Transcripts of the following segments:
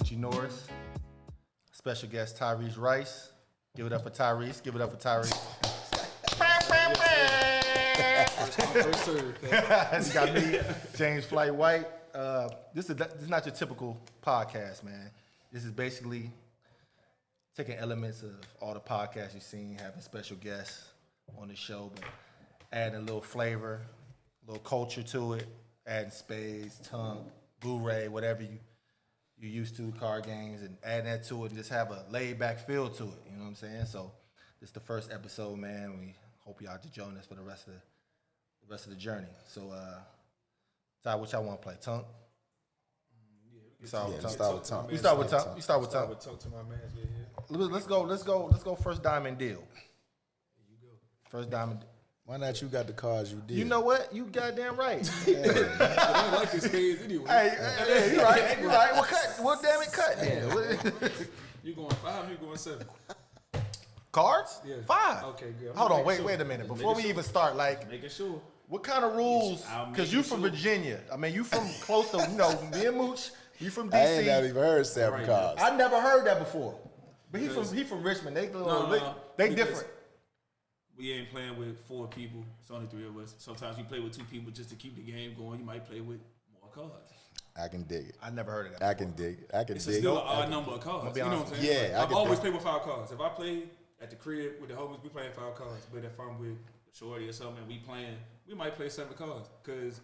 Moochie Norris. Special guest Tyrese Rice. Give it up for Tyrese. Give it up for Tyrese. First serve. You got me, James Flight White. This is not your typical podcast, man. This is basically taking elements of all the podcasts you've seen, having special guests on the show, but adding a little flavor, a little culture to it, adding spades, tongue, Blu-ray, whatever you used to, card games, and adding that to it and just have a laid-back feel to it, you know what I'm saying? So this is the first episode, man. We hope y'all to join us for the rest of the journey. So, Ty, what y'all want to play? Tongue? We start with tongue. You start with tongue. Talk to my man. Yeah. Let's go first diamond deal. There you go. First diamond deal. Why not you got the cards you did? You know what? You goddamn right. I don't like this spades anyway. Hey, you right. You right. What damn it cut then? You going 5? You going 7? Cards? Yeah. 5. Okay, good. Hold on. Wait a minute. Before we even start, like, making sure. what kind of rules? Because you from Virginia. I mean, you from close to, me and Mooch. You from DC. I ain't never even heard 7 Right. cards. I never heard that before. But he from Richmond. They different. We ain't playing with 4 people. It's only 3 of us. Sometimes you play with 2 people just to keep the game going. You might play with more cards. I can dig it. I never heard of that. I can dig it. I can It's dig still it. an odd number of cards. You know what I'm saying? Yeah, I I've can always dig played with 5 cards. If I play at the crib with the homies, we playing 5 cards. But if I'm with Shorty or something, we might play 7 cards. Because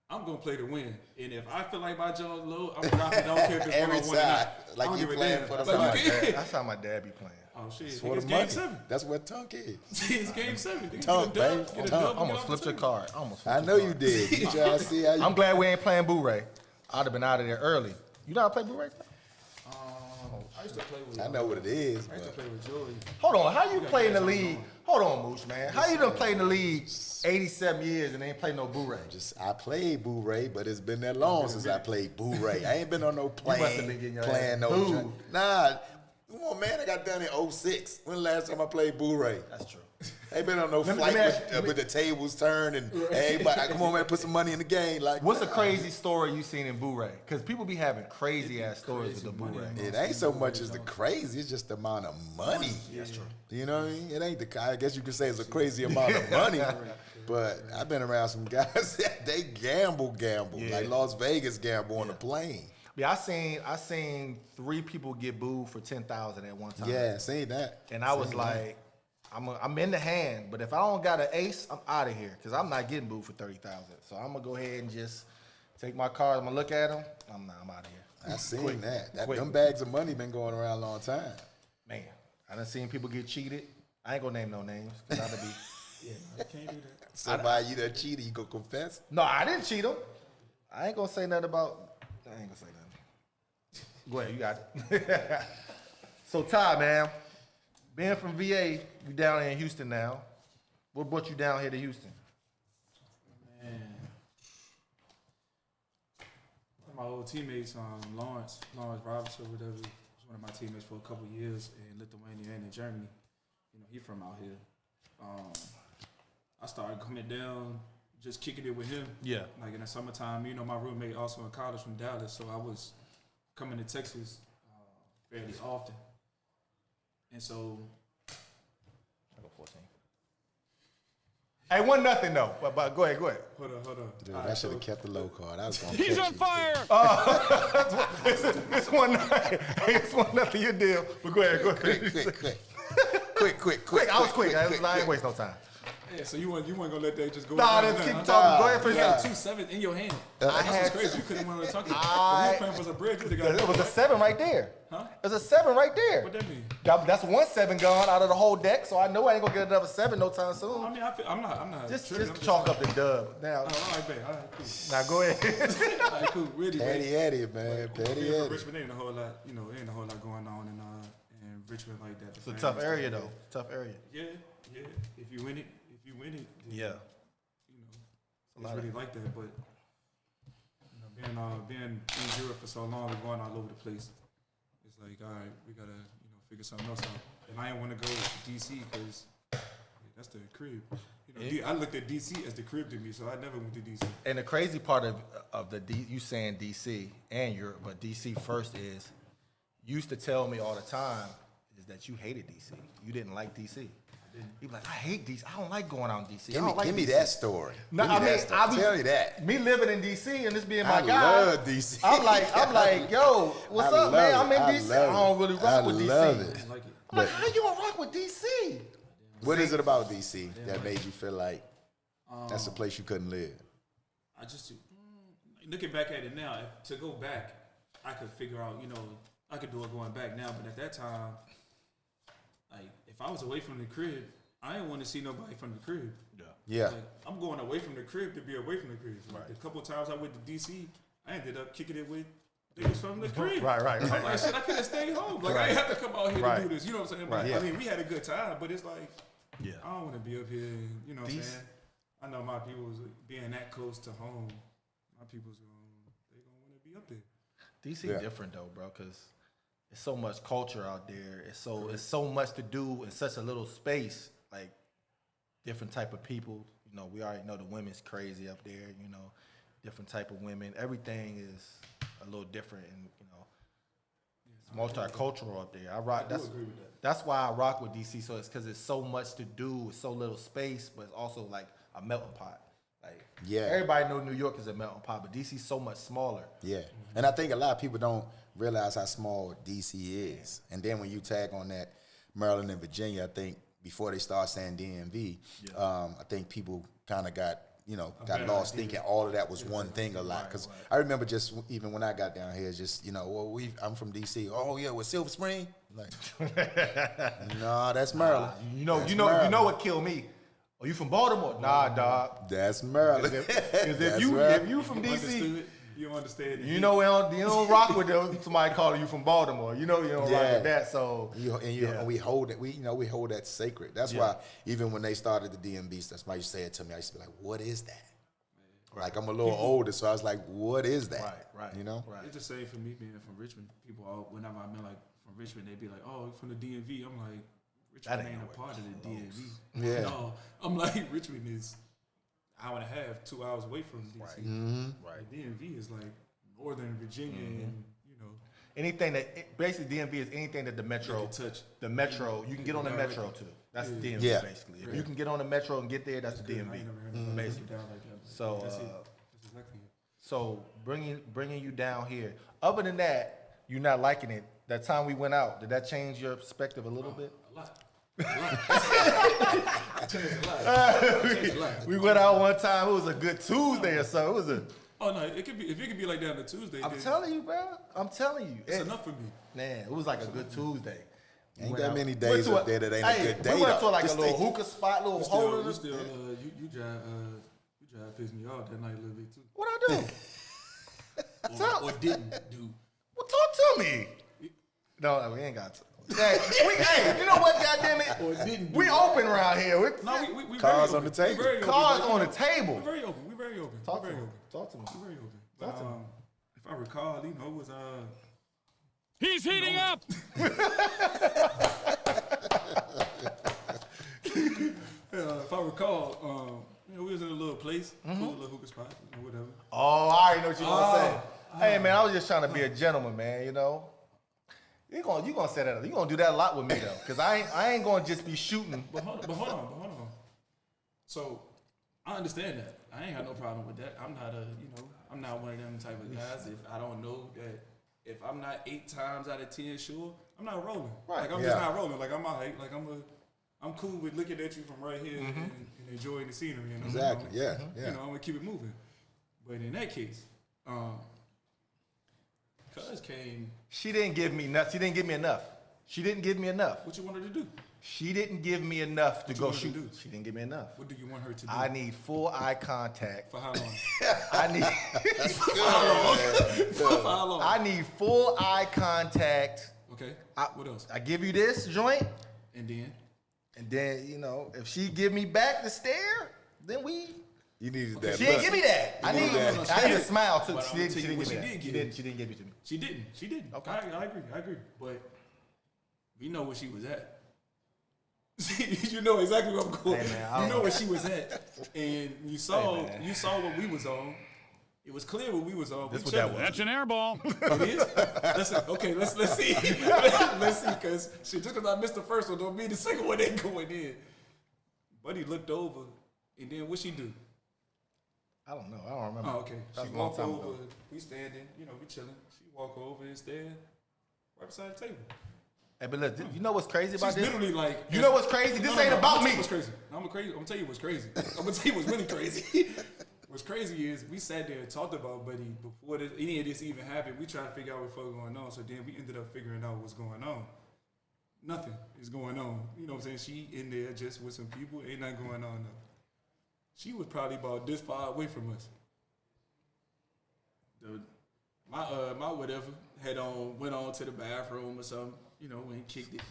I'm going to play to win. And if I feel like my jaw's low, I'm dropping. I don't care if it's Every 1-on-1 or time. not. Like I don't you give a playing damn. for the Like, money. you can- That's how my dad be playing. Oh, shit. It's for It's the game money. 7. That's what tongue is. It's game 7. Nigga. Tongue, Get a dub, baby. get a Tongue. dub, I almost get flipped your opportunity. card. I know you did. You try to see how you. I'm glad we ain't playing Blu-ray. I'd have been out of there early. You know how to play Blu-ray? I used to play with. I know what it is. I used to But play with Joey. Hold on, how you play in the league? Hold on, Mooch, man. How you done play in the league 87 years and ain't play no Blu-ray? I played Blu-ray, but it's been that long since I played Blu-ray. I ain't been on no must have plane been getting your playing ass no. booed. Nah, come on, man. I got done in 06. When the last time I played Blu-ray? That's true. Ain't been on no Let me flight ask- with the tables turned and everybody, come on, man, put some money in the game. Like, What's a crazy story you seen in Blu-ray? Because people be having crazy ass stories with the money. Blu-ray. It ain't so much as the crazy, it's just the amount of money. That's true. You know what I mean? It ain't the, I guess you could say it's a crazy amount of money, but I've been around some guys that they gamble, Yeah. like Las Vegas gamble on the plane. Yeah, I seen 3 people get booed for 10,000 at one time. Yeah, seen that. And I was like, I'm in the hand, but if I don't got an ace, I'm out of here because I'm not getting booed for 30,000. So I'm gonna go ahead and just take my cards. I'm gonna look at them. I'm out of here. I seen Quick. that. Quick. Them bags of money been going around a long time. Man, I done seen people get cheated. I ain't gonna name no names because I'd be. Yeah, you can't do that. Somebody you done cheated, you go confess? No, I didn't cheat them. I ain't gonna say nothing about. I ain't gonna say nothing. Go ahead, you got it. So Ty, man, being from VA, you down here in Houston now. What brought you down here to Houston? Man. My old teammates, Lawrence Robinson, whatever, was one of my teammates for a couple years in Lithuania and in Germany. You know, he from out here. I started coming down, just kicking it with him. Yeah. Like in the summertime, my roommate also in college from Dallas, so I was coming to Texas fairly often. And so, I go 14. Hey, 1-0 though. But go ahead. hold on. Dude, All I right, should have so- kept the low card. I was gonna He's catch on you. fire! It's 1-0. It's 1-0 your deal. But go ahead. Quick. I was quick. I ain't waste no time. Yeah, so you weren't gonna let that just go? Nah, down, let's keep huh? talking. Go ahead for You your had 2 sevens in your hand. I That's had crazy. You couldn't want to talk. If you I- was playing for some bread, you would have got. It was a 7 right there. Huh? It was a 7 right there. What that mean? That's 1 7 gone out of the whole deck, so I know I ain't gonna get another 7 no time soon. I mean, I'm not. Just tripping. I'm chalk up the dub. Now, Oh, all right, babe. All right, cool. now go ahead. All right, cool. Really, Patty Eddie, man. Patty being from Eddie. Richmond, ain't a whole lot. Ain't a whole lot going on in Richmond like that. It's a tough area though. Tough area. Yeah. If you win it, then, Yeah. it's really like that. But being in Europe for so long and going all over the place, it's like, all right, we gotta figure something else out. And I didn't want to go to DC because that's the crib. I looked at DC as the crib to me, so I never went to DC. And the crazy part of you saying DC and Europe, but DC first is used to tell me all the time is that you hated DC. You didn't like DC. You be like, I hate DC. I don't like going out in DC. Give me that story. No, Give me that story. Tell you that. Me living in DC and this being my I guy. love DC. I'm like, yo, what's up, man? I'm in DC. I don't really rock with DC. Love it. I'm like, how you gonna rock with DC? What is it about DC that made you feel like that's a place you couldn't live? I just looking back at it now. To go back, I could figure out. I could do it going back now. But at that time, like if I was away from the crib, I didn't want to see nobody from the crib. Yeah. Like, I'm going away from the crib to be away from the crib. Like, the couple of times I went to DC, I ended up kicking it with niggas from the crib. Right. I'm like, shit, I could have stayed home. Like, I didn't have to come out here to do this. You know what I'm saying? Right. I mean, we had a good time, but it's like, Yeah. I don't want to be up here. You know what I'm saying? I know my people's being that close to home. My people's they gonna want to be up there. DC different though, bro, because it's so much culture out there. It's so much to do in such a little space. Like different type of people. We already know the women's crazy up there. Different type of women. Everything is a little different, and it's multicultural up there. I do agree with that. That's why I rock with DC. So it's because it's so much to do, it's so little space, but it's also like a melting pot. Like everybody know New York is a melting pot, but DC's so much smaller. Yeah, and I think a lot of people don't realize how small DC is. And then when you tag on that Maryland and Virginia, I think before they start saying DMV, I think people kind of got lost thinking all of that was one thing a lot. Because I remember just even when I got down here, just I'm from DC. Oh yeah, with Silver Spring. Like, nah, that's Maryland. You know what killed me? Oh, you from Baltimore? Nah, dog. That's Maryland. Because if you from DC, you don't understand it. You don't rock with somebody calling you from Baltimore. You don't rock with that. So we hold it. We hold that sacred. That's why even when they started the DMV, that's why you say it to me. I used to be like, "What is that?" Right. Like I'm a little older, so I was like, "What is that?" Right. Right. It's the same for me being from Richmond. People, whenever I met like from Richmond, they'd be like, "Oh, you're from the DMV." I'm like, Richmond ain't a part of the DMV. Yeah. No, I'm like Richmond is hour and a half, 2 hours away from DC. Right. Right. DMV is like Northern Virginia, and anything that basically DMV is anything that the metro touch. The metro you can get on the metro too. That's the DMV basically. If you can get on the metro and get there, that's the DMV. Basically. So that's exactly it. So bringing you down here. Other than that, you're not liking it. That time we went out, did that change your perspective a little bit? A lot. It changed a lot. We went out one time. It was a good Tuesday or so. It was a. Oh no! It could be if it could be like that on a Tuesday. I'm telling you, bro. I'm telling you, it's enough for me. Man, it was like a good Tuesday. Ain't that many days up there that ain't a good day. We went to like a little hookah spot, little hole. You tried to piss me off that night a little bit too. What I do? or didn't do? Well, talk to me. No, we ain't got to. Hey, you know what? Goddamn it! Or didn't we open around here. We cards on the table. Cards on the table. We're very open. We're very open. Talk to me. Talk to me. We're very open. But, if I recall, it was He's heating up. If I recall, we was in a little place, cool little hookah spot, whatever. Oh, I already know what you're gonna say. Hey man, I was just trying to be a gentleman, man. You gonna say that? You gonna do that a lot with me though, because I ain't gonna just be shooting. But hold on. So I understand that. I ain't got no problem with that. I'm not one of them type of guys. If I don't know that, if I'm not 8 times out of 10 sure, I'm not rolling. Right. Like I'm just not rolling. Like I'm alright. Like I'm cool with looking at you from right here and enjoying the scenery. Exactly. Yeah. I'm gonna keep it moving. But in that case, Cuz came. She didn't give me enough. She didn't give me enough. What you want her to do? She didn't give me enough to go shoot. She didn't give me enough. What do you want her to do? I need full eye contact. For how long? I need For how long? I need full eye contact. Okay. What else? I give you this joint, And then if she give me back the stare, then we. You needed that. She didn't give me that. I need a smile too. But She didn't give me that. She didn't give it to me. She didn't. Okay. I agree. But we know where she was at. You know exactly where I'm going. Hey, man, you know where she was at, and you saw what we was on, It was clear what we was on. This what that was. That's an air ball. It is? Listen, okay, let's see. Let's see, because just because I missed the first one don't mean the second one ain't going in. Buddy looked over, and then what she do? I don't know. I don't remember. Oh, okay. That's She a long walked time over. ago. We standing, we chilling. She walk over and stand right beside the table. Hey, but look, you know what's crazy about She's this? literally like, You know what's crazy? This ain't I'm about gonna me. tell you what's crazy. I'm gonna tell you what's crazy. I'm gonna tell you what's really crazy. What's crazy is we sat there and talked about Buddy before any of this even happened. We tried to figure out what the fuck going on. So then we ended up figuring out what's going on. Nothing is going on. You know what I'm saying? She in there just with some people. Ain't nothing going on though. She was probably about this far away from us. My whatever went on to the bathroom or something. And kicked it.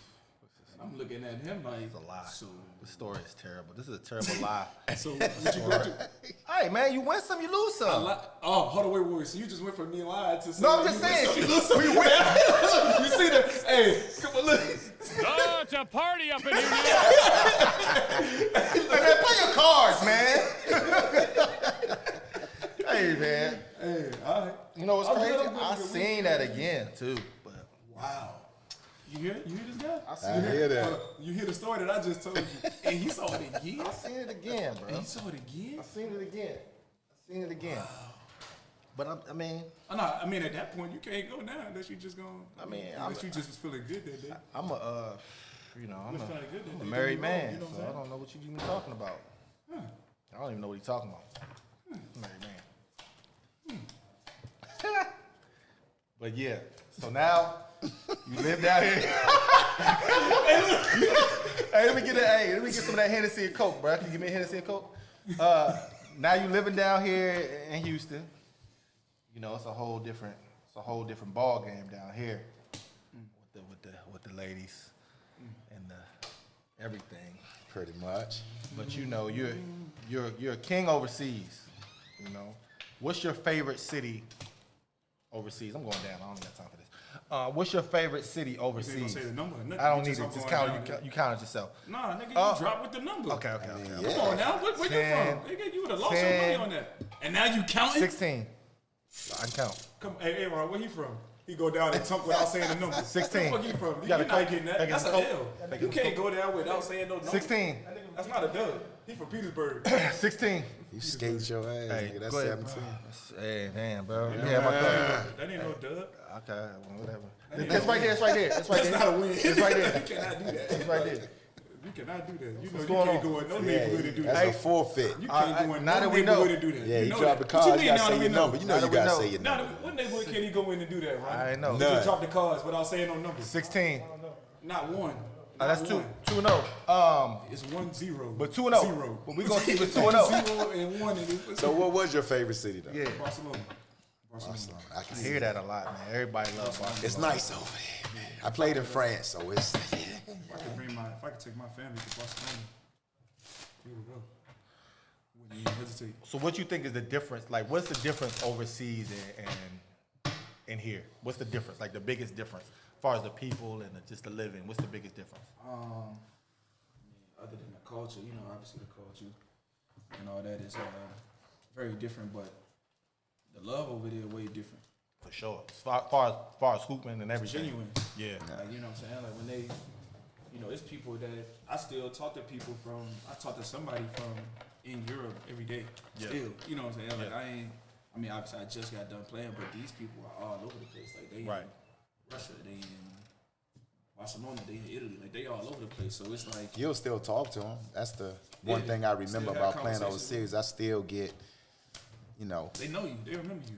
I'm looking at him like, It's a lie. So, The story is terrible. This is a terrible lie. so what you gonna do? Hey, man, you win some, you lose some. Oh, hold on, wait. So you just went from me lying to No, I'm saying just you saying. win some, you lose some. We win. You see that? Hey, come on, look. Oh, it's a party up in here now. Hey, man, play your cards, man. Hey, man. Hey, all right. You know what's I'm crazy? good, I'm good, I I'm good. seen that again, too. But Wow. You hear this guy? I hear that. You hear the story that I just told you, and he saw it again. I seen it again, bro. And he saw it again. I seen it again. But I mean, I mean, at that point, you can't go now unless you just going. Unless you just was feeling good that day. I'm Was feeling good that a day. married Don't get me wrong, man, you know what so I'm I don't know what you even talking about. I don't even know what he's talking about. Married man. But yeah, so now you live down here. Hey, let me get some of that Hennessy and Coke, bro. Can you give me a Hennessy and Coke? Now you living down here in Houston. It's a whole different ball game down here with the ladies and the everything. Pretty much. But you're a king overseas. What's your favorite city overseas? I'm going down. I don't got time for this. What's your favorite city You ain't gonna overseas? say the number. Or nothing. I don't You need it. I'm Just going count. down. You count it yourself. Nah, nigga, you drop with the number. Okay. Yeah. Come on now. Where you 10, from? Nigga, you would have lost your money on that. And now you counting? 16. I can count. Come, hey, Ron, where he from? He go down and talk without saying the number. 16. Where the fuck he from? You You're gotta not Coke. getting that. Gotta That's get a the L. Coke. You can't go there without saying no number. 16. That's not a dub. He from Petersburg. 16. You skate your ass, Hey, nigga. That's go ahead, 17. Hey, man, bro. Yeah, my cup. That ain't no dub. Okay, well, whatever. It's right there. That's not a win. It's right there. You cannot do that. It's right there. You cannot do that. You know What's you going can't on? go in no Yeah, neighborhood and do that's that. a forfeit. You can't go in now no that we know. neighborhood and do that. Yeah, you you know drop the that. card, What you mean gotta now say that we your know? number. You Now know that you we gotta know. say your Now, number. what neighborhood can he go in and do that, right? I know. You None. just drop the cards without saying no numbers. 16. Not one. That's Not 2 one. 2-0. It's 1-0. But 2-0. Zero. But we gonna keep it 2-0. 0 and 1. And So what was your favorite city, though? Yeah, Barcelona. Barcelona. I can I see hear that. that a lot, man. Everybody loves Barcelona. It's nice over there, man. I played in France, so it's... If I could take my family to Barcelona, we would go. Wouldn't even hesitate. So what you think is the difference? Like, what's the difference overseas and in here? What's the difference? Like the biggest difference, as far as the people and just the living. What's the biggest difference? Other than the culture, obviously the culture and all that is very different, but the love over there way different. For sure. As far as hooping and everything. Genuine. Yeah. Like, you know what I'm saying? Like when they, it's people that I still talk to people from, I talk to somebody from in Europe every day. Yeah. Still, you know what I'm saying? Like Yeah. obviously I just got done playing, but these people are all over the place. Like they Right. in Russia, they in Barcelona, they in Italy, like they all over the place. So it's like You'll still talk to them. That's the one Yeah, thing I still remember have about playing conversations overseas. I still get, they know you, they remember you.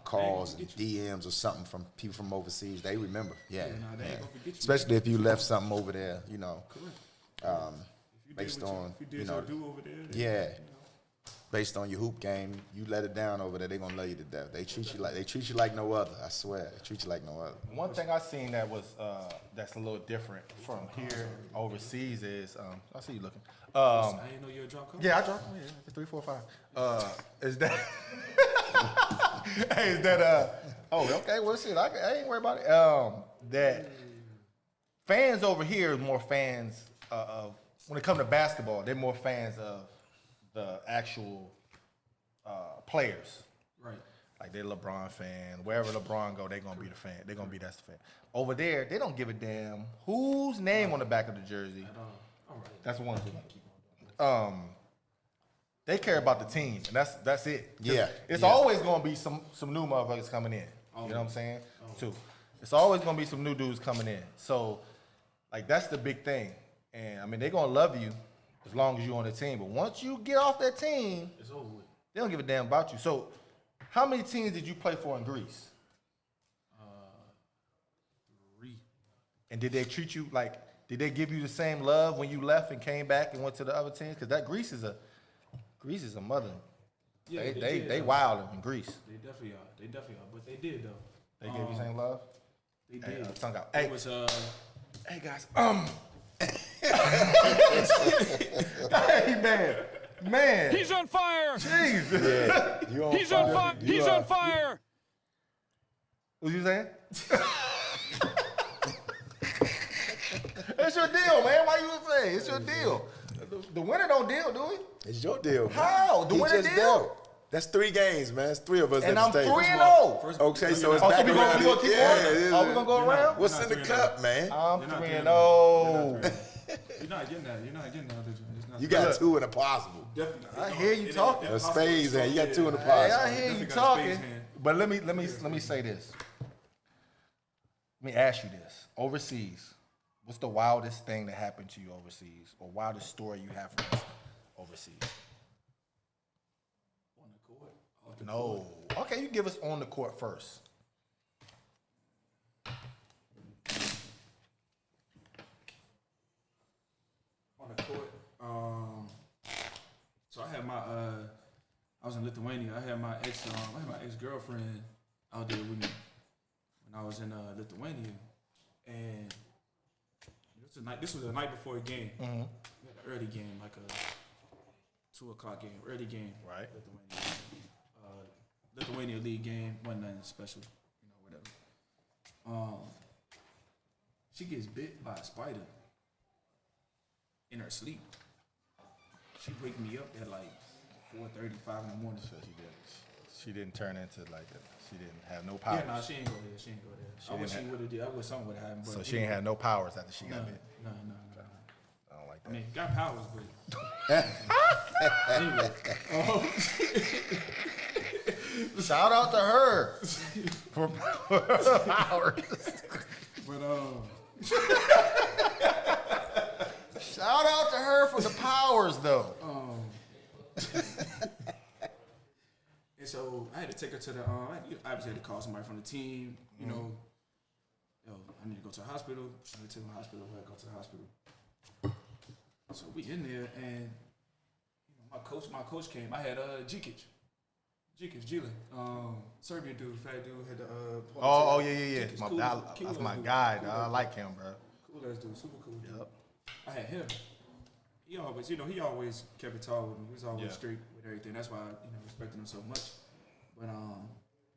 calls They and ain't gonna DMs or something from people from overseas. They remember. Yeah. Yeah, nah, they ain't gonna forget you. Especially if you left something over there, Correct. If you based did what on, if you did you know, your do over there, then, yeah. Based on your hoop game, you let it down over there, they're gonna love you to death. They treat you like no other. I swear, they treat you like no other. One thing I seen that was that's a little different from here overseas is I see you looking. I didn't know you were a drop card. Yeah, I dropped one. Yeah, it's 3, 4, 5. Is that? Hey, is that? Oh, okay. Well, shit, I ain't worried about it. That fans over here is more fans of when it comes to basketball. They're more fans of the actual players. Right. Like they're a LeBron fan. Wherever LeBron go, they're gonna be the fan. They're gonna be that's the fan. Over there, they don't give a damn whose name on the back of the jersey. That's one thing. They care about the team, and that's it. Yeah. It's always gonna be some new motherfuckers coming in. You know what I'm saying? Too. It's always gonna be some new dudes coming in. So, like that's the big thing. And I mean, they're gonna love you as long as you're on the team. But once you get off that team, It's over with. they don't give a damn about you. So, how many teams did you play for in Greece? 3. And did they treat you like? Did they give you the same love when you left and came back and went to the other teams? Because that Greece is a mother. Yeah, They wild in Greece. They definitely are. But they did though. They gave you the same love. They Hey, did. tongue out. It Hey, was hey guys. Hey man. He's on fire! Jeez. You He's on fire! He's on fire! What you saying? It's your deal, man. Why you say it's your deal? The winner don't deal, do we? It's your deal, man. How? The He winner just deal? dealt. That's 3 games, man. It's 3 of us And at I'm the 3-0. stage. Okay, so it's Oh, so back we around. gonna keep going? it is. Oh, we gonna go around? What's You're in the not cup, man? I'm You're not 3-0. You're not getting that. You're not getting that. It's not You got 2 in a possible. definitely. I hear you talking. A spades hand. You got 2 in the Hey, possible. I hear you Definitely got a talking. space hand. But let me say this. Let me ask you this. Overseas, what's the wildest thing that happened to you overseas? Or wildest story you have for us overseas? On the court. Off the No. Okay, you give us on the court first. On the court. So I had my I was in Lithuania. I had my ex girlfriend out there with me when I was in Lithuania, and this was the night before a game. We had an early game, like a 2:00 game, early game. Right. Lithuania league game, wasn't nothing special, whatever. She gets bit by a spider in her sleep. She wake me up at like 4:30, 5 in the morning. So she didn't turn into like she didn't have no powers. Yeah, no, she ain't go there. She ain't go there. I wish she would have did. I wish something would have happened. So she ain't had no powers after she got bit. No. I don't like I that. mean, got powers, but anyway. Shout out to her for powers. But Shout out to her for the powers, though. and so I had to take her to the. I obviously had to call somebody from the team. You know, I need to go to the hospital. I need to take my hospital. I go to the hospital. So we in there, and my coach came. I had Djikic, Serbian dude, fat dude, had the. Oh yeah. Djikic, cool That's my dude. guy. Cool I dude. like him, bro. Cool ass dude, super cool dude. Yep. I had him. He always kept it tall with me. He was always Yeah. straight with everything. That's why I, respected him so much. But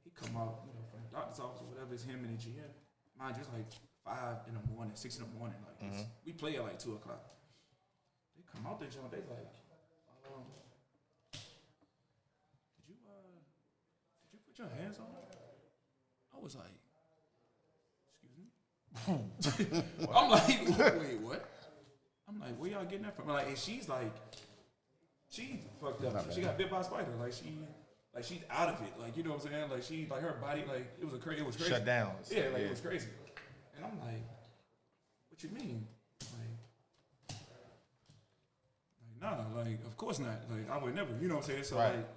he come out, from the doctor's office or whatever. It's him and the GM. Mind you, it's like 5 in the morning, 6 in the morning. Like we play at like 2:00. They come out there, John. They like, did you put your hands on her? I was like, excuse me. I'm like, wait, what? I'm like, where y'all getting that from? Like, and she's like, she fucked up. She got bit by a spider. Like she's out of it. Like, you know what I'm saying? Like her body, like it was crazy. Shut down. Yeah, like it was crazy. And I'm like, what you mean? Like, nah, like of course not. Like I would never. You know what I'm saying? So Right. like,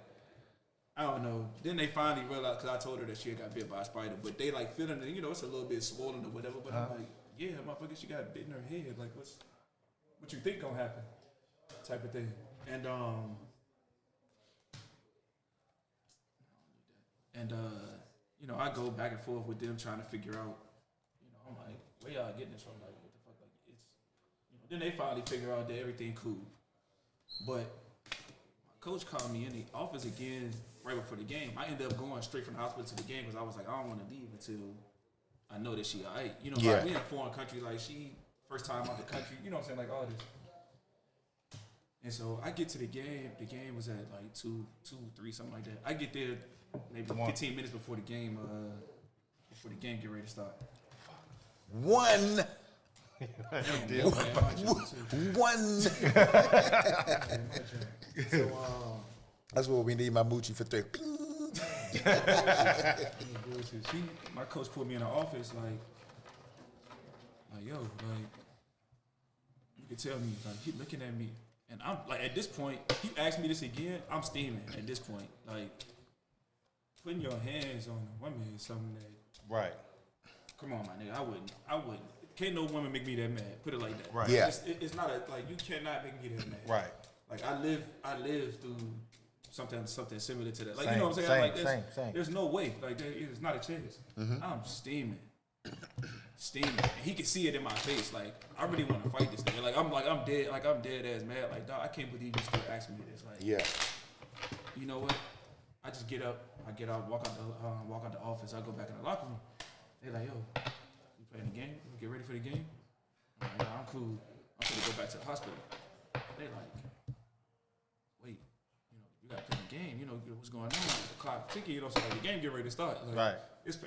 I don't know. Then they finally realized, because I told her that she had got bit by a spider, but they like feeling it. It's a little bit swollen or whatever. But I'm like, yeah, motherfucker, she got bit in her head. Like what you think gonna happen? Type of thing. And I go back and forth with them trying to figure out, I'm like, where y'all getting this from? Like, what the fuck? Like, it's, then they finally figure out that everything cool. But my coach called me in the office again right before the game. I ended up going straight from the hospital to the game because I was like, I don't want to leave until I know that she all right. Like we in a foreign country, like she first time out the country, you know what I'm saying, like all this. And so I get to the game. The game was at like 2, 3, something like that. I get there maybe 15 minutes before the game get ready to start. One. That's what we need my Moochie for 3. My coach put me in the office like yo, like you can tell me, like he looking at me, and I'm like at this point, he asked me this again, I'm steaming at this point. Like putting your hands on a woman is something that Right. come on, my nigga, I wouldn't. Can't no woman make me that mad. Put it like that. Right. Yeah. It's not like you cannot make me that mad. Right. Like I live through something similar to that. Like Same, you know what I'm saying? same, Like same. there's no way. Like it's not a chance. I'm steaming. And he can see it in my face. Like I really want to fight this thing. Like I'm dead as mad. Like dog, I can't believe you still asking me this. Like Yeah. you know what? I just get up, walk out the office. I go back in the locker room. They like, yo, you playing the game? You get ready for the game? I'm like, nah, I'm cool. I'm gonna go back to the hospital. They like, wait, you gotta play the game. What's going on? The clock ticking. You know, so like the game get ready to start. Like, Right.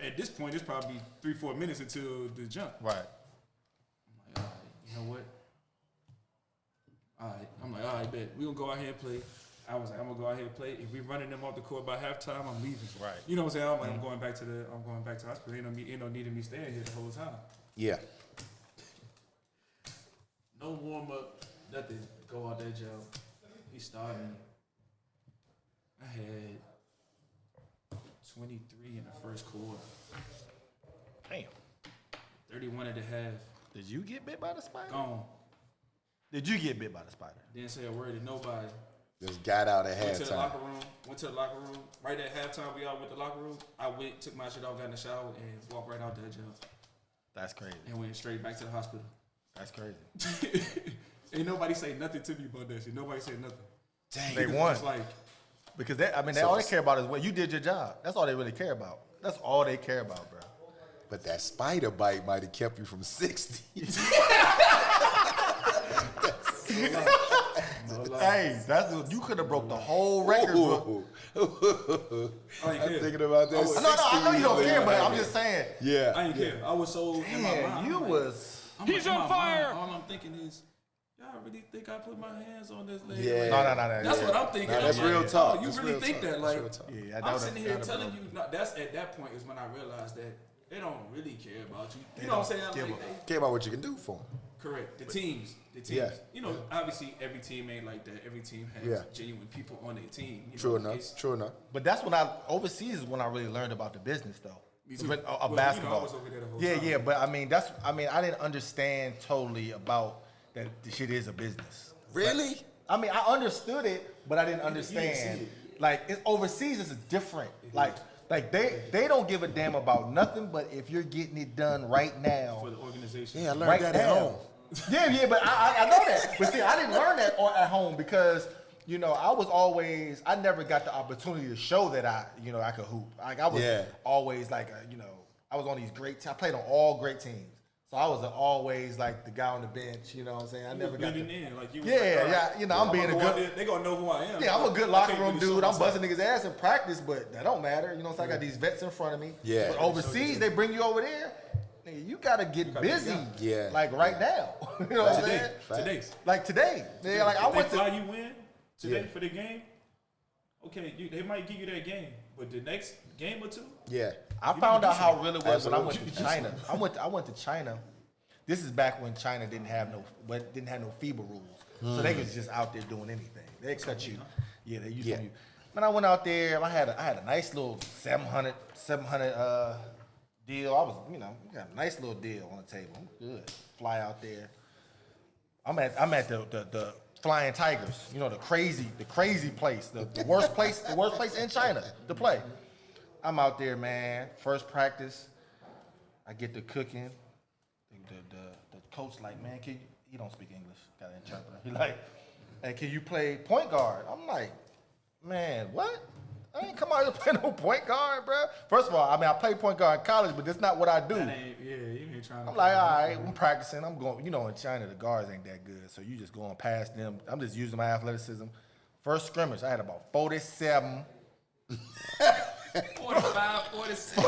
At this point, it's probably 3-4 minutes until the jump. Right. I'm like, all right, you know what? All right. I'm like, all right, bet. We gonna go out here and play. I was like, I'm gonna go out here and play. If we running them off the court by halftime, I'm leaving. Right. You know what I'm saying? I'm like, I'm going back to the hospital. Ain't no need of me staying here the whole time. Yeah. No warm up, nothing. Go out there, Joe. He started me. I had 23 in the first quarter. Damn. 31 at the half. Did you get bit by the spider? Gone. Did you get bit by the spider? Didn't say a word to nobody. Just got out at Went to the halftime. locker room. Right at halftime, we all went to the locker room. I went, took my shit off, got in the shower, and walked right out there, Joe. That's crazy. And went straight back to the hospital. That's crazy. Ain't nobody say nothing to me about that shit. Nobody said nothing. Dang. They won. It's like, Because all they care about is what you did your job. That's all they really care about. That's all they care about, bro. But that spider bite might have kept you from 60. Hey, you could have broke the whole record, bro. I'm thinking about that. No, I know you don't 60 care, but I'm just saying. Yeah. I ain't care. I was so in my Man, mind. you I'm like- was. I'm He's in on my fire. mind, all I'm thinking is, y'all really think I put my hands on this lady? Yeah. Like, No. That's what I'm thinking. Nah, that's I'm like, real talk. oh, you That's really real think talk. that? That's Like, real talk. Yeah, I'm sitting here telling you. No, that's at that point is when I realized that they don't really care about you. You know what I'm saying? give Like, a- Care about what you can do for them. correct. The teams. Yeah. You know, obviously every team ain't like that. Every team has Yeah. genuine people on their team. You True know, enough. True enough. But that's when overseas is when I really learned about the business, though. Me too. Of Well, basketball. I was over there the whole yeah, time. yeah, but I mean, I didn't understand totally about that the shit is a business. Really? I mean, I understood it, but I didn't didn't understand. see it. Like overseas is different. Like they don't give a damn about nothing. But if you're getting it done right now, For the organization. Yeah, I learned right that now. at home. Yeah, but I know that. But see, I didn't learn that at home because I never got the opportunity to show that I could hoop. Like I was always like I was on these I played on all great teams. So I was always like the guy on the bench, you know what I'm saying? I never got blending in. Like you was Yeah, like, I'm being a gonna go out good there, they gonna know who I am. Yeah, I'm a good I locker can't room really show dude. I'm myself. busting niggas' ass in practice, but that don't matter. You know what I'm saying? I got these vets in front of me. Yeah. But overseas, they bring you over there. Nigga, you gotta get busy. Yeah. Like right now. You know what I'm saying? Today. Like today. Yeah, like I If went they fly to. you in today Yeah. for the game, okay, they might give you that game, but the next game or two, Yeah. I found out how real it was when I went Absolutely. to China. I went to China. This is back when China didn't have no FIBA rules, so they was just out there doing anything. They cut you. Yeah, they used Yeah. you. When I went out there, I had a nice little 700 deal. I was, got a nice little deal on the table. I'm good. Fly out there. I'm at the Flying Tigers. You know, the crazy place, the worst place in China to play. I'm out there, man. First practice, I get to cooking. The coach like, man, he don't speak English. Got an interpreter. He like, hey, can you play point guard? I'm like, man, what? I ain't come out here to play no point guard, bro. First of all, I played point guard in college, but that's not what I do. that ain't, you ain't trying to. I'm like, all right, I'm practicing. I'm going, in China, the guards ain't that good. So you just going past them. I'm just using my athleticism. First scrimmage, I had about 47 45, 46.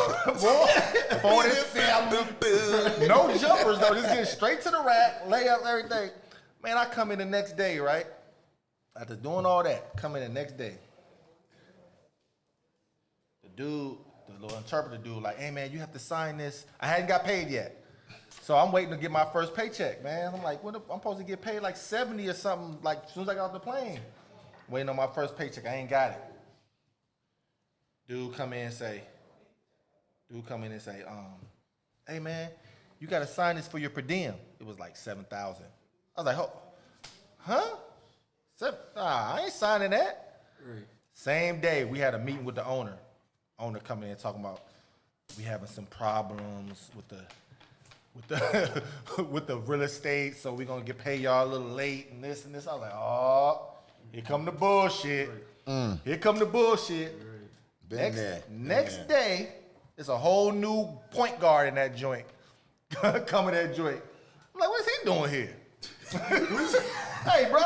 47. No jumpers though. Just get straight to the rack, lay up everything. Man, I come in the next day, right? After doing all that, come in the next day. The little interpreter dude, like, hey man, you have to sign this. I hadn't got paid yet. So I'm waiting to get my first paycheck, man. I'm like, I'm supposed to get paid like 70 or something, like as soon as I got off the plane. Waiting on my first paycheck, I ain't got it. Dude come in and say, hey man, you gotta sign this for your per diem. It was like 7,000. I was like, huh? I ain't signing that. Right. Same day, we had a meeting with the owner. Owner coming in talking about we having some problems with the with the real estate, so we're gonna get paid y'all a little late and this and this. I was like, oh, here come the bullshit. Here come the bullshit. Next day, it's a whole new point guard in that joint. Coming that joint. I'm like, what's he doing here? Hey, bro,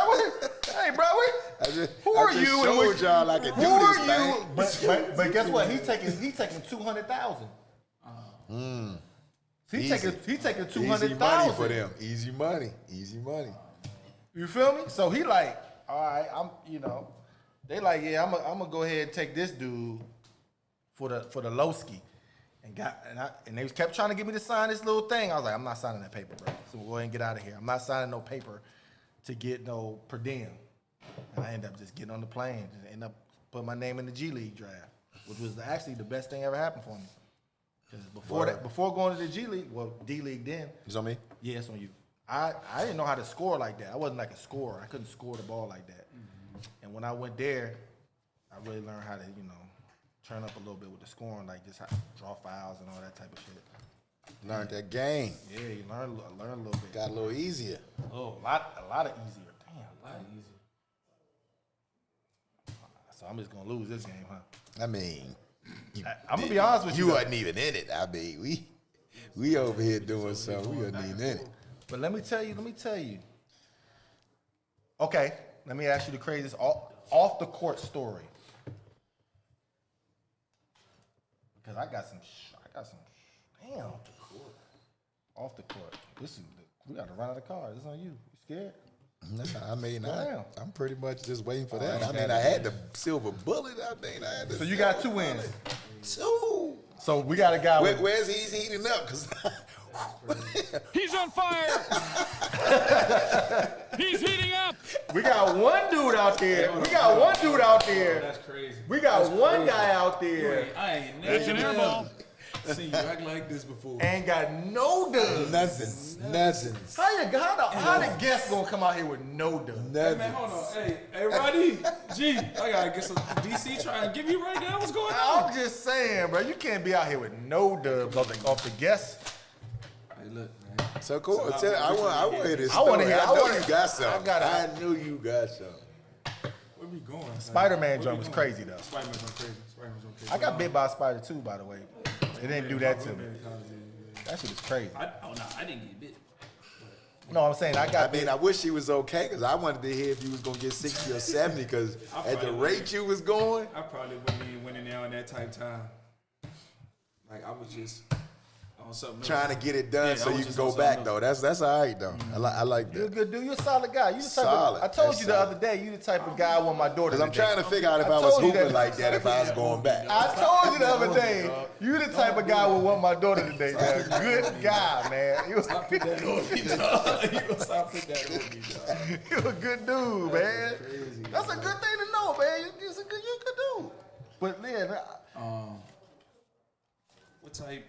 who are you? Showed y'all I could do this, man. But guess what? He taking 200,000. He taking 200,000. Easy money for them. Easy money. You feel me? So he like, all right, they like, yeah, I'm gonna go ahead and take this dude for the Lowski. And they kept trying to get me to sign this little thing. I was like, I'm not signing that paper, bro. So we'll go ahead and get out of here. I'm not signing no paper to get no per diem. And I ended up just getting on the plane and end up putting my name in the G League draft, which was actually the best thing ever happened for me. Because before going to the G League, well, D League then. It's on me? Yeah, it's on you. I didn't know how to score like that. I wasn't like a scorer. I couldn't score the ball like that. And when I went there, I really learned how to, turn up a little bit with the scoring, like just how to draw fouls and all that type of shit. Learned that game. Yeah, you learn a little bit. Got a little easier. Oh, a lot of easier. Damn, a lot easier. So I'm just gonna lose this game, huh? I mean, I'm gonna be honest with you. You wasn't even in it. I mean, we over here doing something. We wasn't even in it. But let me tell you. Okay, let me ask you the craziest off the court story. Because I got some. Damn. Off the court. We got to run out of cars. It's on you. You scared? Nah, I mean, Damn. I'm pretty much just waiting for that. I mean, I had the silver bullet. I had the So you got 2 wins. 2. So we got a guy. Where's he's heating up? Cause He's on fire. He's heating up. We got one dude out there. That's crazy. We got one guy out there. I ain't It's an air ball. seen you act like this before. Ain't got no dubs. Nothing. How the guests gonna come out here with no dubs? Hey, man, hold on. Hey, Roddy. G, I gotta get some DC trying to give you right now. What's going on? I'm just saying, bro. You can't be out here with no dubs off the guests. Hey, look, man. So cool. I want to hear this. I wanna hear- I I know wanna- you got something. I I knew you got something. Where we going? Spider-Man joint was crazy though. Spider-Man's on crazy. I got bit by a spider too, by the way. It didn't do that to me. Yeah. That shit was crazy. I didn't get bit. No, I'm saying I got bit. I wish he was okay because I wanted to hear if you was gonna get 60 or 70 because at the rate you was going. I probably wouldn't even went in there on that type time. Like I was just on something else. Trying to get it done Yeah, so I was you can just go on back something though. That's all right though. I like You're a that. good dude. You're a solid guy. You the type Solid. I told That's you the solid. other day. You the type of guy I want my daughter. Because I'm to trying date. to figure out if I I was told you hooping that. like that if I was going back. I told you the other day. You the type of guy I would want my daughter to date. Man. Good guy, man. You Stop putting that on me, dog. You gonna stop putting that on me, dog. you a good dude, man. That's a good thing to know, man. You a good dude. But man, What type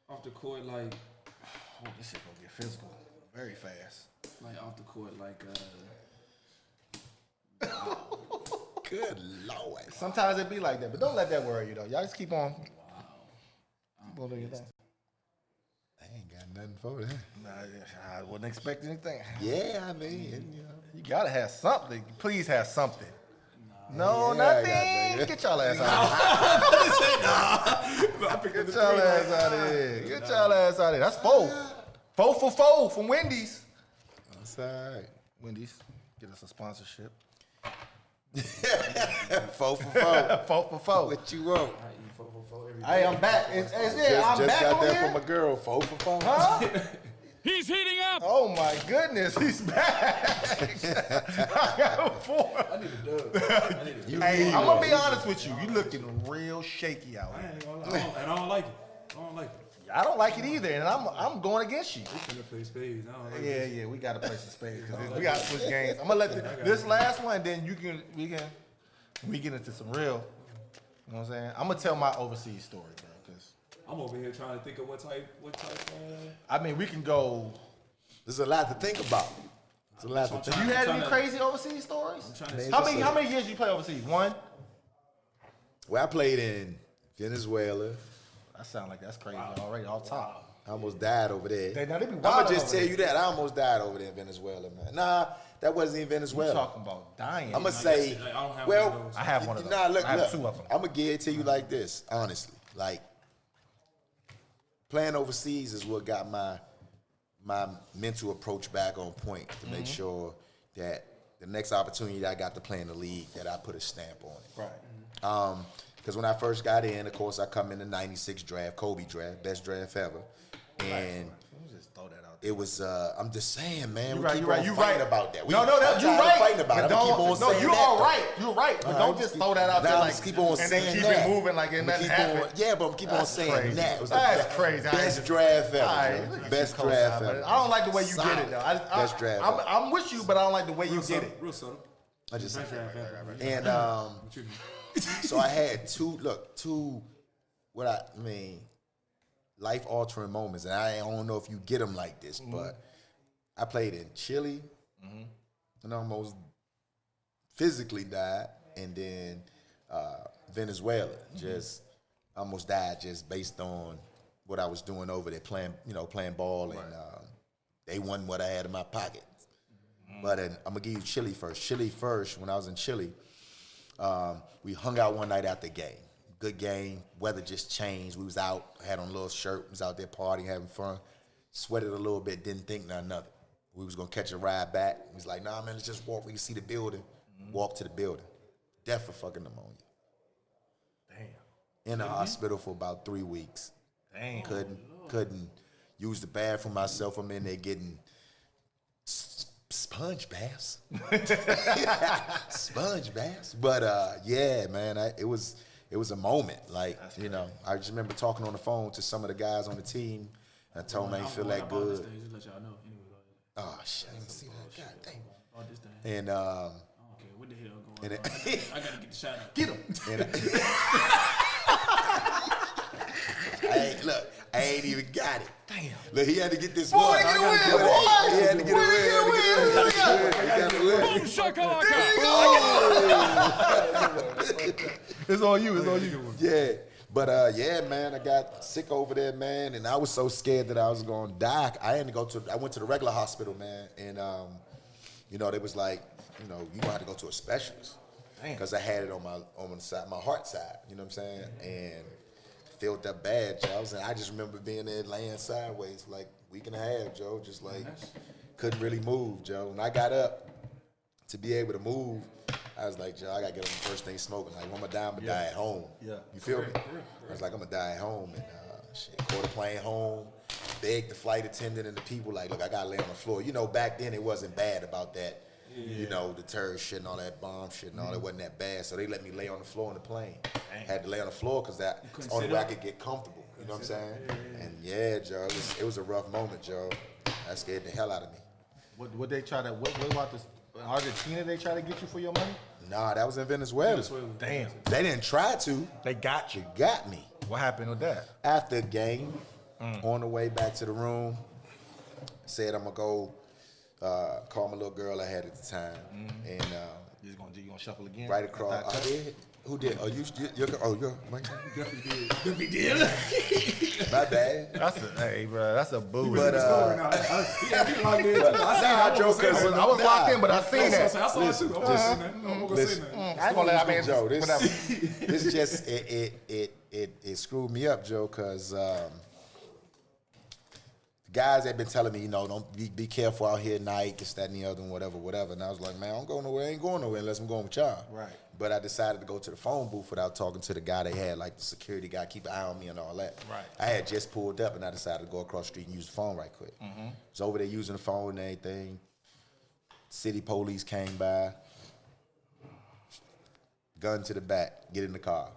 off the court like? oh, this shit gonna get physical very fast. Like off the court like Good Lord. Sometimes it be like that, but don't let that worry you though. Y'all just keep on. Keep on doing your thing. I ain't got nothing for that. Nah, I wasn't expecting anything. Yeah, I mean, You gotta have something. Please have something. No, Yeah, I got nothing. that. Get y'all ass out of here. I picked up the Get y'all ass out of here. Get y'all ass out of here. That's 4. 4 for 4 from Wendy's. That's all right. Wendy's, get us a sponsorship. 4 for 4. 4 for 4. What you want? I eat 4 for 4 every day. Hey, I'm back. I'm Just back got on that here. from a girl. 4 for 4. Huh? He's heating up. Oh my goodness, he's back. I got 4. I need a dub. Hey, I'm gonna be honest with you. You looking real shaky out I here. ain't gonna lie. And I don't like it. I don't like it. I don't like it either, and I'm going against you. We finna play spades. I don't like Yeah, it. yeah, we gotta play some spades because we gotta switch games. I'm gonna let this last one, then we get into some real. You know what I'm saying? I'm gonna tell my overseas story, bro. Cause I'm over here trying to think of what type. I mean, we can go. There's a lot to think about. There's a lot to think You had trying any to- crazy overseas stories? trying to How many years you play overseas? 1. Well, I played in Venezuela. That sound like that's crazy already off top. I almost died over there. Now, they be I'm wild gonna just over tell there. you that. I almost died over there in Venezuela, man. Nah, that wasn't in We Venezuela. talking about dying. I'm gonna say, I don't have well, one of those. I have one of those. Nah, look, I have look. 2 of them. I'm gonna give it to you like this, honestly. Like playing overseas is what got my mental approach back on point to make sure that the next opportunity that I got to play in the league, that I put a stamp on it. Right. Because when I first got in, of course, I come in the '96 draft, Kobe draft, best draft ever, and Let me just throw that out there. it was. I'm just saying, man. You We right, keep you right, on you fighting right about that. No, I'm you're tired of right. fighting about But it. I'm gonna keep on no, saying you're that. all though. right. You're right. But All don't right, just throw that out Nah, there like just keep on and saying then keep that. it moving like it I'ma nothing keep on- happened. Yeah, but I'm keep on That's saying crazy. that. It was the That's crazy. I best just- draft ever. All right, Joe. look at Best you, draft co-sign, ever. but I don't like the way you did it though. Best draft ever. I'm with you, but I don't like the way you Real did subtle. it. Real subtle. I just Best draft ever. and What you mean? so I had two life altering moments, and I don't know if you get them like this, but I played in Chile and almost physically died, and then Venezuela just almost died just based on what I was doing over there playing ball, and they won what I had in my pocket. But I'm gonna give you Chile first. Chile first. When I was in Chile, we hung out one night after the game. Good game. Weather just changed. We was out, had on a little shirt. Was out there partying, having fun. Sweated a little bit. Didn't think nothing of it. We was gonna catch a ride back. We was like, nah, man, let's just walk. We can see the building. Walk to the building. Death of fucking pneumonia. Damn. In the hospital for about 3 weeks. Damn. Couldn't use the bathroom myself. I'm in there getting sponge baths. Sponge baths. But yeah, man, it was a moment. Like, I just remember talking on the phone to some of the guys on the team. And I told them I ain't feel that good. Just let y'all know. Anyway, Oh shit, I didn't see that. God damn. all this thing. And I don't care what the hell going on. I gotta get the shot out. Get him. I ain't even got it. Damn. Look, he had to get this Boy, one. get a win, He boy. had to get a Boy, get a win. Boom shakalaka. It's on you. It's on you. Yeah. But yeah, man, I got sick over there, man, and I was so scared that I was gonna die. I went to the regular hospital, man, and they was like, you gonna have to go to a specialist. Because I had it on my side, my heart side, you know what I'm saying? And felt up bad, Joe. I just remember being there laying sideways for like a week and a half, Joe, just like couldn't really move, Joe. When I got up to be able to move, I was like, Joe, I gotta get on the first thing smoking. Like, when I'm gonna die, I'm gonna die at home. Yeah. You feel me? I was like, I'm gonna die at home. And caught a plane home, begged the flight attendant and the people, like, look, I gotta lay on the floor. Back then it wasn't bad about that. The terrorist shit and all that bomb shit and all that wasn't that bad. So they let me lay on the floor in the plane. Had to lay on the floor because that's the only way I could get comfortable. You know what I'm saying? And yeah, Joe, it was a rough moment, Joe. That scared the hell out of me. What they try to? What about this? Argentina? They try to get you for your money? Nah, that was in Venezuela. Damn. They didn't try to. They got you. They got me. What happened with that? After the game, on the way back to the room, said I'm gonna go call my little girl I had at the time, and You gonna shuffle again? right across. I did. Who did? Oh, you're. Definitely did. My bad. Hey, bro, that's a boo. But He locked in too. nah, Joe, 'cause I was locked in, but I seen I that. saw it too. I'm just saying that. I'm not gonna say nothing. I ain't gonna let that man. Joe, Whatever. this just it screwed me up, Joe, because the guys had been telling me, don't be careful out here at night, this, that, and the other, and whatever. And I was like, man, I don't go nowhere. I ain't going nowhere unless I'm going with y'all. Right. But I decided to go to the phone booth without talking to the guy they had, like the security guy, keep an eye on me and all that. Right. I had just pulled up, and I decided to go across the street and use the phone right quick. Was over there using the phone and everything. City police came by. Gun to the back. Get in the car.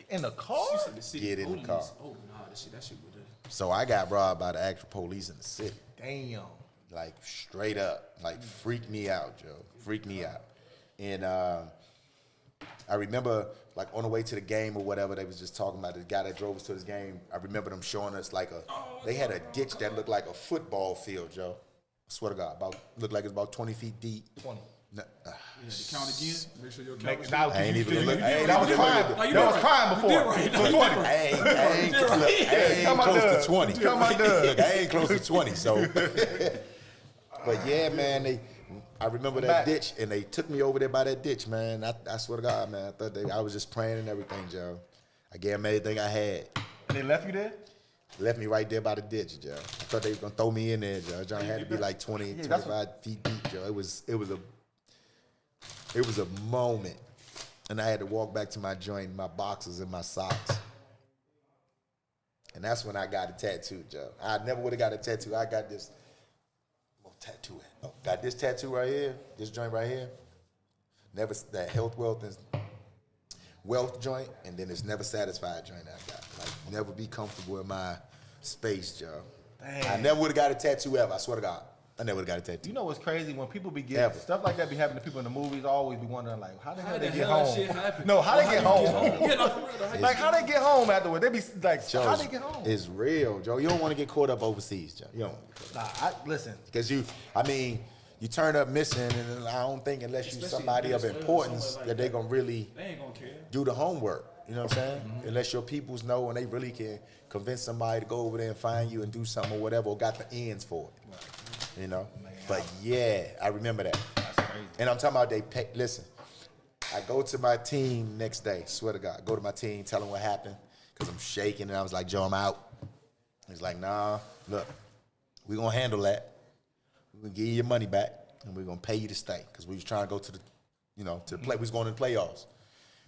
In the car? Get in the car. Oh, nah, that shit would have. So I got robbed by the actual police in the city. Damn. Like, straight up. Like, freaked me out, Joe. Freaked me out. And I remember, like, on the way to the game or whatever, they was just talking about the guy that drove us to this game. I remember them showing us, like, they had a ditch that looked like a football field, Joe. I swear to God. Looked like it's about 20 feet deep. 20. No, You had to count again. Make sure your Make, count. now, I ain't even look. that was crime. That was crime before. So 20. I ain't Come on, close Doug. to 20. Come on, Doug. Look, I ain't close to 20, so. But yeah, man, I remember that ditch, and they took me over there by that ditch, man. I swear to God, man, I thought I was just praying and everything, Joe. I gave them everything I had. And they left you there? Left me right there by the ditch, Joe. I thought they was gonna throw me in there, Joe. John had to be like 20, 25 feet deep, Joe. It was a moment, and I had to walk back to my joint in my boxers and my socks. And that's when I got a tattoo, Joe. I never would have got a tattoo. I got this tattoo. Got this tattoo right here, this joint right here. Never that health, wealth joint, and then this never satisfied joint I got. Like, never be comfortable in my space, Joe. Dang. I never would have got a tattoo ever. I swear to God. I never would have got a tattoo. You know what's crazy? When people be getting Ever. stuff like that be happening to people in the movies, I always be wondering, like, how the hell they the get hell that home? shit happen? No, how they get home? Yeah, no, for real, though. Like, how they get home afterward? They be like, Joe, how they get home? It's real, Joe. You don't want to get caught up overseas, Joe. You don't want to get caught up. Listen. Because you turn up missing, and I don't think unless you're somebody of importance like that they're going to really They ain't gonna care. do the homework. You know what I'm saying? Unless your peoples know and they really can convince somebody to go over there and find you and do something or whatever, or got the ends for it. You know? But yeah, I remember that. That's crazy. And I'm talking about listen, I go to my team next day, swear to God, go to my team, tell them what happened, because I'm shaking, and I was like, Joe, I'm out. He's like, nah, look, we're going to handle that. We're going to give you your money back, and we're going to pay you to stay, because we was trying to go to the, to the play. We was going to the playoffs.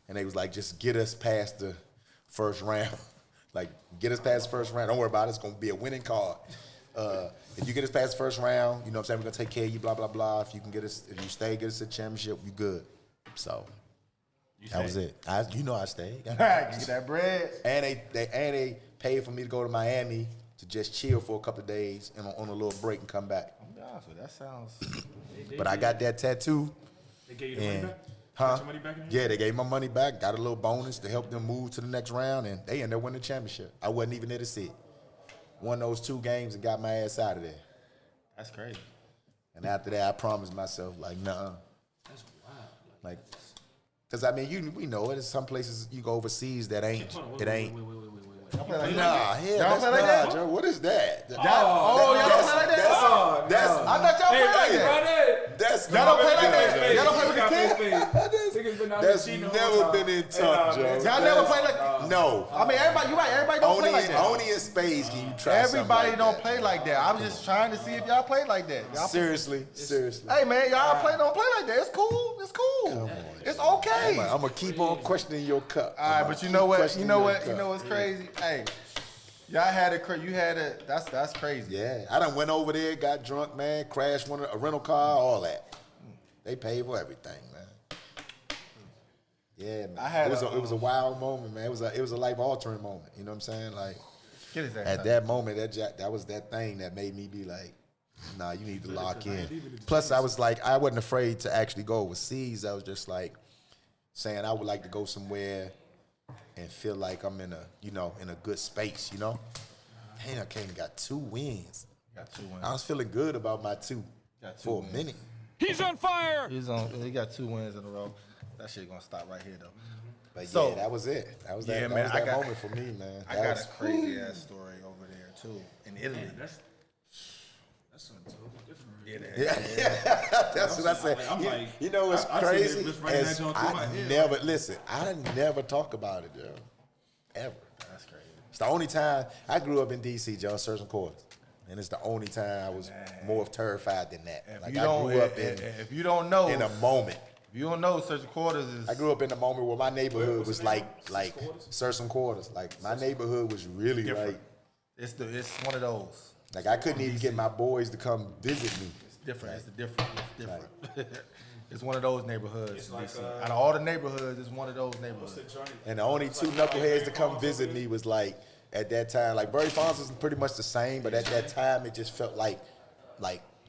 And they was like, just get us past the first round. Like, get us past the first round. Don't worry about it. It's going to be a winning card. If you get us past the first round, you know what I'm saying, we're going to take care of you, blah, blah, blah. If you stay, get us a championship, you good. So, that was it. I stayed. Get that bread. And they paid for me to go to Miami to just chill for a couple of days and on a little break and come back. I'm be honest with you, that sounds. But I got that tattoo. They gave you the money back? Huh? Got your money back in here? Yeah, they gave my money back, got a little bonus to help them move to the next round, and they ended up winning the championship. I wasn't even there to see it. Won those 2 games and got my ass out of there. That's crazy. And after that, I promised myself, like, nah. That's wild. Like, because, we know it. There's some places you go overseas that ain't, Wait. Y'all play like Nah, that? hell, Y'all that's play like not, that? Joe. What is that? Y'all don't play like that? I thought y'all play like that. That's Y'all don't play like that? Y'all don't play with the kid? That's never been in touch, Joe. Y'all never play like No. I mean, everybody, you're right. Everybody don't play like that. Only in spades can you try Everybody something don't like play like that. I'm just trying to see if y'all play like that. Y'all Seriously. Hey man, y'all don't play like that. It's cool. It's cool. It's okay. I'm gonna keep on questioning your cup. All right, but you know what? You know what's crazy? Hey, y'all had it. That's crazy. Yeah, I done went over there, got drunk, man, crashed a rental car, all that. They paid for everything, man. Yeah, man. It was a wild moment, man. It was a life altering moment. You know what I'm saying? Like, Get his ass at out. that moment, that was that thing that made me be like, nah, you need to lock in. Plus, I was like, I wasn't afraid to actually go overseas. I was just like saying I would like to go somewhere and feel like I'm in a good space, you know? Dang, I came and got 2 wins. Got 2 wins. I was feeling good about my 2 Got 2 for wins. a minute. He's on fire! He got 2 wins in a row. That shit gonna stop right here though. But So- yeah, that was it. That was Yeah, that, man, that, was that moment for me, man. I That got was- a crazy ass story over there too in Italy. That's something totally different. That's what I said. I'm like, you know what's I see crazy? it just right As now, John, through my I head. never talk about it, Joe. Ever. That's crazy. It's the only time I grew up in D.C., Joe, Surgeon Quarters. And it's the only time I was more terrified than that. If Like you I don't, grew up if you don't know, in a moment. if you don't know, Searching Quarters is. I grew up in a moment where my neighborhood What's was the name? like Quarters? Certain Quarters. Like my neighborhood was really different. like It's one of those. I couldn't even get my boys to come visit me. It's different. It's different. It's one of those neighborhoods. It's in like, DC. Out of all the neighborhoods, it's one of those What's neighborhoods. the joint? And the only two knuckleheads to come visit me was like at that time, like Berry Farms was pretty much the same, but at that time it just felt like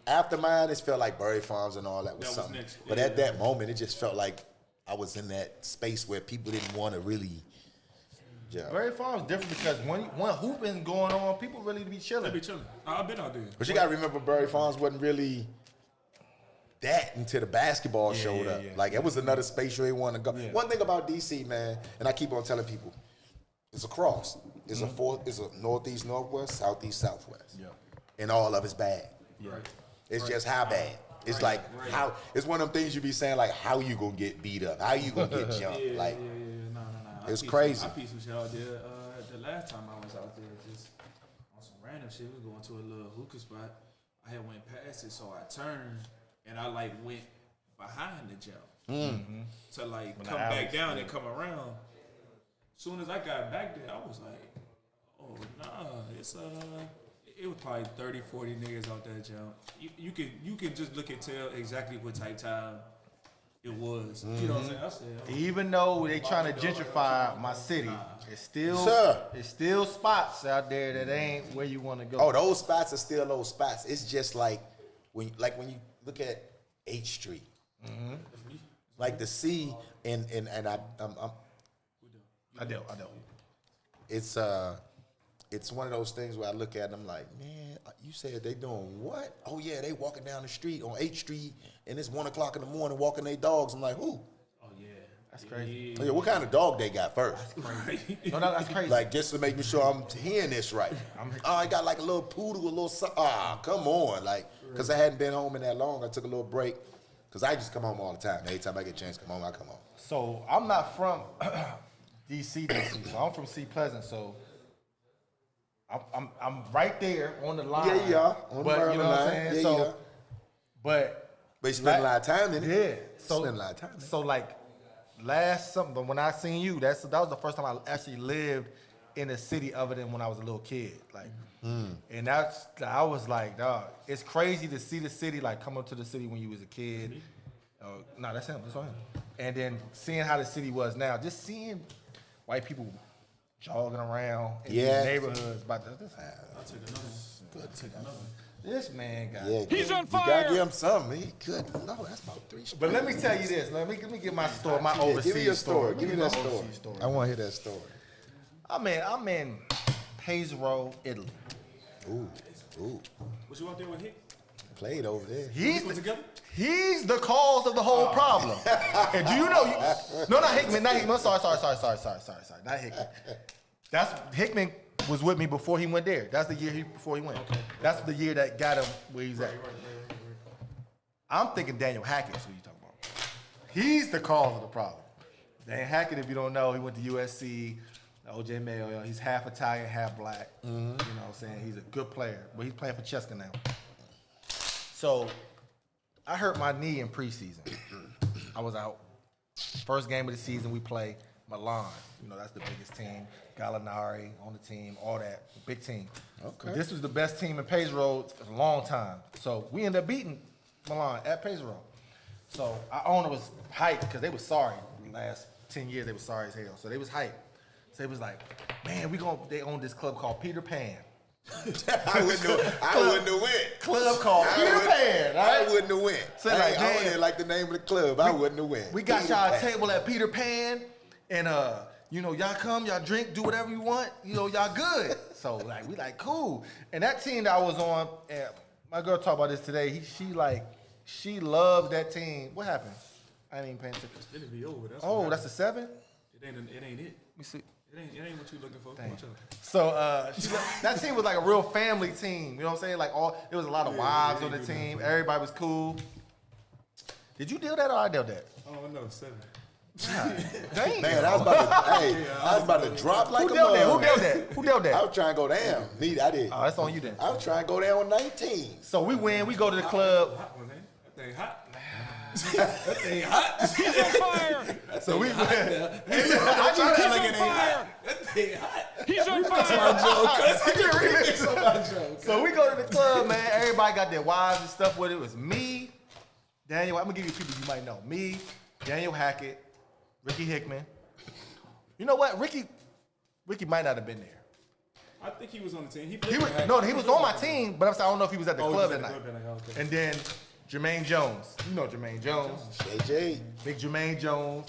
after mine, it felt like Berry Farms and all that was That was something. next. But Yeah. at that moment, it just felt like I was in that space where people didn't want to really. Yeah. Berry Farms different because when hooping going on, people really be They chilling. be chilling. I've been out there. But you gotta remember, Berry Farms wasn't really that until the basketball showed up. yeah. Like it was another space you ain't want to go. Yeah. One thing about DC, man, and I keep on telling people, it's a cross. It's it's a northeast, northwest, southeast, southwest. Yeah. And all of it's bad. Yeah. It's just how bad. It's like how it's one of them things you be saying like how you gonna get beat up, how you gonna get jumped, like. No. It's crazy. I pieced some shit out there. The last time I was out there, just on some random shit, we was going to a little hookah spot. I had went past it, so I turned and I like went behind the jump to like come back down and come around. Soon as I got back there, I was like, oh nah, it's it was probably 30, 40 niggas out that jump. You can just look and tell exactly what type time it was. You know what I'm saying? I said, oh. Even though they trying to gentrify my city, it's still spots out there that ain't where you want to go. Oh, those spots are still those spots. It's just like when you look at H Street, like the C and I do. it's one of those things where I look at it and I'm like, man, you said they doing what? Oh yeah, they walking down the street on H Street and it's 1 o'clock in the morning walking their dogs. I'm like, who? Oh yeah, That's crazy. Oh, yeah, what kind of dog they got first? No, that's crazy. Like, just to make me sure I'm hearing this right. I got like a little poodle, a little something. Come on. Like, because I hadn't been home in that long. I took a little break. Because I just come home all the time. Every time I get a chance to come home, I come home. So I'm not from DC. So I'm from C Pleasant. So I'm right there on the line. Yeah, you are. On the but you Maryland know what I'm line. saying? Yeah, So, you are. but But you spend a lot of time in it. yeah. So Spend a lot of time in it. So like when I seen you, that was the first time I actually lived in a city other than when I was a little kid. Like, and I was like, dog, it's crazy to see the city, like come up to the city when you was a kid. No, that's him. That's him. And then seeing how the city was now, just seeing white people jogging around in Yeah. these neighborhoods. About this, I'll take another one. this man got. Yeah, He's on You gotta fire. give him something. He could. No, that's about 3 straight. But let me tell you this. Let me get my story, my overseas give me your story. Let Give me get that my story. overseas story. I want to hear that story. I'm in Pesaro, Italy. Ooh. Was you out there with Hick? Played over there. He's Was together? He's the cause of the whole problem. And do you know? No, not Hickman. Not Hickman. Sorry. Not Hickman. Hickman was with me before he went there. That's the year before he went. Okay. That's the year that got him where he's at. I'm thinking Daniel Hackett's who you talking about. He's the cause of the problem. Daniel Hackett, if you don't know, he went to USC. OJ Mayo, he's half Italian, half black. You know what I'm saying? He's a good player, but he's playing for Cheska now. So I hurt my knee in preseason. I was out. First game of the season, we play Milan. You know, that's the biggest team. Gallinari on the team, all that. Big team. Okay. But this was the best team in Pesaro for a long time. So we ended up beating Milan at Pesaro. So our owner was hyped because they was sorry. The last 10 years, they was sorry as hell. So they was hyped. So they was like, man, they own this club called Peter Pan. I wouldn't have went. Club called Peter Pan, right? I wouldn't have went. So I like, don't man, even like the name of the club. I wouldn't have went. We got Peter y'all a Pan. table at Peter Pan, and you know, y'all come, y'all drink, do whatever you want. You know, y'all good. So like, we like cool. And that team that I was on, and my girl talked about this today. She loves that team. What happened? I ain't even paying attention. It's finna be over. That's a 7. It ain't it. Let me see. It ain't what you looking for. Dang. Watch out. So that team was like a real family team. You know what I'm saying? Like there was a lot of wives on the team. Everybody was cool. Did you deal that or I dealt that? Oh no, 7. Dang. Man, I was about to drop like Who a dealt that? Who mug. dealt that? Who dealt I that? was trying to go down. I did. Oh, that's on you then. I was trying to go down with 19. So we win. We go to the club. Hot one, man. That thing hot. That thing hot. He's on fire. So we win. He's on fire. That thing hot. He's on fire. So we go to the club, man. Everybody got their wives and stuff with it. It was me, Daniel. I'm gonna give you people you might know. Me, Daniel Hackett, Ricky Hickman. You know what? Ricky might not have been there. I think he was on the team. He was on my team, but I don't know if he was at the club that night. Okay. And then Jermaine Jones. You know Jermaine Jones. JJ. Big Jermaine Jones.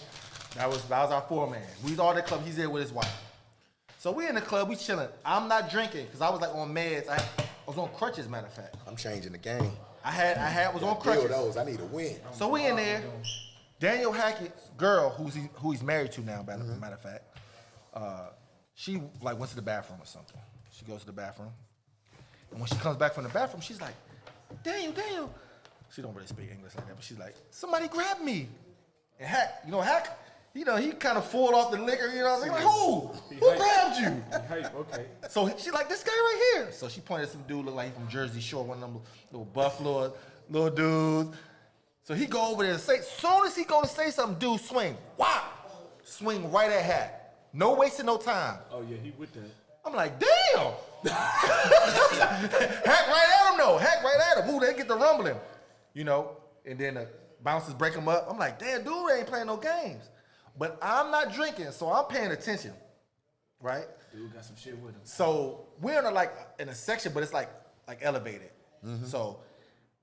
That was our foreman. We was all at the club. He's there with his wife. So we in the club. We chilling. I'm not drinking because I was like on meds. I was on crutches, matter of fact. I'm changing the game. I was on Deal crutches. those. I need a win. So we in there. Daniel Hackett's girl, who he's married to now, matter of fact, she like went to the bathroom or something. She goes to the bathroom, and when she comes back from the bathroom, she's like, Daniel. She don't really speak English like that, but she's like, somebody grabbed me. And Hack, he kind of full off the liquor, you know what I'm saying? Like, who grabbed you? Okay. So she like, this guy right here. So she pointed at some dude, look like he from Jersey Shore, one of them little buff little dudes. So he go over there and say, soon as he go to say something, dude swing. Wow! Swing right at Hack. No wasting no time. Oh yeah, he with that. I'm like, damn! Hack right at him though. Hack right at him. Ooh, they get the rumbling. And then the bouncers break him up. I'm like, damn, dude ain't playing no games. But I'm not drinking, so I'm paying attention. Right? Dude got some shit with him. So we're in a section, but it's like elevated. So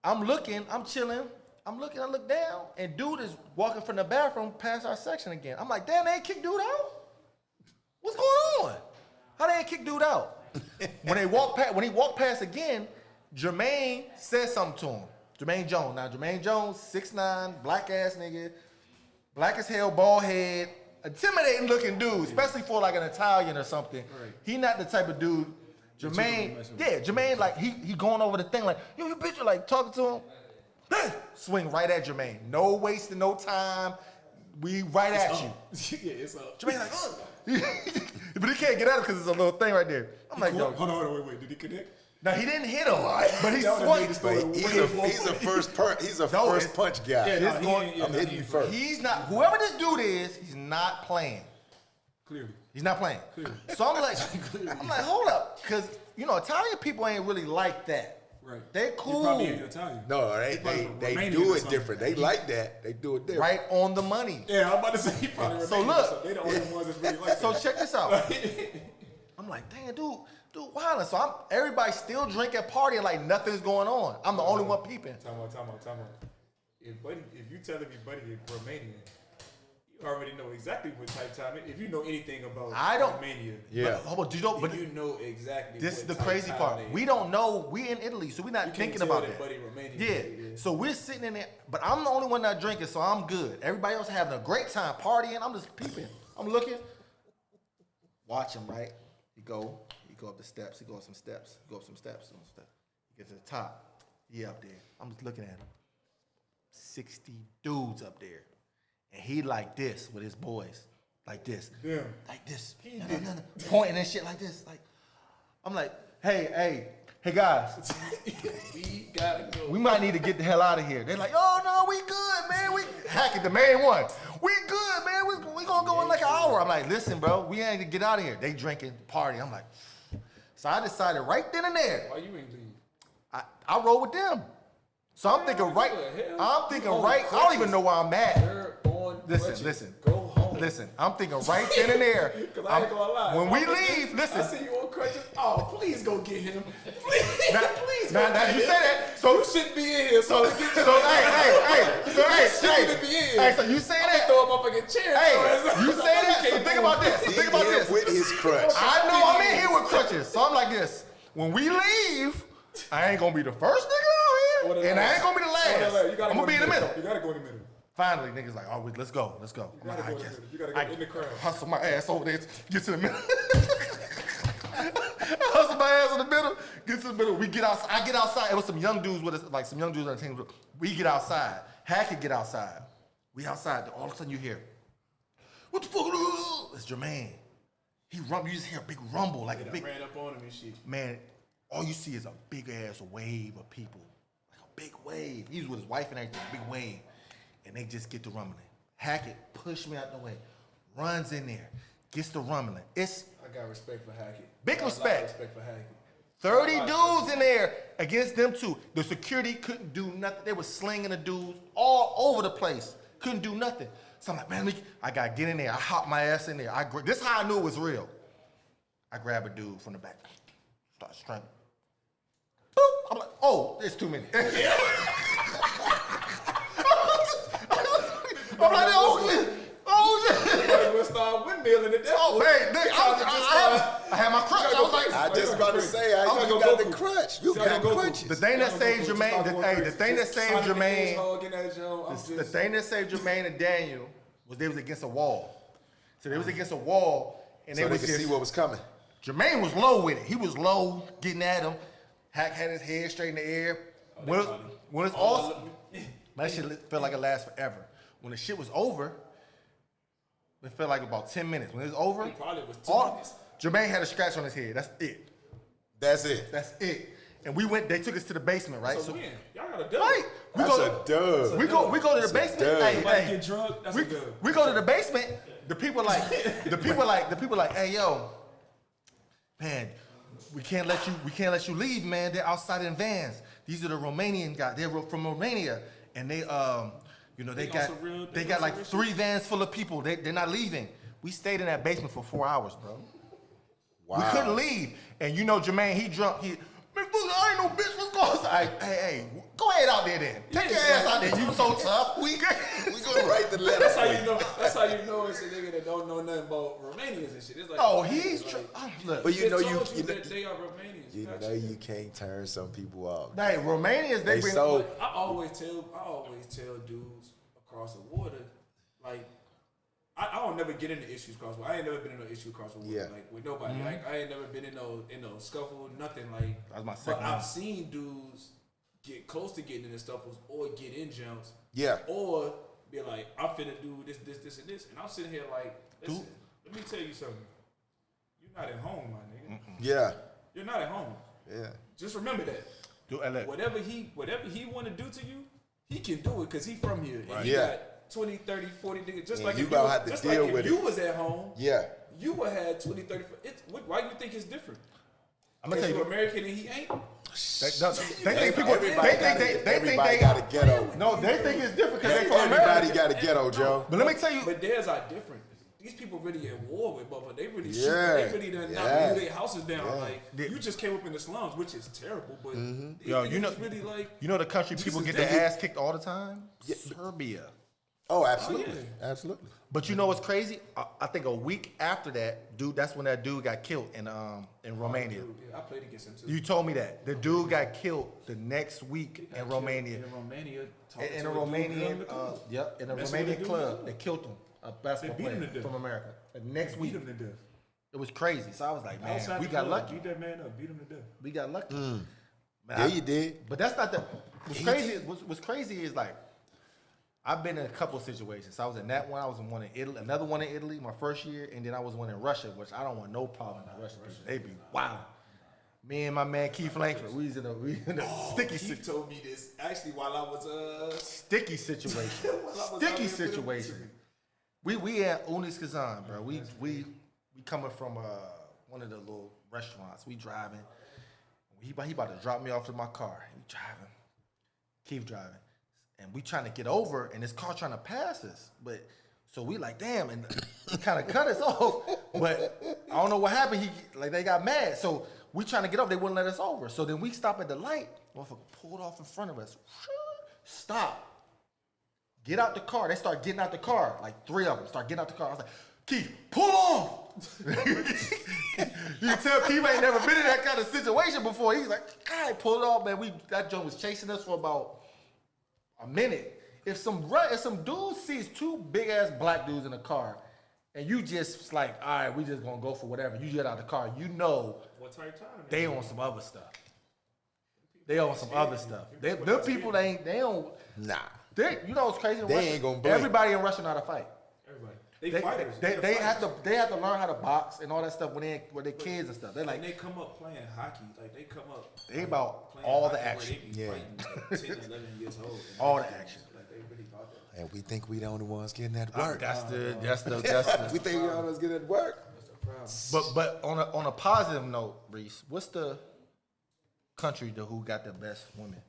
I'm looking, I'm chilling. I look down, and dude is walking from the bathroom past our section again. I'm like, damn, they ain't kick dude out? What's going on? How they ain't kick dude out? When he walked past again, Jermaine said something to him. Jermaine Jones. Now, Jermaine Jones, 6'9", black ass nigga, black as hell, bald head, intimidating looking dude, especially for like an Italian or something. Right. He not the type of dude. Jermaine, like he going over the thing like, yo, you bitch, like talking to him. Swing right at Jermaine. No wasting no time. We right at you. Yeah, it's up. Jermaine like, ugh. But he can't get at it because there's a little thing right there. I'm like, yo. Hold on, wait. Did he connect? No, he didn't hit him, but he swung. But he's a first punch guy. Yeah, I'm hitting you first. He's not. Whoever this dude is, he's not playing. Clearly. He's not playing. So I'm like, hold up, because Italian people ain't really like that. Right. They He cool. probably ain't Italian. No, they Romanian do or it something. different. They like that. They do it different. Right on the money. Yeah, I'm about to say he probably So Romanian look. or something. They the only ones that's really like So that. check this out. I'm like, damn, dude, wildin'. So everybody still drinking, partying like nothing's going on. I'm the only one peeping. Time out. If you telling me Buddy is Romanian, you already know exactly what type time it is. If you know anything about Romania, Yeah. But you know exactly this is what the crazy type part. time it We is. don't know. We in Italy, so we're not You can't thinking tell about that that. Buddy Romanian. Yeah. So we're sitting in there, but I'm the only one not drinking, so I'm good. Everybody else having a great time partying. I'm just peeping. I'm looking. Watch him, right? He go up the steps. He go up some steps. He get to the top. He up there. I'm just looking at him. 60 dudes up there. And he like this with his boys. Like this. Yeah. Like this. No. Pointing and shit like this. Like, I'm like, hey guys. We gotta go. We might need to get the hell out of here. They're like, oh no, we good, man. We Hackett, the main one. We good, man. We gonna go in like an hour. I'm like, listen, bro, we ain't to get out of here. They drinking, party. I'm like, so I decided right then and there. Why you ain't leave? I roll with them. So I'm thinking right. I don't even know where I'm at. They're on Listen. Go home. Listen, I'm thinking right then and there. Because I ain't gonna lie. When we leave, listen. I see you on crutches. Oh, please go get him. Please. Now you say that. So You shouldn't be in here. So hey, so you say that. Throw a motherfucking chair. Hey, you say that. So think about this. He hit with his crutch. I know I'm in here with crutches, so I'm like this. When we leave, I ain't gonna be the first nigga out here, and I ain't gonna be the last. I'm gonna be in the middle. You gotta go in the middle. Finally, niggas like, oh, let's go. I'm gotta like, go in the middle. You gotta go in the crowd. Hustle my ass over there, get to the middle. Hustle my ass in the middle, get to the middle. We get outside. I get outside. It was some young dudes with us, like some young dudes on the team. We get outside. Hackett get outside. We outside. All of a sudden you hear, What the fuck? It's Jermaine. He rumble. You just hear a big rumble, like a big. Ran up on him and shit. Man, all you see is a big ass wave of people, like a big wave. He was with his wife and everything, big wave, and they just get to rumbling. Hackett pushed me out the way, runs in there, gets to rumbling. It's I got respect for Hackett. Big I got a lot of respect. respect for Hackett. 30 dudes in there against them two. The security couldn't do nothing. They were slinging the dudes all over the place. Couldn't do nothing. So I'm like, man, I gotta get in there. I hop my ass in there. This is how I knew it was real. I grab a dude from the back, start strangling. Boop. I'm like, oh, there's too many. I'm like, oh shit. We'll start windmilling it down. Oh, hey, I had my crutch. I was like, I just about to say, you go got the Goku. crutch. You got crutches. the thing that saved Jermaine, the thing that saved Jermaine, the The thing that saved Jermaine and Daniel was they was against a wall. So they was against a wall, and So they they was could just, see what was coming. Jermaine was low with it. He was low, getting at him. Hack had his head straight in the air. When it's all, that shit felt like it lasts forever. When the shit was over, it felt like about 10 minutes. When it was over, It probably was 2 minutes. Jermaine had a scratch on his head. That's it. That's it. That's it. And we went. They took us to the basement, right? So win. Y'all got a dub. right. That's a dub. We go to the basement. dub. Hey, Somebody hey. get drunk, that's a dub. We go to the basement. The people like, hey yo, man, we can't let you leave, man. They're outside in vans. These are the Romanian guys. They're from Romania, and they They got like 3 vans full of people. They're not leaving. We stayed in that basement for 4 hours, bro. Wow. We couldn't leave. And you know Jermaine, he drunk. Man, I ain't no bitch. Let's go. Hey, go ahead out there then. Take your ass out there. You so tough. We gonna write the letter. That's how you know. That's how you know it's a nigga that don't know nothing about Romanians and shit. It's like, Oh, he's look. But you know that they are Romanians. you know you can't turn some people off. Hey, Romanians, they They bring. so I always tell dudes across the water, like I don't never get into issues across the water. I ain't never been in no issue across the water, Yeah. like with nobody. Like I ain't never been in no scuffle, nothing like. That was my But second one. I've seen dudes get close to getting into scuffles or get in jumps. Yeah. Or be like, I'm finna do this, and this, and I'm sitting here like, listen, let me tell you something. You're not at home, my nigga. yeah. You're not at home. Yeah. Just remember that. Whatever he want to do to you, he can do it because he from here. And he Yeah. got 20, 30, 40 niggas. Just Yeah, like you if gonna you, have to just deal like with if you it. was at home, Yeah. you would have had 20, 30. Why do you think it's different? I'm gonna Because tell you're you. American and he ain't. They think people. Everybody got a ghetto. No, they think it's different because they from Everybody America. got a ghetto, Joe. But let me tell you. But theirs are different. These people really at war with motherfuckers. They really shoot. Yeah. They really done Yeah. knock their houses down. Yeah. Like you just came up in the slums, which is terrible. But these Yo, niggas you know, is really like. you know the country people is get their different. ass kicked all the time. Serbia. Oh, absolutely. Absolutely. But you know what's crazy? I think a week after that, dude, that's when that dude got killed in Romania. Dude, yeah, I played against him too. You told me that the dude got killed the next week in Romania. In Romania. In a Romanian, yep, in a Messing with Romanian the dude club, too. they killed him. A basketball beat him player to death. from America. The next week, Beat him to death. it was crazy. So I was like, man, Outside we the got club, lucky. Beat that man up. Beat him to death. We got lucky. Man, Yeah, you did. But that's not the. What's crazy? What's crazy is like, I've been in a couple of situations. I was in that one. I was in one in Italy, another one in Italy, my first year, and then I was one in Russia, which I don't want no problem in Russia. They be wild. Me and my man Keith Langford, we was in a sticky Keith told me this actually while I was sticky situation. was Sticky out here situation. We at Unis Kazan, bro. We coming from one of the little restaurants. We driving. He about to drop me off to my car. He driving. Keith driving. And we trying to get over, and this car trying to pass us. But so we like, damn, and he kind of cut us off. But I don't know what happened. They got mad. So we trying to get over. They wouldn't let us over. So then we stop at the light. Motherfucker pulled off in front of us. Stop. Get out the car. They start getting out the car. Like 3 of them start getting out the car. I was like, Keith, pull off. You can tell Keith ain't never been in that kind of situation before. He's like, all right, pull it off, man. That joint was chasing us for about a minute. If some dude sees 2 big ass black dudes in a car, and you just like, all right, we just gonna go for whatever. You get out of the car, you know what type time? they on some other stuff. They on some other stuff. Them people they don't. Nah. You know what's crazy? In They Russia? ain't gonna blink. Everybody in Russia know how to fight. Everybody. They fighters. They have to learn how to box and all that stuff when they're kids and stuff. They're like they come up playing hockey. Like they come up. They about playing all the hockey action. Where they be fighting 10, 11 years old. All the action. Like they really about that. And we think we the only ones getting that work. That's the We think we the only ones getting that work. That's the problem. But on a positive note, Reese, what's the country who got the best women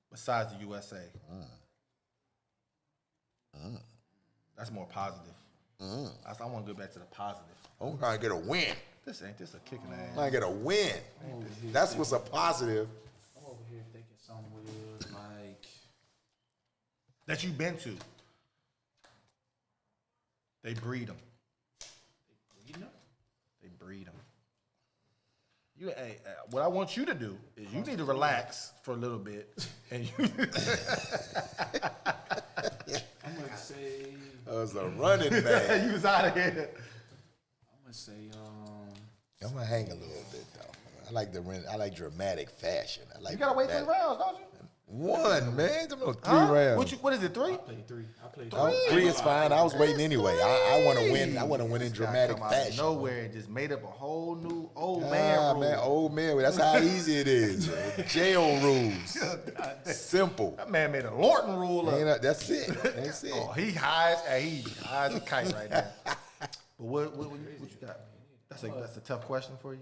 besides the USA? That's more positive. I want to go back to the positive. I'm gonna get a win. This ain't this a kick in the I'm ass. gonna get a win. That's what's a positive. I'm over here thinking somewhere like. That you've been to. They breed them. You know? They breed them. What I want you to do is you need to relax for a little bit, and you. I'm gonna say. I was a running man. you was out of here. I'm gonna say. I'm gonna hang a little bit though. I like dramatic fashion. I like You gotta wait 3 that. rounds, don't you? One, man. Them no 3 Huh? rounds. What is it? 3? I played 3. I played 3. 3 is fine. I was waiting anyway. I want to win. I want to win in This guy dramatic come out of fashion. nowhere and just made up a whole new old Ah, man rule. man, old man. That's how easy it is. Jail rules. Simple. That man made a Lorton rule up. That's it. That's it. Oh, he hides a kite right now. But what you got? That's a tough question for you.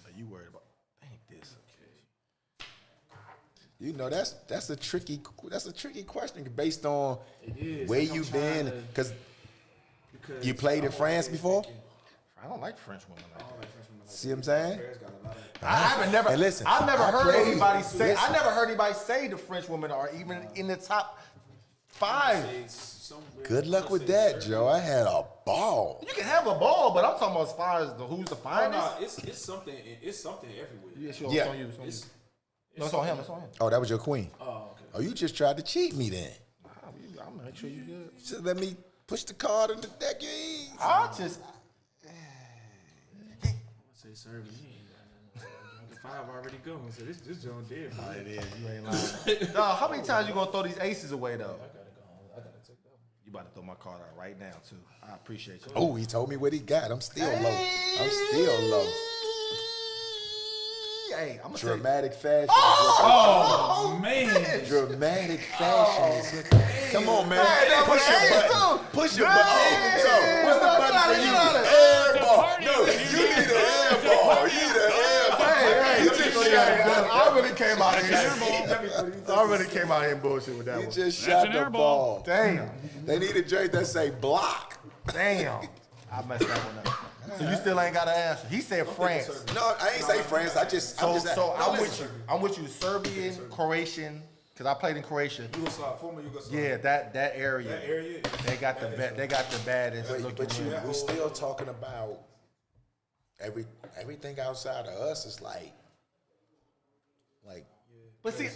Are you worried about? Ain't this? You know that's a tricky question based on It is. where Like, I'm you've trying been. to- Because because you played in I'm France always before. thinking- I don't like French women like I that. don't like French women like See what I'm that. saying? Paris got a lot of. I haven't never. And listen, I've never I heard played- anybody say. listen. I never heard anybody say the French women are even in the top 5. Say somewhere- Good luck I'm with gonna say that, Serbia. Joe. I had a ball. You can have a ball, but I'm talking about as far as who's the Oh, finest. no, it's something. It's something everywhere. Yeah, sure, Yeah. It's on you. It's on you. It's, No, it's on him. It's on him. Oh, that was your queen. oh, okay. Oh, you just tried to cheat me then. I'm gonna make sure you good. Just let me push the card in the deck. You ain't- I just. I would say Serbia. He ain't got nothing. The 5 already gone, so this John dead. For It is. You ain't lying. No, how many times you gonna throw these aces away though? I gotta go. I gotta take that one. You about to throw my card out right now too. I appreciate you. Oh, he told me what he got. I'm still low. I'm still low. Hey, I'm gonna say. Dramatic fashion. Oh man! Dramatic fashion. Come on, man. Hey, Push your hey, button. dude. Push your Hey, button. So, what's the get button out for of it, you? get out of it. Air ball. party No, over you here. need an air ball. You need an air ball. Hey, You just shot I really came out here. Everybody- I really came out here and bullshit with that You one. just That's shot an the air ball. ball. Damn, They need a drink that say block. damn. I messed that one up. So you still ain't got an answer. He said France. No, I ain't say France. I'm just. So no, I'm with listen. you. I'm with you. Serbian, Croatian, because I played in Croatia. Former Yugoslavia. Yeah, that area. That area. They got the baddest looking But women. we still talking about everything outside of us is like. But see,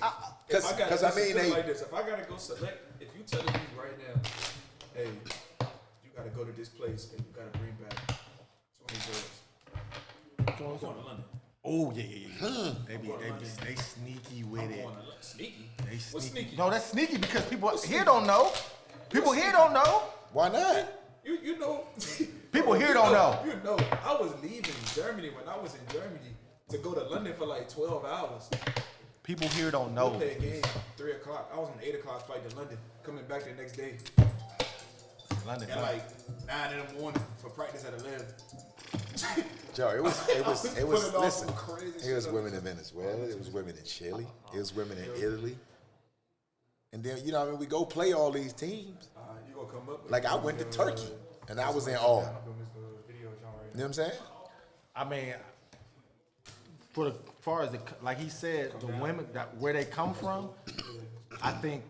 Because I mean, they. like this. If I gotta go select, if you telling me right now, hey, you gotta go to this place and you gotta bring back 20 girls. I'm going to London. oh yeah. They sneaky with I'm it. going to London. Sneaky. They What's sneaky. sneaky? No, that's sneaky because people here don't know. People here don't know. Why not? You know. People here don't know. You know, I was leaving Germany when I was in Germany to go to London for like 12 hours. People here don't We know. played a game 3 o'clock. I was on 8 o'clock flight to London, coming back the next day London. at like 9 in the morning for practice at 11. Joe, it was. Pulling off Listen, some crazy it was shit. women in Venezuela. It was women in Chile. It was women in Italy. And then you know, I mean, we go play all these teams. You gonna come up? Like I went to Turkey, and I was in awe. You know what I'm saying? I mean, for the far as like he said, the women that where they come from, I think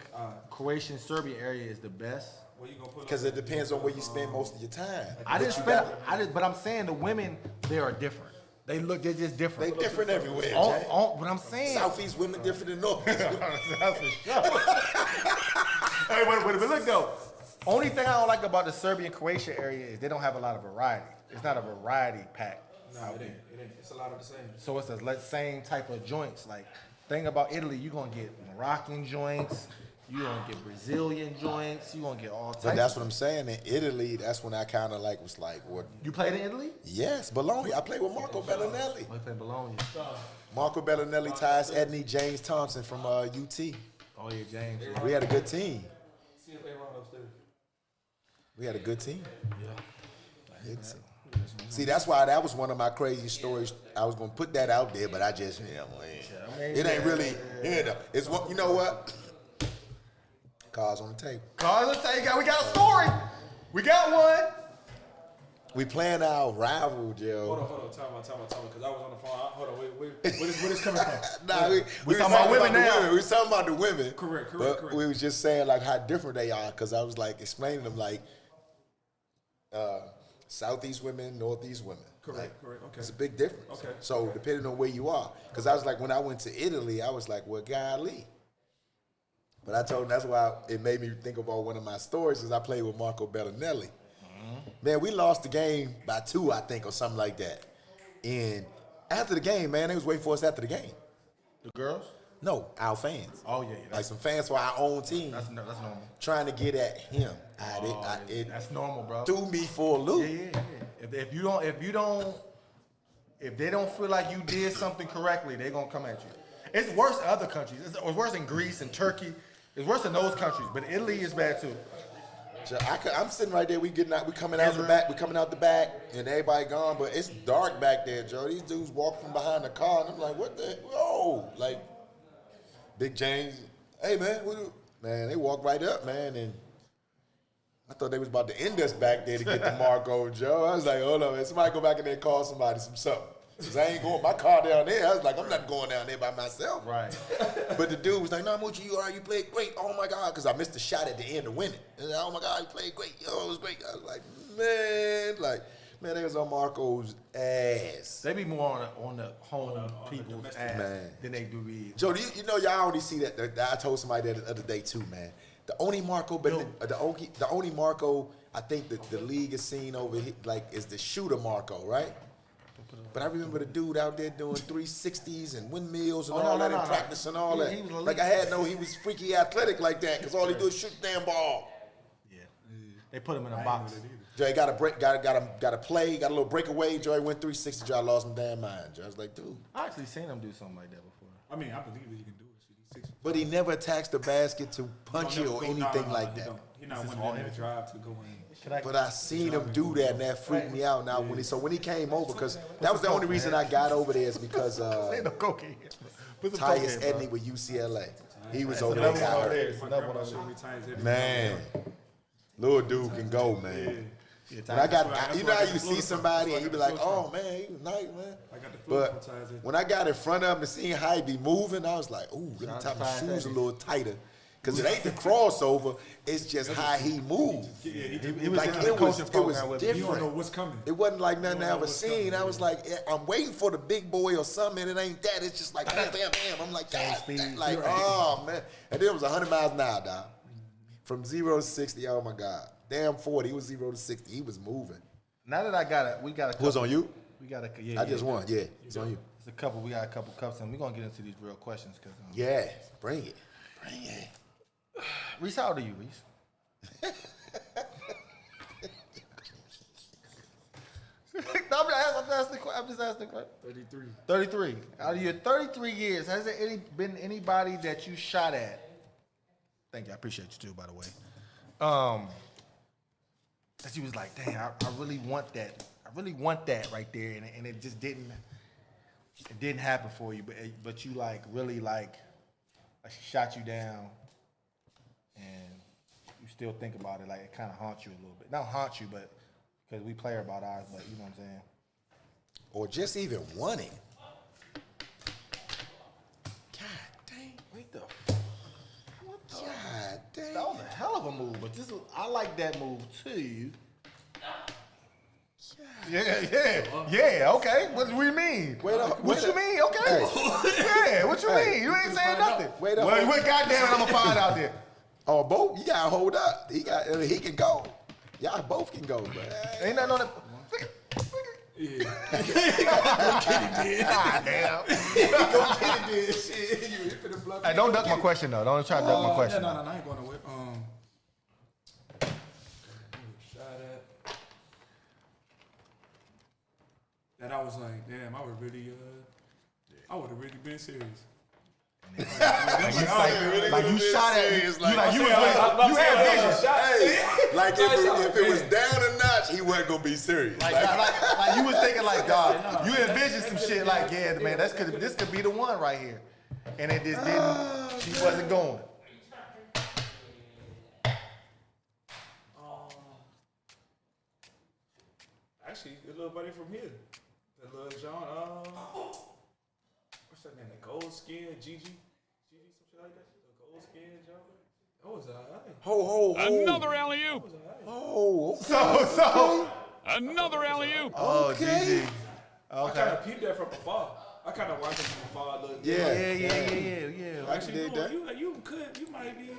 Croatian Serbian area is the best. Where you gonna put Because it depends on where you spend most of your time. But I'm saying the women there are different. They're just They different. different everywhere. Jay. What I'm saying. Southeast women different than Northeast women. That's for sure. Hey, but look though. Only thing I don't like about the Serbian Croatia area is they don't have a lot of variety. It's not a variety pack. No, it ain't. It's a lot of the same. So it's the same type of joints. Like, thing about Italy, you're gonna get Moroccan joints, You gonna get Brazilian joints. You gonna get all types. But that's what I'm saying. In Italy, that's when I kind of like was like, what? You played in Italy? Yes, Bologna. I played with Marco Bellinelli. I played Bologna. Marco Bellinelli, Tyrese Edney, James Thompson from UT. Oh yeah, James. We had a good team. We had a good team. Yeah. It's- See, that's why that was one of my crazy stories. I was gonna put that out there, but I just, it ain't really. It's what you know what. Cards on the table. Cards on the table. We got a story. We got one. We playing our rival, Joe. Hold on, time out, because I was on the phone. Hold on, wait. What is coming from? Nah, we talking about women now. We was talking about the women. Correct. We was just saying like how different they are, because I was like explaining them like Southeast women, Northeast women. Correct. Okay. It's a big difference. Okay. So depending on where you are, because I was like when I went to Italy, I was like, well, golly. But I told him that's why it made me think about one of my stories is I played with Marco Bellinelli. Man, we lost the game by 2, I think, or something like that. And after the game, man, they was waiting for us after the game. The girls? No, our fans. Oh yeah. Like some fans for our own team. That's normal. Trying to get at him. It That's normal, bro. threw me for a loop. Yeah. If they don't feel like you did something correctly, they're gonna come at you. It's worse in other countries. It's worse in Greece and Turkey. It's worse in those countries, but Italy is bad too. So I'm sitting right there. We coming out the back. We coming out the back, and everybody gone. But it's dark back there, Joe. These dudes walk from behind the car, and I'm like, what the? Oh, like Big James. Hey man, man, they walk right up, man, and I thought they was about to end us back there to get the Marco, Joe. I was like, hold on, man. Somebody go back in there and call somebody something. Cause I ain't going my car down there. I was like, I'm not going down there by myself. Right. But the dude was like, no, Moochie, you played great. Oh my God, because I missed the shot at the end to win it. And like, oh my God, you played great. Yo, it was great. I was like, man, they was on Marco's ass. They be more on the home people's ass than they do be. Joe, you know y'all only see that. I told somebody that the other day too, man. The only Marco, the only Marco I think that the league has seen over here, like, is the shooter Marco, right? But I remember the dude out there doing 360s and windmills and all that in practice and all that. He was like I had he was freaky athletic like that because all he do is shoot the damn ball. Yeah. They put him in a box. Joey got a play, got a little breakaway. Joey went 360. Joey lost my damn mind. Joey, I was like, dude. I actually seen him do something like that before. I mean, I believe that he can do it. He's 6'. But he never attacks the basket to punch it or anything like that. He's not one in the drive to go in. But I seen him do that, and that freaked me out. Now when he came over, because that was the only reason I got over there is because Ain't no cocaine. Tyrese Edney with UCLA. He was over there. Got hurt. Man, little dude can go, man. When I got, you know how you see somebody and you be like, oh man, he was nice, man. But when I got in front of him and seeing how he be moving, I was like, ooh, let me tie my shoes a little tighter. Because it ain't the crossover, it's just how he moved. He was like in the coaching program with different. You don't know what's coming. It wasn't like nothing I ever seen. I was like, I'm waiting for the big boy or something, and it ain't that. It's just like, bam, bam, bam. I'm like, God, like, oh, man. And then it was 100 miles an hour, dog. From 0 to 60, oh, my God. Damn 40, he was 0 to 60. He was moving. Now that we got a couple. Who's on you? We got a, I just won, yeah. It's on you. It's a couple. We got a couple cups, and we're going to get into these real questions. Yeah, bring it. Bring it. Reese, how old are you, Reese? I'm just asking the question. 33. 33. Out of your 33 years, has there been anybody that you shot at? Thank you. I appreciate you too, by the way. That you was like, dang, I really want that. I really want that right there, and it just didn't. It didn't happen for you, but you like really like shot you down, and you still think about it. Like it kind of haunts you a little bit. Not haunt you, but because we play about ours. But you know what I'm saying. Or just even wanting. God dang. Wait the. What the? God dang. That was a hell of a move, but I like that move too. Yeah. Okay. What do we mean? What you mean? Okay. Yeah. What you mean? You ain't saying nothing. Wait up. Well, goddamn it, I'm gonna find out there. Oh, both? You gotta hold up. He can go. Y'all both can go, but Ain't nothing on that. Yeah. God damn. Go get it, then. Shit. You hit for the blood Hey, don't duck my question though. Don't try to duck my question. No, I ain't going to whip. Shot at. And I was like, damn, I would have really been serious. Like you shot at me. You had vision. Hey, like if it was down a notch, he wasn't gonna be serious. Like you was thinking like, God, you envisioned some shit like, yeah, man, this could be the one right here. And it just didn't, she wasn't going. Actually, the little buddy from here. The little John, what's that name? The gold skin, Gigi, some shit like that. The gold skin, John. That was alright. Ho. Another alley-oop. Oh, So. Another alley-oop. Oh, Okay. GG. I kind of peeped that from afar. I kind of watched it from afar. Look, Yeah. Actually, did that. you might be.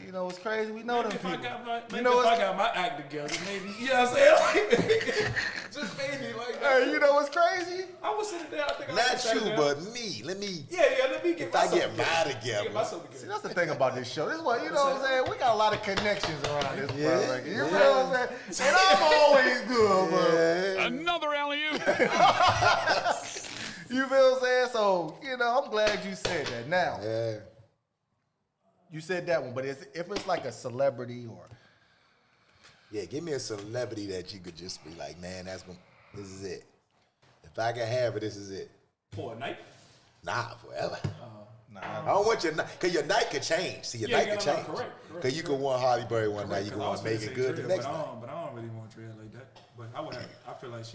You know what's crazy? We know them If I people. got my, You know if I what's, got my act together, maybe. You know what I'm saying? Just maybe like that. hey, you know what's crazy? I was sitting there. I think I not was sitting you, there. but me. Let me. Yeah. Let me get If I myself get mine together. Get myself See, together. that's the thing about this show. This is what, you know what I'm saying? We got a lot of connections around this motherfucker. You yeah. know what I'm saying? And I'm always good, bro. Another alley-oop. You feel what I'm saying? So, you know, I'm glad you said that. Now, Yeah. you said that one, but if it's like a celebrity or Yeah, give me a celebrity that you could just be like, man, this is it. If I can have it, this is it. For a night? Nah, forever. nah, I don't want your night, because your night could change. See, your night could change. Correct. Because you could want Holly Berry one night, you could I was want Make finna It say Good the Drea, next but night. but I don't really want Drea like that. But I feel like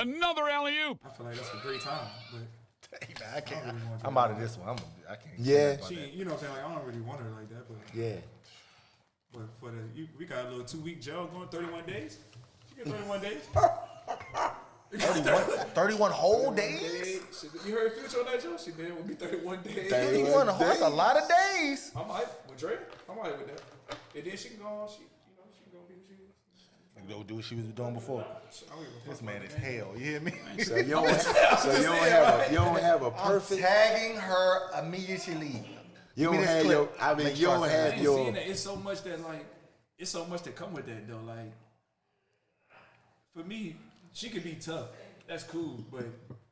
Another alley-oop. I feel like that's a great time. But hey, man, I can't. really want I'm you. out of this one. I can't. Yeah. about she, that. you know what I'm saying? Like, I don't really want her like that. But Yeah. for we got a little 2-week jail going, 31 days. She get 31 days. 31 whole days? You heard Future on that joke? She did. Will be 31 days. 31 whole. That's a lot of days. I'm hype with Dre. I'm hype with that. And then she can go on. She can go be who she is. Go do what she was doing before. I don't give a fuck This man about is that. hell. You hear me? So you don't have a I'm perfect. tagging her immediately. You Give don't me this have clip. your. I mean, Make you sure I don't say have that. I your. ain't seeing that. It's so much that come with that though. Like for me, she could be tough. That's cool, but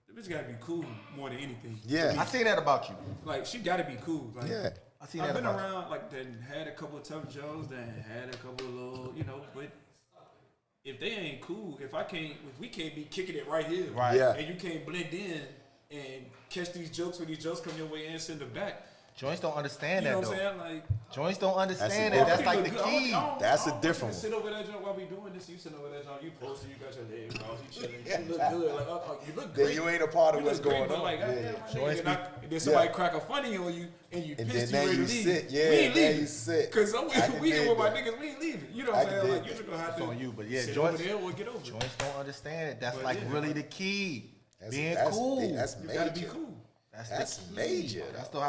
the bitch gotta be cool more than anything. Yeah. I seen that about you. Like she gotta be cool. Like, Yeah. I seen I've that been about around like then had a couple of tough jokes, then had a couple of little, but if they ain't cool, if we can't be kicking it right here, Right. Yeah. and you can't blend in and catch these jokes when these jokes come your way and send them back. Joints don't understand You know that what I'm though. saying? Like Joints don't understand That's that. a That's like the key. That's a I don't different want you to sit over that joint while we doing this. You sit over that joint. You posted. You got your legs crossed. You chilling. You look good. Like you look Then great. you ain't a part of You what's look great, going but on. like, Yeah. goddamn, my Joints nigga, and then somebody crack a funny on you, and you And pissed. then now ready you to leave. sit. Yeah, we ain't now leaving. you sit. Cause I can we dig in with my that. niggas. We ain't leaving. You know I what I'm can saying? dig Like you that. just gonna have It's to on you, but yeah, sit joints- over there or get over it. Joints don't understand it. That's But like yeah. really the key. That's- Being that's- cool. That's You major. gotta be cool. That's the key. major.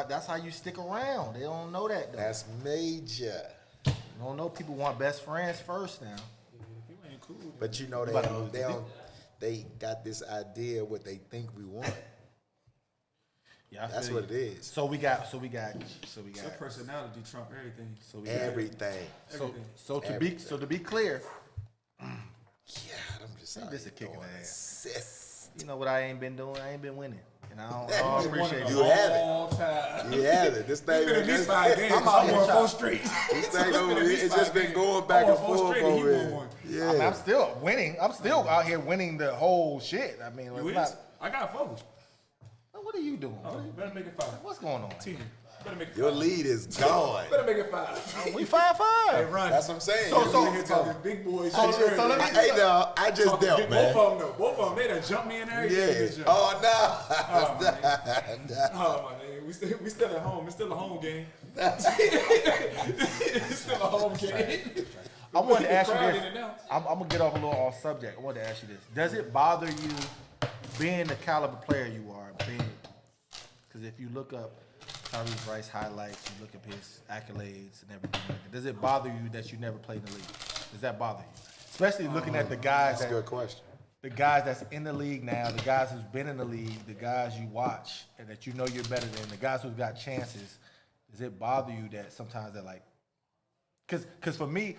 That's how you stick around. They don't know that though. That's major. You don't know people want best friends first now. If you ain't cool, then But you know about to lose the dick. they got this idea what they think we want. Yeah, I That's feel what you. it is. So we got. your personality trump everything. So we got. Everything. Everything. So to be clear, God, I'm just Ain't out this a here kick in going the ass? assist. you know what I ain't been doing. I ain't been winning, and I don't appreciate You it. have it. Long time. You have it. This thing Been at least this 5 games. I'm out I'm here on trying- 4 straight. thing over Been at least it's 5 just been games. going back I'm and on 4 forth straight and he over won here. one. I mean, I'm still winning. I'm still out here winning the whole shit. I mean, You it's is? not. I got 4. What are you doing? Oh, better make it 5. What's going on? 10. Better make it 5. Your lead is gone. Better make it 5. We 5-5. Run. That's what I'm saying. So- You so- lead Here is talking gone. big boys. So shit. let me- Hey, no, I just Talking dealt, big- man. Both of them, though. Both of them, they done jumped me in there. Yeah. Oh, no. Oh, my nigga. We still at home. It's still a home game. It's still a home game. I wanted to ask you Crowd this. in and out. I'm gonna get off a little off subject. I wanted to ask you this. Does it bother you being the caliber player you are? Because if you look up Tyrese Rice highlights, you look up his accolades and everything like that, does it bother you that you never played in the league? Does that bother you? Especially looking at the guys That's a that good question. the guys that's in the league now, the guys who's been in the league, the guys you watch and that you know you're better than, the guys who've got chances, does it bother you that sometimes they're like, because for me,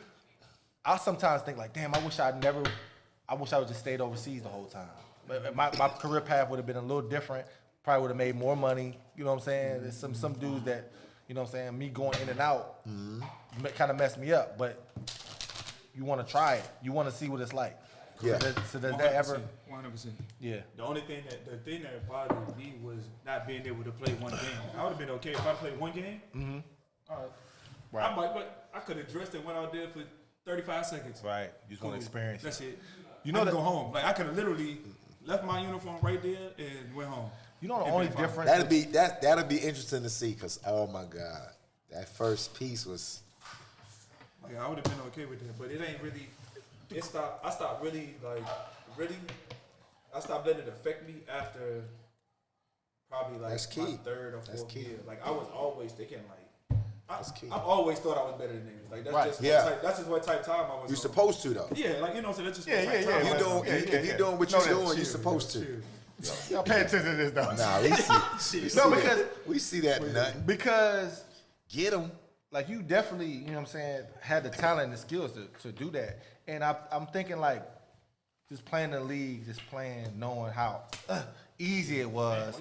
I sometimes think like, damn, I wish I would just stayed overseas the whole time. But my career path would have been a little different. Probably would have made more money. You know what I'm saying? There's some dudes that, you know what I'm saying, me going in and out kind of messed me up. But you want to try it. You want to see what it's like. Yeah. So does that ever? 100%. Yeah. The thing that bothered me was not being able to play one game. I would have been okay if I played one game. Mm-hmm. All right. Right. But I could have dressed and went out there for 35 seconds. Right. You just want to experience. That's it. You know I that go home. Like I could have literally left my uniform right there and went home. You know the only difference. That'll be interesting to see because oh my God, that first piece was. Yeah, I would have been okay with that, but it ain't really. It stopped. I stopped really. I stopped letting it affect me after probably like That's my key. third or That's fourth key. year. Like I was always thinking like. That's key. I've always thought I was better than niggas. Like that's Right. just Yeah. that's just what type time I was. You're on. supposed to though. Yeah, like you know, so that's just Yeah, what type yeah, time yeah. I was on. If you're doing what No, you're that's doing, you're chill. supposed to. Y'all pay attention to this though. Nah, we see that nothing. Because Get them. like you definitely, you know what I'm saying, had the talent and the skills to do that. And I'm thinking like just playing the league, just playing, knowing how easy it was,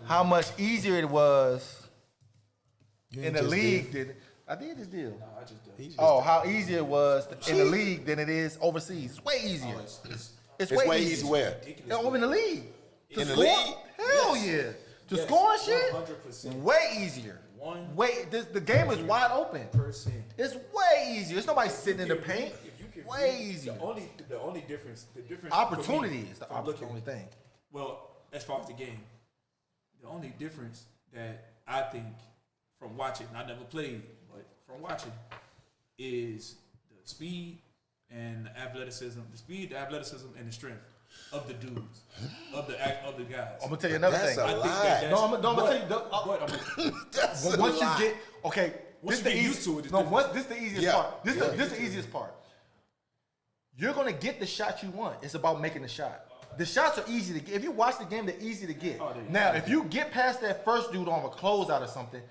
how much easier it was in the league than I did this deal. I just did. Oh, how easy it was in the league than it is overseas. It's way easier. It's way easier. where? In the league. To In the score? league? Hell yeah. To score and shit? 100%. Way easier. The game is wide open. It's way easier. There's nobody sitting in the paint. Way easier. The only difference, Opportunity is the from looking- only thing. Well, as far as the game, the only difference that I think from watching, I never played, but from watching, is the speed and the athleticism, and the strength of the dudes, of the guys. I'm gonna tell you another That's thing. a I think lie. that No, I'm gonna tell you. That's But a once you lie. get okay, Once this you the get used to it, it's No, different. this the easiest Yeah. part. This Yeah. the easiest part. You're gonna get the shot you want. It's about making the shot. The shots are easy to get. If you watch the game, they're easy to get. Now, if you get past that first dude on a closeout or something,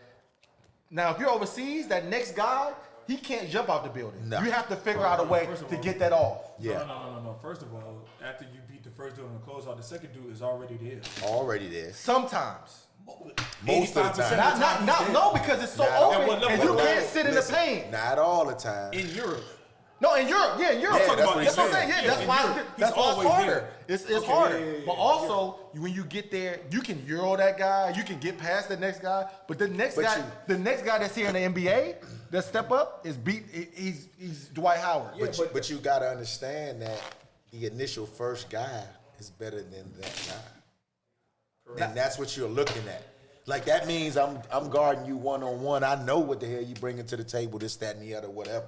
now if you're overseas, that next guy, he can't jump out the building. No. You have to figure out a way First of to all- get that off. Yeah. No. First of all, after you beat the first dude on the closeout, the second dude is already there. Already there. Sometimes. Most of the time. No, because it's so Not all. open At what level? and you What can't level? sit in the paint. Not all the time. In Europe. No, in Europe, in Europe. Yeah, that's what he's That's what I'm saying. saying. Yeah, that's in why Europe. it's, He's that's why it's always harder. there. It's Okay, harder. yeah, But also, when you get there, you can Euro that guy. You can get past the next guy. But the next But guy that's here in the NBA that step up is he's Dwight Howard. Yeah, But you got to understand that the initial first guy is better than that guy. And that's what you're looking at. Like that means I'm guarding you one-on-one. I know what the hell you bringing to the table, this, that, and the other, whatever.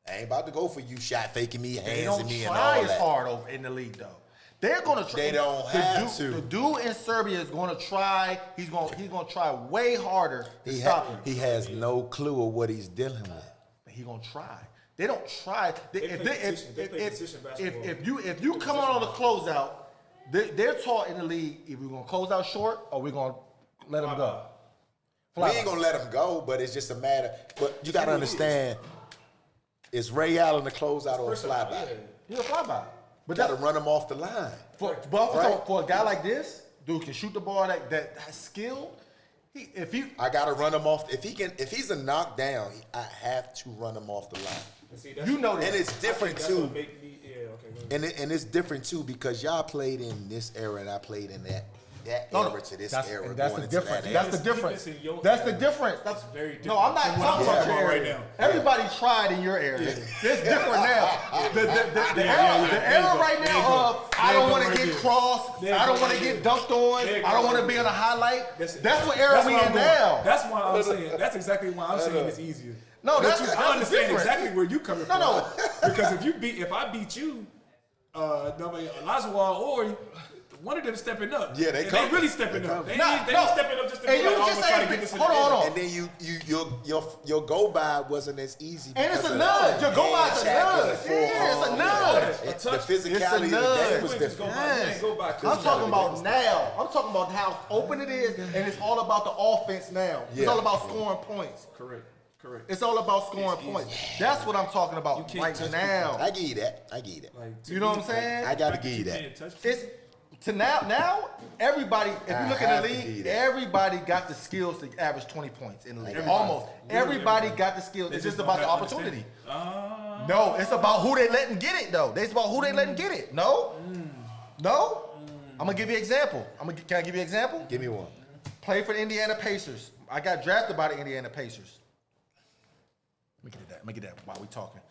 I ain't about to go for you shot faking me, They hands don't in me, and try all as that. hard over in the league though. They're gonna try. They don't have to. The dude in Serbia is gonna try. He's gonna try way harder to stop him. He has no clue of what he's dealing with. But he gonna try. They don't try. They play position basketball. If you come on the closeout, they're taught in the league if we're gonna close out short or we're gonna let them go. We ain't gonna let him go, but it's just a matter. But you gotta understand, is Ray Allen the closeout or a flyby? He's a flyby. But gotta run him off the line. For a guy like this, dude can shoot the ball that skill. I gotta run him off. If he's a knockdown, I have to run him off the line. You know that. And it's different too. Go ahead. And it's different too because y'all played in this era and I played in that era to this era. That's going the into difference. that That's era. the difference. Defense in your That's the era difference. That's very different No, I'm not from what talking I'm about talking your about area. right now. Everybody tried in your area. It's different now. The era right now of I don't want to get crossed. I don't want to get dunked on. I don't want to be on a highlight. That's what era we in now. That's why I'm saying. That's exactly why I'm saying it's easier. No, But that's I understand different. exactly where you coming from. No. Because if I beat you, Elijah Wall or one of them stepping up. Yeah, they and come. They really stepping up. They ain't No. stepping up just to And be you like, oh, just I'm trying to say- get this in hold the on, end. hold on. And then your go by wasn't as easy. And it's because a of nudge. Your go by is a hand check and nudge. the Yeah, it's a forearm. nudge. The It's a physicality of the nudge. game was You ain't just different. go by- you ain't go by I'm physicality. talking about now. I'm talking about how open it is, and it's all about the offense now. It's Yeah. all about scoring points. Correct. It's all about scoring points. That's what I'm talking about can't right touch now. I give you that. I give you that. Like, to You know me, what I'm saying? I gotta like, give you that. can't touch people. It's to now everybody, if I you look in have the to league, give that. everybody got the skills to average 20 points in the league. Everybody. Almost. Literally Everybody everybody. got the skills. They It's just just don't about the have opportunity. understanding. No, it's about who they letting get it though. It's about who they letting get it. No? No? I'm gonna give you an example. Can I give you an example? Give me one. Play for the Indiana Pacers. I got drafted by the Indiana Pacers. Let me get that while we talking.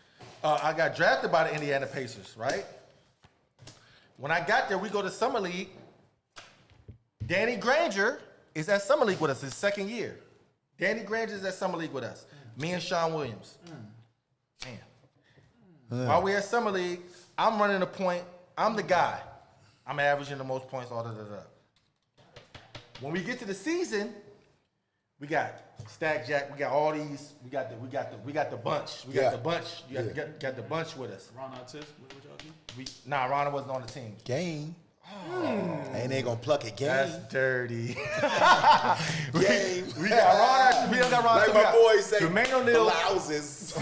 I got drafted by the Indiana Pacers, right? When I got there, we go to Summer League. Danny Granger is at Summer League with us his second year. Danny Granger is at Summer League with us. Me and Sean Williams. Man. While we're at Summer League, I'm running the point. I'm the guy. I'm averaging the most points, all When we get to the season, we got Stack Jack. We got all these. We got the bunch. We got Yeah. the bunch. You Yeah. got the bunch with us. Ron Artest, what y'all do? Ronald wasn't on the team. Game. Ain't they gonna pluck it game? That's dirty. Game. We got Ron. We don't got Ron. Like so we my got boys say, Jermaine O'Neal, blouses.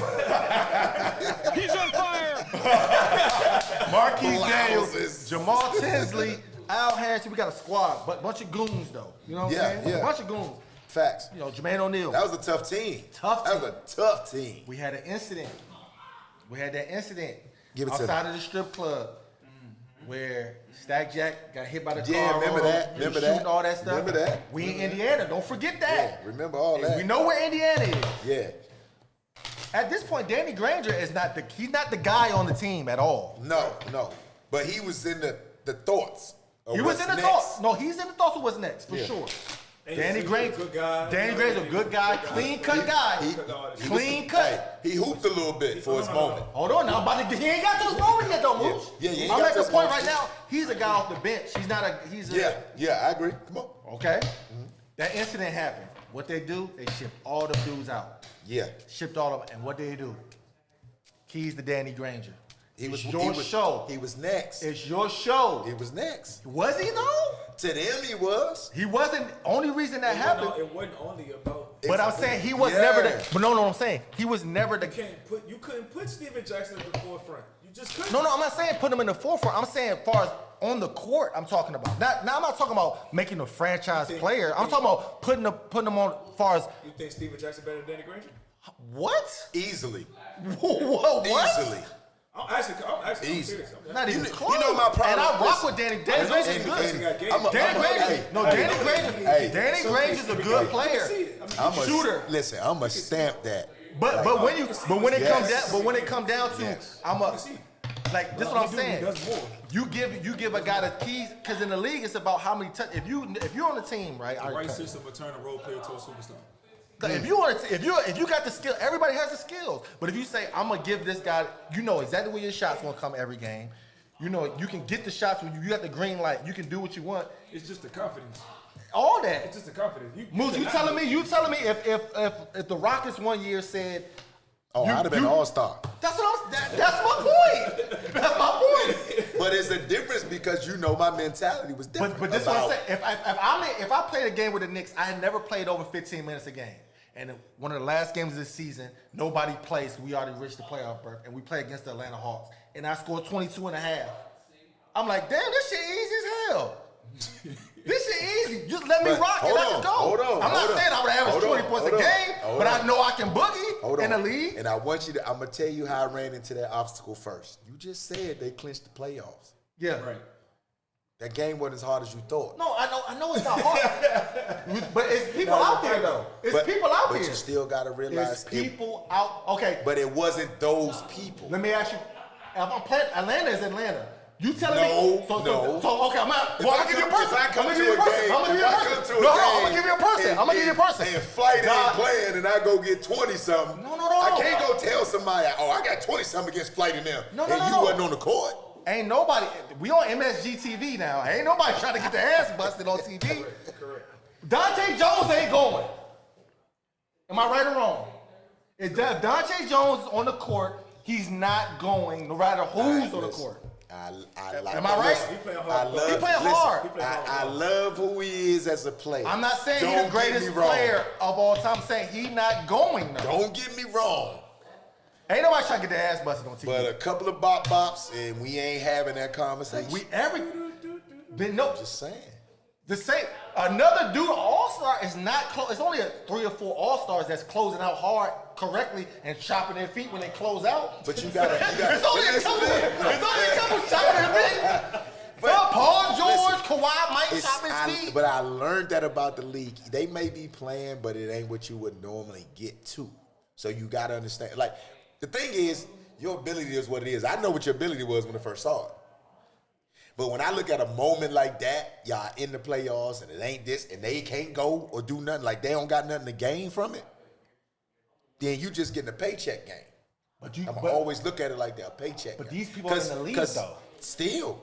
He's on fire. Marquise Daniels, Blouses. Jamal Tinsley, Al Harris. We got a squad, but bunch of goons though. You know what Yeah, I'm saying? yeah. A bunch of goons. Facts. You know, Jermaine O'Neal. That was a tough team. Tough That was a tough team. We had an incident. We had that incident Give it to outside of the strip club where Stack Jack got hit by the Yeah, car. remember roll, that, he remember shooting that, all that stuff. remember that, We in Indiana. Don't forget Yeah, that. remember all And that. we know where Indiana is. Yeah. At this point, Danny Granger is he's not the guy on the team at all. No. But he was in the thoughts. of He was what's in the next. thoughts. No, he's in the thoughts of what's next, for Yeah. sure. And Danny he's a Granger, good guy. Danny Granger's a good guy, clean cut guy. Clean cut. Hey, he hooped a little bit for his moment. Hold on now, he ain't got to his moment yet though, Mooch. Yeah, he ain't I'm got at to the his point moment. right now, he's a guy off the bench. He's a Yeah, I agree. Come on. okay. That incident happened. What they do, they ship all the dudes out. Yeah. Shipped all of them. And what they do? Keys to Danny Granger. He was your show. He was next. It's your show. It was next. Was he though? To them, he was. He wasn't. Only reason that happened. It wasn't only about. But I'm saying he was Yeah. never the. But no, I'm saying he was never the. You couldn't put Steven Jackson at the forefront. You just couldn't. No, I'm not saying put him in the forefront. I'm saying as far as on the court, I'm talking about. Now I'm not talking about making a franchise player. I'm talking about putting him on as far as You think Steven Jackson better than Danny Granger? what? Easily. What? Easily. I'm actually Easy. serious. Not even You close. know my problem. And I rock Listen. with Danny. Danny Granger is good. Danny Hey, Danny Granger's a good player. Shooter. Listen, I'm going to stamp that. But when it Yes. comes down to Yes. like this is what I'm saying. Does more. You give a guy the keys because in the league it's about how many touch. If you're on the team, right? The right system will turn a role player to a superstar. If you got the skill, everybody has the skills. But if you say I'm gonna give this guy, you know exactly where your shots gonna come every game. You know you can get the shots when you got the green light. You can do what you want. It's just the confidence. All that. It's just the confidence. Moose, you telling me if the Rockets one year said, Oh, I'd have been all-star. that's my point. That's my point. But it's a difference because you know my mentality was different. But this is what I'm saying. If I played a game with the Knicks, I had never played over 15 minutes a game. And one of the last games of this season, nobody plays. We already reached the playoff berth, and we play against the Atlanta Hawks. And I scored 22 and a half. I'm like, damn, this shit easy as hell. This shit easy. Just let me But rock and I can go. I'm not saying I would average 20 points a game, but I know I can boogie in the league. And I want you to, I'm going to tell you how I ran into that obstacle first. You just said they clinched the playoffs. Yeah. Right. That game wasn't as hard as you thought. No, I know it's not hard. But it's people out there, though. It's people out But here. you still got to realize It's people out. Okay. But it wasn't those people. Let me ask you. If I'm playing, Atlanta is Atlanta. You telling No, me? So okay, I'm If I gonna give you a come- person. if I come I'm to gonna give you a a person. game- I'm gonna give you if a I person. come to a No, I'm game gonna give you a person. I'm gonna give you a person. And Flight Nah. ain't playing and I go get 20-something. No. I can't go tell somebody, oh, I got 20-something against Flight and them. No. And you wasn't on the court. Ain't nobody. We on MSG TV now. Ain't nobody trying to get their ass busted on TV. Correct. Dante Jones ain't going. Am I right or wrong? If Dante Jones is on the court, he's not going, no matter who's on the court. Am I right? He playing hard. He playing hard. I love who he is as a player. I'm not saying he's Don't the greatest get me wrong. player of all time. I'm saying he not going though. Don't get me wrong. Ain't nobody trying to get their ass busted on TV. But a couple of bops, and we ain't having that conversation. Just saying. The same. Another dude, All-Star is not close. It's only 3 or 4 All-Stars that's closing out hard correctly and chopping their feet when they close out. But you gotta. It's only a couple chopping their feet. Paul George, Kawhi might chop his feet. But I learned that about the league. They may be playing, but it ain't what you would normally get to. So you gotta understand. Like, the thing is, your ability is what it is. I know what your ability was when I first saw it. But when I look at a moment like that, y'all in the playoffs and it ain't this, and they can't go or do nothing, like they don't got nothing to gain from it, then you just getting a paycheck game. But you I'm always look at it like that, a paycheck But game. these people are in the league, though. Still.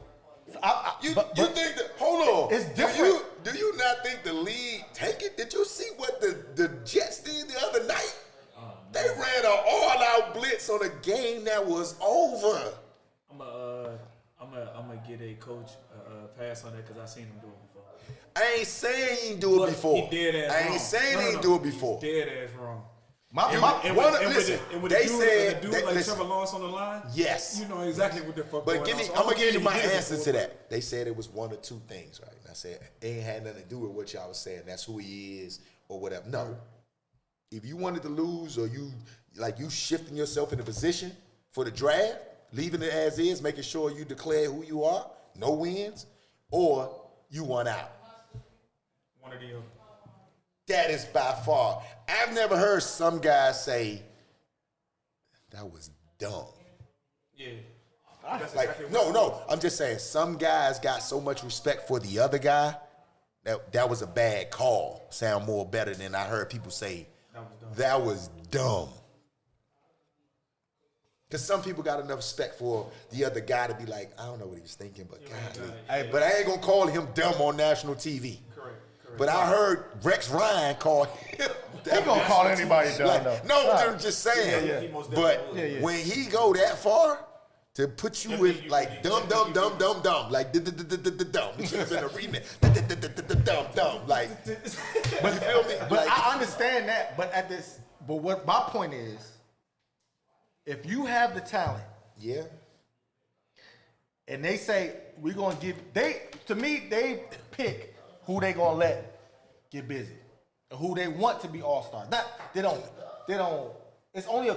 You but think that, hold on. It's different. Do you not think the league take it? Did you see what the Jets did the other night? They ran an all-out blitz on a game that was over. I'm gonna get a coach pass on that because I seen him do it before. I ain't saying he ain't do it before. He dead ass I wrong. ain't saying he ain't No. do it before. Dead ass wrong. They said like Trevor Lawrence on the line. yes. You know exactly what the fuck. But going on. So I'm gonna give you my he did it answer before. to that. They said it was 1 or 2 things, right? And I said it ain't had nothing to do with what y'all was saying. That's who he is or whatever. No. If you wanted to lose or you shifting yourself in a position for the draft, leaving it as is, making sure you declare who you are, no wins, or you won out. One of the other. That is by far. I've never heard some guys say that was dumb. Yeah. No. I'm just saying some guys got so much respect for the other guy that was a bad call. Sound more better than I heard people say that was dumb. Because some people got enough respect for the other guy to be like, I don't know what he was thinking, but golly. But I ain't gonna call him dumb on national TV. Correct. But I heard Rex Ryan call him. He gonna call anybody dumb though. No, I'm just saying. Yeah. But when he go that far to put you in like dumb, like dumb, it should have been a remix. Dumb, like. But you feel me? But I understand that. But what my point is, if you have the talent, Yeah. and they say we're gonna give, they pick who they gonna let get busy, and who they want to be all-stars. They don't. It's only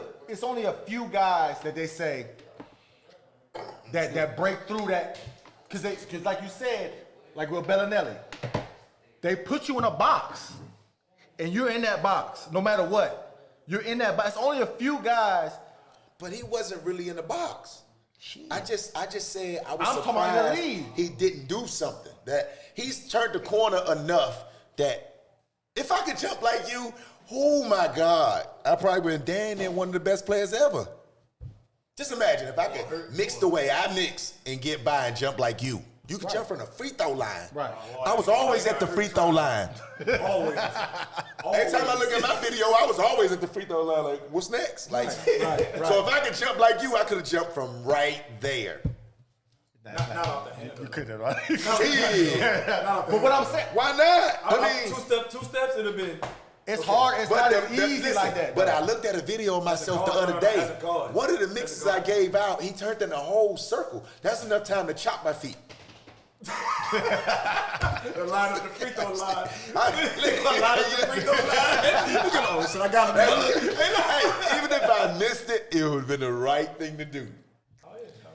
a few guys that they say that break through that, because like you said, like with Bellinelli, they put you in a box, and you're in that box no matter what. You're in that box. It's only a few guys. But he wasn't really in the box. I just said I was I'm talking about in the surprised league. he didn't do something. That he's turned the corner enough that if I could jump like you, oh my God, I probably been damn near one of the best players ever. Just imagine if I could mix the way I mix and get by and jump like you. You could jump from the free throw line. Right. I was always at the free throw line. Always. Every time I look at my video, I was always at the free throw line. Like, what's next? Like, so if I could jump like you, I could have jumped from right there. Not off the hand. You couldn't, right? Yeah. But what I'm saying, Why not? I mean, Two steps, it'd have been. it's hard. It's not as easy listen, like that. But though. I looked at a video of myself the guard, other day. as a guard. One of the mixes I gave out, he turned in a whole circle. That's enough time to chop my feet. The line at the free throw line. So I got him. Hey, even if I missed it, it would have been the right thing to do.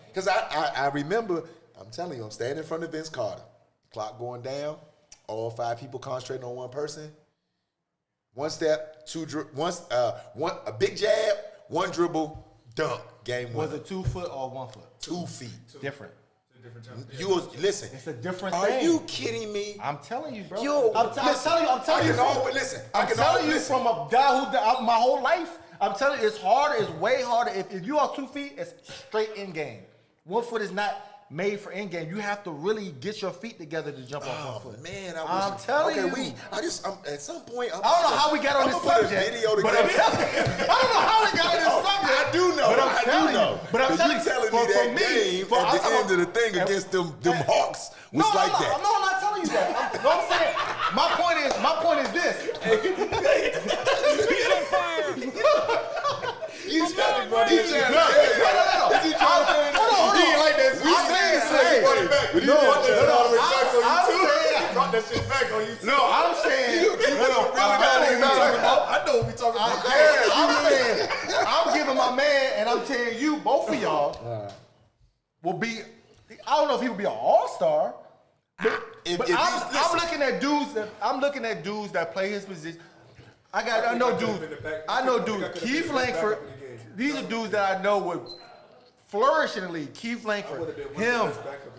Because I remember, I'm telling you, I'm standing in front of Vince Carter. Clock going down, all 5 people concentrating on one person. One step, a big jab, 1 dribble, dunk. Game Was winner. it 2 foot or 1 foot? 2 feet. Different. Listen. It's a different Are thing. you kidding me? I'm telling you, bro. Yo, I'm telling you. I can always from a guy who my whole life. I'm telling you, it's harder. It's way harder. If you are 2 feet, it's straight in game. 1 foot is not. made for in game. You have to really get your feet together to jump off one foot. Man, I'm telling you. At some point, I don't know how we got on this subject. But I don't know how we got on this subject. I do know. But I'm telling you. But I'm telling you telling me that game at the end of the thing against them Hawks was like that. No, I'm not telling you that. I'm saying my point is this. He's on fire. You trying to run this? No. Is he trying to turn it? He ain't like that. We saying something. But he brought that shit back on you. No, I'm saying. I know what we talking about. I'm giving my man, and I'm telling you, both of y'all will be. I don't know if he will be an all-star. But I'm looking at dudes that play his position. I know dudes. Keith Langford. These are dudes that I know would flourish in the league. Keith Langford, him,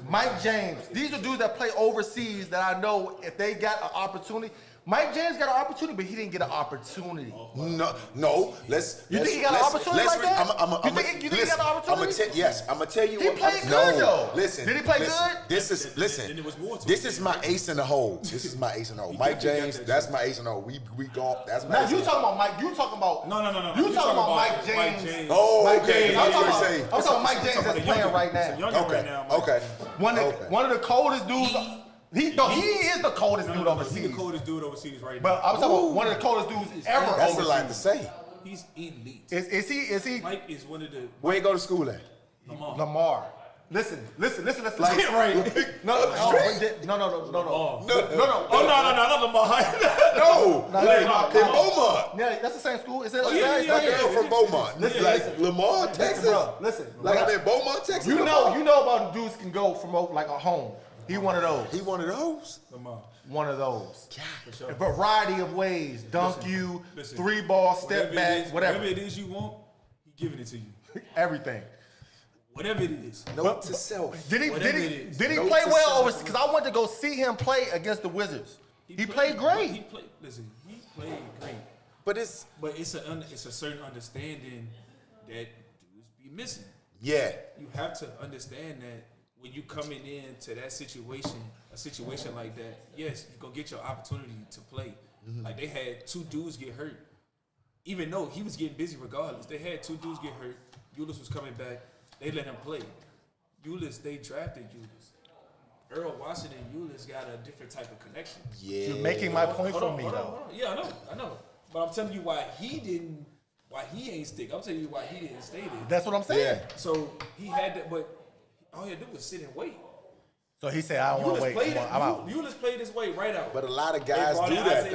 Mike James. These are dudes that play overseas that I know if they got an opportunity. Mike James got an opportunity, but he didn't get an opportunity. No. You think he got an opportunity like that? You think he got an opportunity? Yes, I'm gonna tell you. He played good though. Listen, did he play good? This is my ace in the hole. Mike James, that's my ace in the hole. We go. That's my. Now ace you in the talking hole. about Mike? You talking about No. You talking about Mike James? Oh, Mike okay. James. I'm talking about Mike James that's playing right now. Okay. One of the coldest dudes. He is the coldest dude He's the overseas. coldest dude overseas right But now. I was talking about one of the coldest dudes ever That's a overseas. lot to say. He's elite. Is he Mike is one of the Where you go to school at? Lamar? Listen. Like, right. No. Oh no, not Lamar. In Beaumont. Yeah, that's the same school. Is it? My girl from Beaumont. Listen. Lamar, Texas. Bro, listen. Like I'm in Beaumont, Texas. You know about dudes can go from like a home. He one of those. He one of those. Lamar. One of those. For sure. A variety of ways. Dunk Listen. 3 ball, step back, whatever. Whatever it is you want, he giving it to you. Everything. Whatever it is. Note to self. Did he Note play to well self. overseas? Because I went to go see him play against the Wizards. He played great. He played great. But it's It's a certain understanding that dudes be missing. yeah. You have to understand that when you coming into that situation, a situation like that, yes, you're gonna get your opportunity to play. Like they had 2 dudes get hurt. Even though he was getting busy regardless, they had 2 dudes get hurt. Ulis was coming back. They let him play. Ulis, they drafted Ulis. Earl Washington and Ulis got a different type of connection. Yeah. You're making my point for me, Hold though. on. Yeah, I know. But I'm telling you why he ain't stick. I'm telling you why he didn't stay there. That's what I'm saying. Yeah. So he had that, but all he had to do was sit and wait. So he said, I don't want to wait. I'm out. Ulis played his way right out. But a lot of They guys brought do in that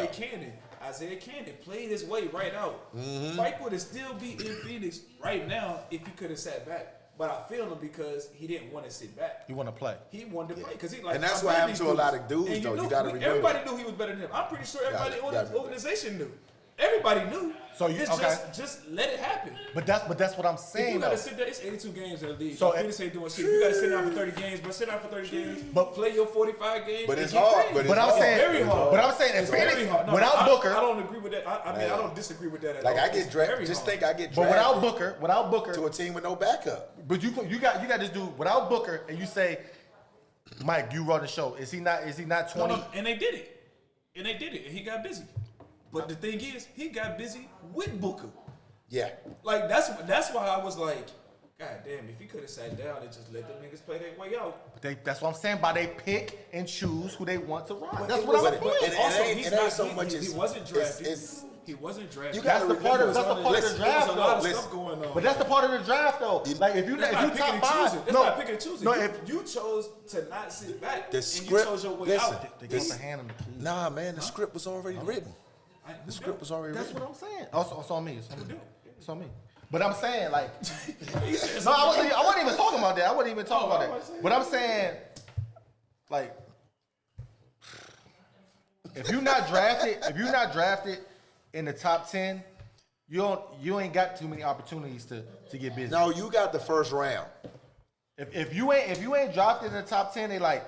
Isaiah Cannon played his way right out. Mike would have still be in Phoenix right now if he could have sat back. But I feel him because he didn't want to sit back. You want to play. He wanted to play because he like. And that's I'm what better happened than to a these lot of dudes, And though. You knew- gotta remember Everybody that. knew he was better than him. I'm pretty sure everybody gotta in the remember organization knew. Everybody knew. So you- It's okay. just let it happen. But that's what I'm If saying, you though. gotta sit there, it's 82 games in the league. So So Phoenix ain't doing shit. You gotta sit down for 30 games, but sit down for 30 games. But- Play your 45 games. But and it's get hard, paid. but But I'm hard. saying, very hard. but I'm saying, if It's very Phoenix, hard. No, without I Booker, don't agree with that. I mean, I don't disagree with that at Like all. I get It's very drafted. Just hard. think I get but drafted without Booker, to a team with no backup. but you got this dude without Booker, and you say, Mike, you run the show. Is he not 20? No, and they did it. And he got busy. But the thing is, he got busy with Booker. Yeah. Like that's why I was like, God damn, if he could have sat down and just let them niggas play their way out. That's what I'm saying. By they pick and choose who they want to ride. But That's it what I'm wasn't- saying. it Also, ain't- he's it ain't not, so he, much he as- wasn't drafted. it's- he wasn't drafted. You That's gotta the part of remember the something. draft, There's a though. lot of Listen. stuff going on. But that's the part of the draft, though. Like if you That's not top picking and 5, choosing. That's not picking and choosing. No, You- if you chose to not sit back The and script- you chose your way listen, out. they got to hand him the keys. Nah, man, the script was already written. The script was already That's written. what I'm saying. Also, it's on me. It's on me. But I'm saying, like, He said no, I wasn't even talking about that. I wasn't even talking about that. But I'm saying, like, if you're not drafted in the top 10, you ain't got too many opportunities to get busy. No, you got the first round. If you ain't drafted in the top 10, they like,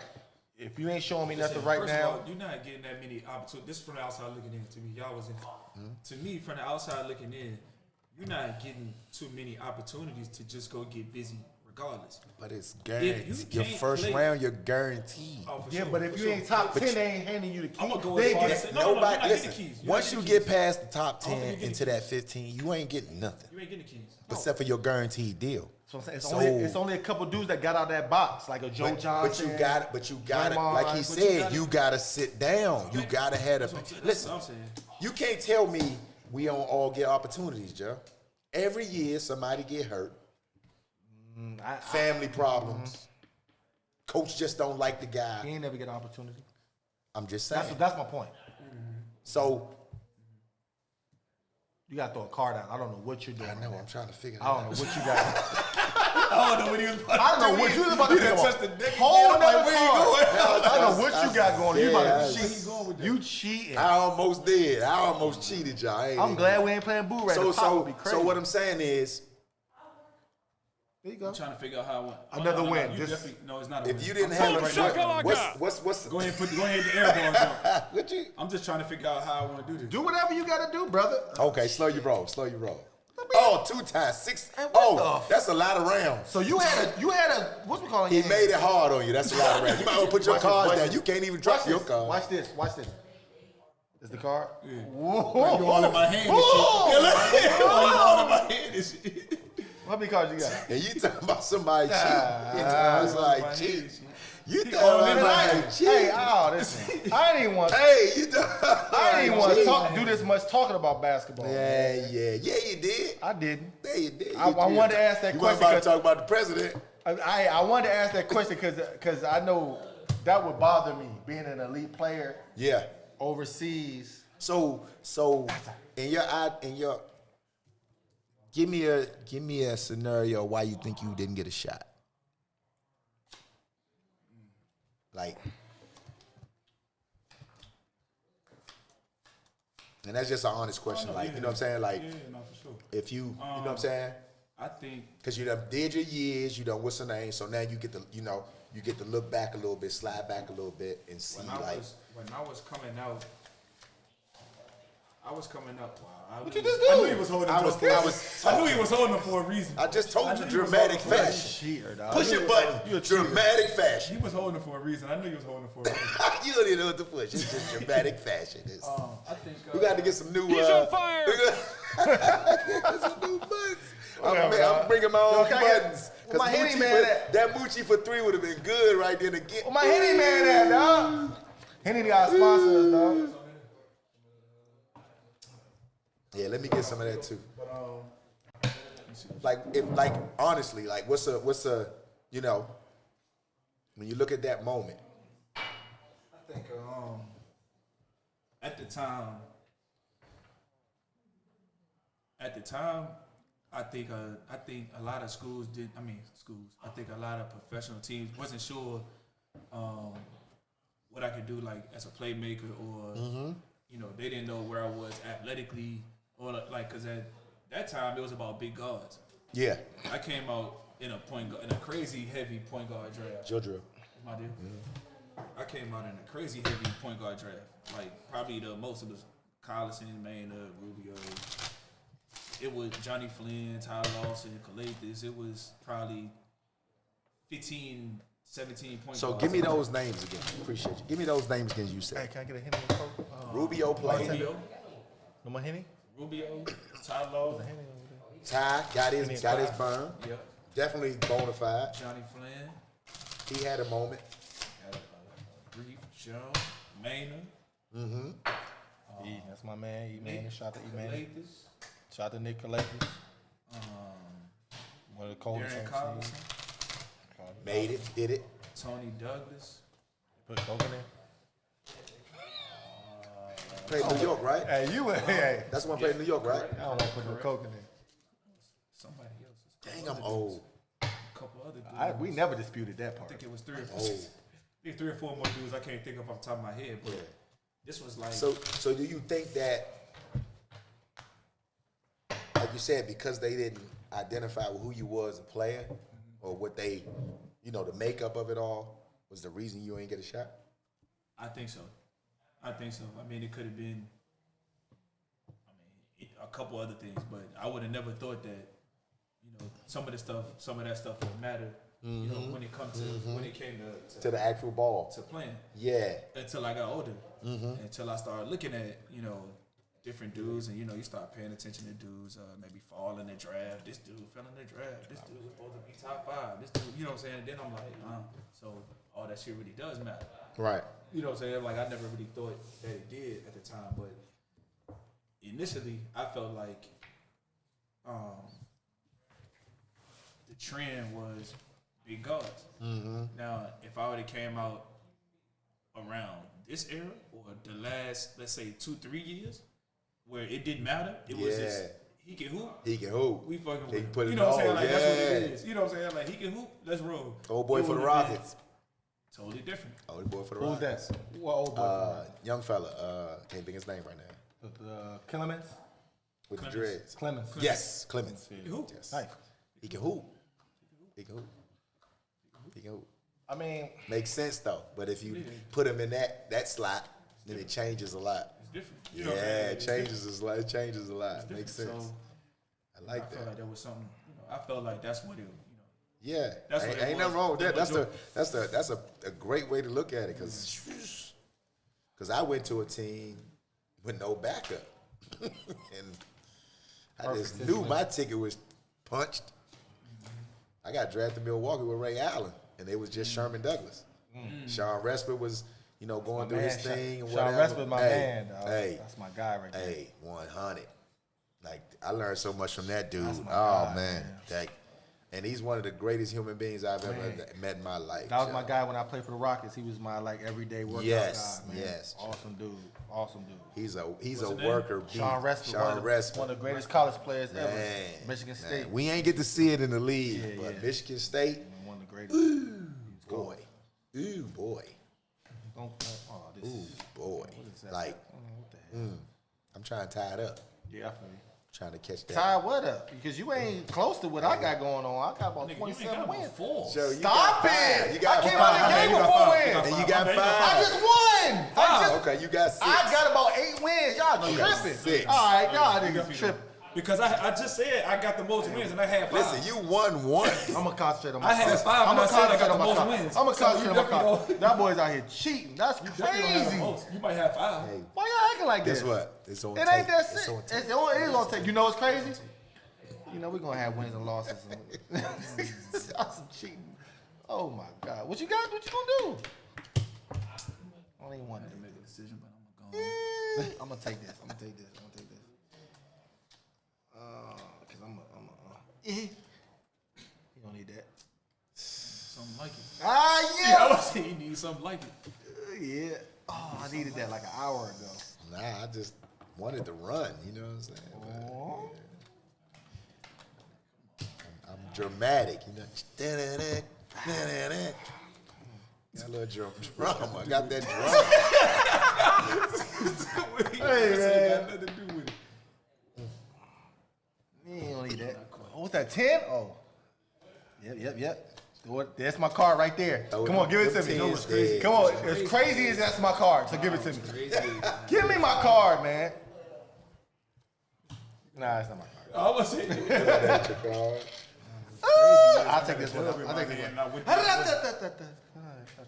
if you ain't showing me nothing right First now. of all, you're not getting that many opportunities. This is from the outside looking in. To me, y'all was in. To me, from the outside looking in, you're not getting too many opportunities to just go get busy regardless. But it's If guaranteed. you Your can't first play- round, you're guaranteed. Oh, for Yeah, sure, but if for you sure. ain't top But 10, you- they ain't handing you the key. I'm gonna go They as far get- as say, no, you're Nobody not getting listen. the keys. You're Once not you getting the get past the top I don't think 10 you get into the that 15, you ain't getting nothing You ain't getting the keys. except for your guaranteed deal. So I'm saying So- it's only a couple dudes that got out of that box, like a Joe Johnson. But you got Draymond, like he but said, you gotta sit down. You gotta have a That's listen. what I'm saying. You can't tell me we don't all get opportunities, Joe. Every year somebody get hurt. Family problems. Coach just don't like the He guy. ain't never get an opportunity. I'm just saying. That's my point. So You got to throw a card out. I don't know what you're doing. I know man. I'm trying to figure that I don't out. know what you got. I don't know what he was about I don't know what you was about to He pick done up. touched the deck again. Whole I'm like, nother where you card. going? I don't know what you got going. You about Yeah, to I- cheat. You cheating. I almost did. I almost cheated, y'all. I ain't I'm even- glad we ain't playing Boo right now. So Be crazy. so what I'm saying is, There you go. I'm trying to figure out how I went. Another win. You This- definitely, no, it's not a if win. you didn't I'm have telling a you right now. what's Go ahead and the air balls on. what you? I'm just trying to figure out how I want to do this. Do whatever you got to do, brother. Okay, slow your roll. Oh, 2 times 6. Hey, what Oh, the that's a lot of rounds. So you had a what's we calling He it? made it hard on you. That's a lot of rounds. You might want to put your Watch this, cards watch down. this. You can't even Watch drop your this. card. Watch this. Watch this. Is the card? Yeah. Whoa. You all in my hand and Whoa. shit. You all in my hand and shit. How many cards you got? And you talking about somebody cheating. You Ah. talking about My somebody cheating. hand and shit. You all talking in about my somebody cheating. Hey, oh, listen. I didn't even want. Hey, you talking I didn't even want to cheating. do this much talking about basketball. Yeah, you did. I didn't. Yeah, you did. I wanted to ask that you question You about to 'cause- talk about the president. I wanted to ask that question because I know that would bother me being an elite player Yeah. overseas. So in your give me a scenario why you think you didn't get a shot. Like, and that's just an honest question. Like, you know what I'm saying? Like, Yeah, no, for sure. if you know what I'm saying? I think Because you done did your years, you done what's the name, so now you get to, you get to look back a little bit, slide back a little bit, and see when I was coming out. Wow. What you just I do? knew he was holding. I was I knew he was holding them for a reason. I just told I you knew he was dramatic holding them for a fashion. Cheater, dog. Push your button. Dramatic fashion. He was holding them for a reason. I knew he was holding them for a reason. You don't even know what to push. It's just dramatic fashion. I think We got to get some new. He's on fire. Get some new buttons. Whatever, I'm bringing my own can I get- buttons. where my Henny Moochie man for- at? that Moochie for 3 would have been good right then again. Where my Henny man at, dog? Henny got sponsors, dog. Yeah, let me get some of that too. Like honestly, like what's a when you look at that moment. I think at the time, I think a lot of schools did. I think a lot of professional teams wasn't sure what I could do, like as a playmaker, or they didn't know where I was athletically, or like because at that time it was about big guards. Yeah, I came out in a crazy heavy point guard draft. Joe Drill. My dude. I came out in a crazy heavy point guard draft. Like probably the most of the Collison, Maynard, Rubio. It was Johnny Flynn, Tyler Lawson, Calathis. It was probably 15, 17 point So guards. give me those names again. Appreciate you. Give me those names again. You Hey, said can I get a Henny and Coke? Rubio played. Rubio, No more Henny? Rubio, Tyler Lawson. Henny over there. Ty got his burn. Yep. Definitely bona fide. Johnny Flynn. He had a moment. Reef, Joe, Maynard. That's my man. E-Man. Shout to E-Man. Calathis. Shout to Nick Calathis. One of the coldest Darren on the Collison. team. Made it. Did it. Tony Douglas. Put Coke in there. Played New York, right? Hey, you hey. That's the one played in New York, right? I don't want to put no Coke in there. Somebody else. Dang, I'm old. A couple other dudes. We never disputed that I part. think it was 3 or 4. Oh. I think 3 or 4 more dudes I can't think of off the top of my head, but this was like So do you think that, like you said, because they didn't identify with who you was as a player, or what they, the makeup of it all, was the reason you ain't get a shot? I think so. I mean, it could have been a couple other things, but I would have never thought that, some of that stuff would matter. You know, when it comes to when it came To the actual ball. to playing. Yeah. Until I got older, until I started looking at different dudes, and you start paying attention to dudes maybe fall in the draft. This dude fell in the draft. This dude was supposed to be top 5. This dude, you know what I'm saying? And then I'm like, so all that shit really does matter. Right. You know what I'm saying? Like, I never really thought that it did at the time, but initially I felt like the trend was big guards. Now, if I would have came out around this era or the last, let's say, 2-3 years, where it didn't matter, it was just he can hoop. He can hoop. We fucking He with can put him. it You know what I'm saying? on, Like, that's what it yeah. is. You know what I'm saying? Like, he can hoop. Let's roll. Old boy It for the would've been Rockets. Totally different. Old boy for the Who's Rockets. that? What old boy? Young fella. Can't think his name right now. Clemens? With Clemens. the dreads. Clemens. Yes, Clemens. He can hoop. Yes. Nice. He can hoop. He can hoop. He can hoop. I mean, Makes sense though. But if you put him in that slot, then it changes a lot. It's different. You know what I'm Yeah, saying? it changes a lot. It changes a lot. Different. Makes sense. So, I I like felt that. like that was something. I felt like that's what it. Yeah, That's what it ain't was. nothing wrong with that. The That's a great way to look at it because I went to a team with no backup, and I just knew my ticket was punched. I got drafted to Milwaukee with Ray Allen, and it was just Sherman Douglas. Sean Respert was, going through his thing and Sean whatever. Respert, my man, dog. Hey, That's my guy right there. hey, 100. Like I learned so much from that dude. That's my Oh guy, man, and he's one of the greatest human beings I've ever met in my life. That was my guy when I played for the Rockets. He was my everyday workout Yes, guy, man. yes. Awesome dude. Awesome dude. He's a his name? worker. bee. Sean Respert, Sean one of Respert. the greatest college players ever. Man, Michigan man. State. We ain't get to see it in the league, Yeah, but yeah. Michigan State, One of the greatest. boy, ooh boy, Oh, this ooh boy. what is that? Like What the hell? I'm trying to tie it up, Yeah, I feel you. trying to catch that. Tie what up? Because you ain't close to what I got going on. I got about Nigga, you ain't 27 got wins. about 4. So you Stop got five. it! You got I came five. out the game with 4 wins. And you got Okay, you got five. I just won. Okay, you got 6. I got about 8 wins. Y'all got tripping. 6. All right, y'all niggas tripping. Because I just said I got the most wins and I had 5. Listen, you won once. I'm gonna concentrate on my I had cards. 5 and I said I got the most wins. I'm gonna So concentrate you on my cards. definitely That boy's out here cheating. That's definitely don't have the crazy. most. You might have 5. Hey, Why y'all acting like this? guess what? It's on It tape. ain't that It's sick. on tape. It is on tape. You know what's crazy? We're gonna have wins and losses. That's some cheating. Oh my God. What you got? What you gonna do? I don't even want to Make a decision, but I'm gonna go. I'm gonna take this. Cause you don't need that. Something like it. Ah, Yeah, I was saying you need something like it. yeah. Oh, I needed that like an hour ago. Nah, I just wanted to run. You know what I'm saying? But, Oh. I'm dramatic. Got a little drama. Got that drama. Hey, man. Got nothing to do with it. You don't need that. Oh, what's that? 10? Oh. Yep. That's my card right there. Oh, Come on, give it to them me. tens It's crazy. dead. Come on, as crazy as that's my card, so give it to me. Crazy. Give me my card, man. Nah, it's not my card. I was saying. That's your card. I'll take this one. I'll take this one. Not with Shut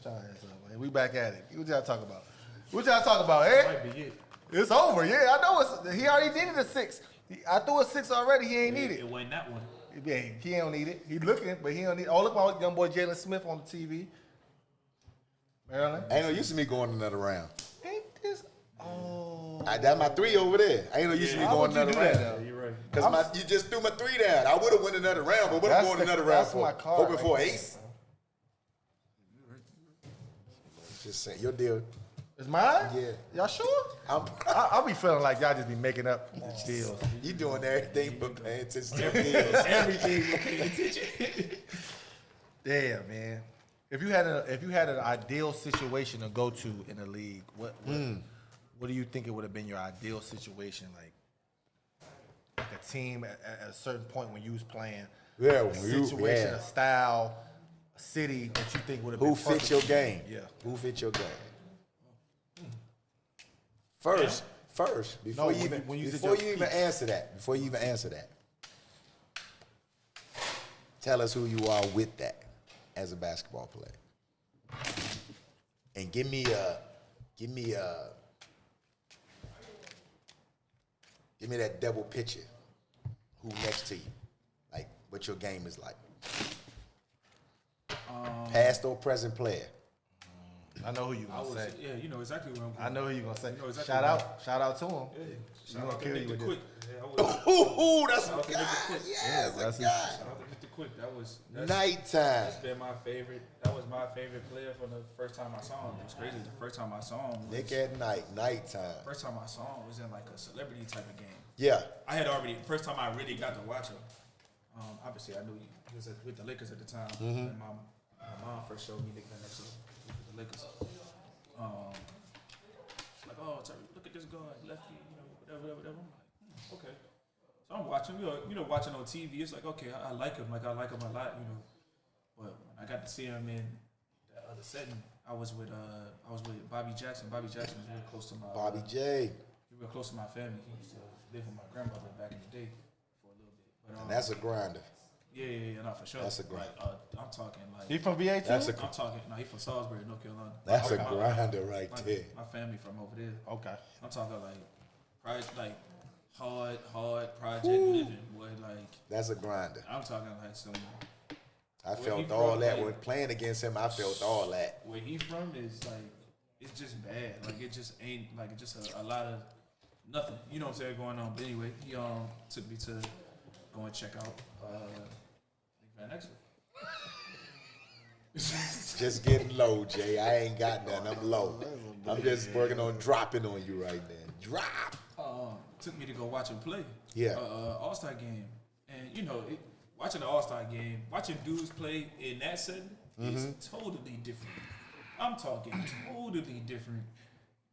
y'all ass up, man. We back at it. What y'all talk about? What y'all talk about, eh? might be it. It's over. Yeah, I know. He already needed a 6. I threw a 6 already. He ain't need it. It wasn't that one. Yeah, he don't need it. He looking, but he don't need it. Oh, look at my young boy Jalen Smith on the TV. Maryland. Ain't no use of me going another round. Ain't this? Oh. I got my 3 over there. Ain't no use of me Why going would you another do that, round. though? You're right. Because you just threw my 3 down. I would have won another round, but what I'm That's going the- another round that's for? my card Hoping right for an there. ace? Just saying, your deal. It's mine? Yeah. Y'all sure? I'll be feeling like y'all just be making up deals. You doing everything but paying attention to the deals. Everything you pay attention. Damn, man. If you had an ideal situation to go to in the league, what do you think it would have been your ideal situation? Like a team at a certain point when you was playing. Yeah, A when you- situation, yeah. a style, a city that you think would have been Who fits perfect your for you. game? Yeah. Who fits your game? First, before No, you when even you- when you did before your you even piece. answer that, Tell us who you are with that as a basketball player. And give me that double picture. Who next to you? Like what your game is like. Past or present player. I know who you I gonna was, say. yeah, you know exactly what I'm going. I know who you gonna say. You know exactly Shout out to him. Yeah. You Shout gonna out to kill you Mr. with Quick. this. Yeah, I was. Ooh, that's Shout a out to guy. Mr. Quick. Yes, that's a his- guy. Shout out to Mr. Quick. That's Nighttime. been my favorite. That was my favorite player from the first time I saw him. It was crazy. The first time I saw him was, Nick at night, nighttime. first time I saw him was in like a celebrity type of game. Yeah. I had already first time I really got to watch him. Obviously, I knew he was with the Lakers at the time. And my mom first showed me Nick Van Exel with the Lakers. She's like, oh, Tyrese, look at this guy, lefty, whatever. I'm like, okay. So I'm watching, watching on TV. It's like, okay, I like him. Like I like him a lot, But when I got to see him in that other setting, I was with Bobby Jackson. Bobby Jackson was real close to my Bobby J. He real close to my family. He used to live with my grandmother back in the day for a little bit. But, And that's a grinder. yeah, no, for sure. That's a grind. Like, I'm talking like He from VA too? That's a I'm talking. No, he from Salisbury, North Carolina. that's a My- grinder right my, there. my family from over there. Okay. I'm talking like hard project living, boy. Like That's a grinder. I'm talking like some. I Where felt he all from, that like- when playing against him. I felt all that. Where he from is like it's just bad. Like it just ain't like it's just a lot of nothing. You know what I'm saying going on. But anyway, he took me to go and check out Van Exel. Just getting low, Jay. I ain't got none. I'm low. I'm just working on dropping on you right now. Drop. Took me to go watch him play. Yeah. All-Star game. And, watching the All-Star game, watching dudes play in that setting is totally different. I'm talking totally different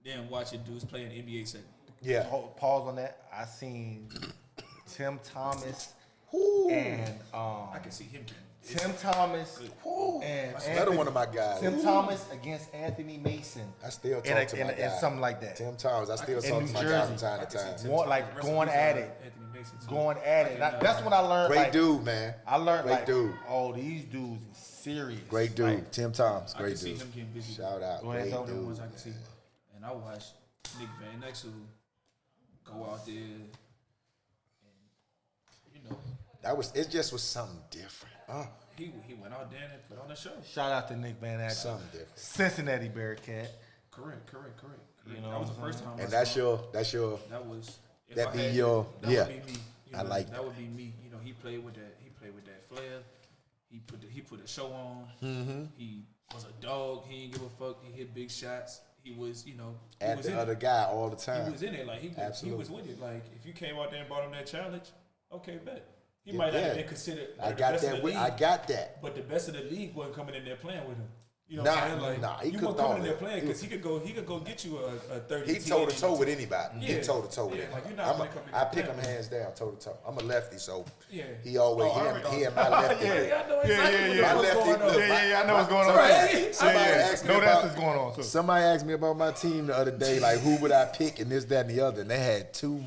than watching dudes play in the NBA setting. Yeah. Pause on that. I seen Tim Thomas Woo. and I can see him getting Tim Thomas Woo. and That's another one of my guys. Tim Thomas against Anthony Mason. I still in talk to my guy. and something like that. Tim Thomas. I still In talk New to my guy Jersey. from time I to can see time. Tim More Thomas. like Rest going in peace, at it. Anthony Mason, too. Going at it. I can, That's what I learned. Great like, dude, man. I learned Great like, dude. oh, these dudes is serious. Great dude. Like, Tim Thomas. I can Great see dude. him getting busy. Shout out. Go ahead, Great tell me The dude. ones I can see. And I watched Nick Van Exel go out there and, It just was something different. he went out there and put on a show. shout out to Nick Van Exel. Something different. Cincinnati Bearcat. Correct. You know That was the what I'm first time. And I that's saw him. your That was. If that I be had your- to, that yeah. would be me. I like that. Would be me. He played with that. He played with that flair. He put a show on. Mm-hmm. He was a dog. He didn't give a fuck. He hit big shots. He was, he at was the in other it. guy all the He time. was in it. Like he Absolutely. was with it. Like if you came out there and brought him that challenge, okay, bet. He Yeah, might not yeah. have been considered. I the got best of that. the league, I got that. but the best of the league wasn't coming in there playing with him. You know Nah, what I'm saying? Like, nah, he you cooked weren't coming all in there that. playing because he could go get you a 30. He toe to toe with anybody. He Yeah. toe to toe with Yeah, it. like, you're not gonna come in I there pick him playing. hands down, toe to toe. I'm a lefty, so Yeah. he always Oh, I already he know. and my lefty. Yeah, I know exactly My what's lefty. going on. Look, I know what's going on. Somebody asked me No, about, that's what's going on too. Somebody asked me about my team the other day, like who would I pick and this, that, and the other, and they had two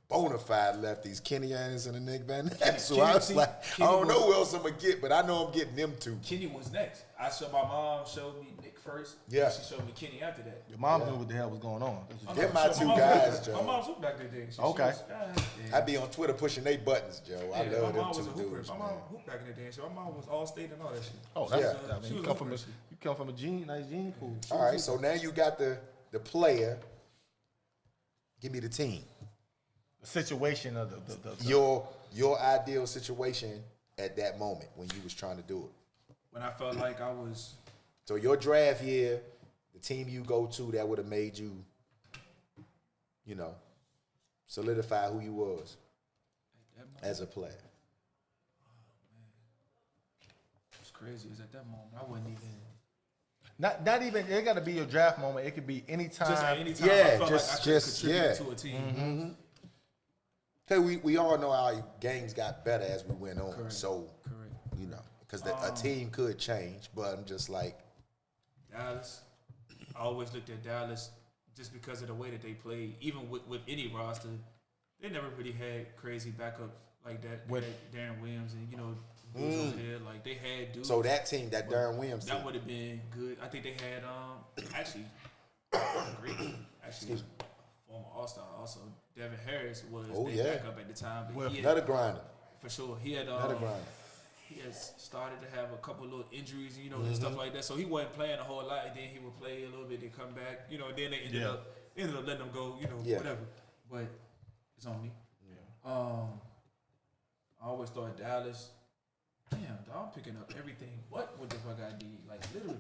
bona fide lefties, Kenny Anderson and Nick Van Exel. So I was like, I don't know who else I'm gonna get, but I know I'm getting them two. Kenny was next. My mom showed me Nick first. Yeah. She showed me Kenny after that. Your mom knew what the hell was going on. That's what They're my two guys, Joe. My mom's hooped back that day. Okay. I be on Twitter pushing they buttons, Joe. I My love them mom was two a hooper. dudes, My man. mom hooped back in the day. So my mom was all state and all that shit. Oh, that's, Yeah. I mean, She you was come from a hooping. nice gene pool. All right, so now you got the player. Give me the team. The situation of the Your ideal situation at that moment when you was trying to do it. When I felt like I was, So your draft year, the team you go to that would have made you, solidify who you was as a player. it was crazy. It was at that moment. I wasn't even. not even it got to be your draft moment. It could be any time. Just like anytime Yeah, I felt just- like I could just- contribute yeah. to a team. Cause we all know our games got better as we went on. Correct. So Correct. because a team could change, but I'm just like, Dallas. I always looked at Dallas just because of the way that they played. Even with any roster, they never really had crazy backups like that. With- Darren Williams and dudes over there. Like they had dudes. So that team, that Darren Williams team. That would have been good. I think they had actually great. Actually, former All-Star also. Devin Harris was their backup at the time. But Another grinder. For sure. He had Another grinder. he has started to have a couple of little injuries, and stuff like that. So he wasn't playing a whole lot, and then he would play a little bit, then come back, and then they ended up letting him go, whatever. But it's on me. Yeah. I always thought Dallas. Damn, dog, I'm picking up everything. What the fuck I need? Like literally.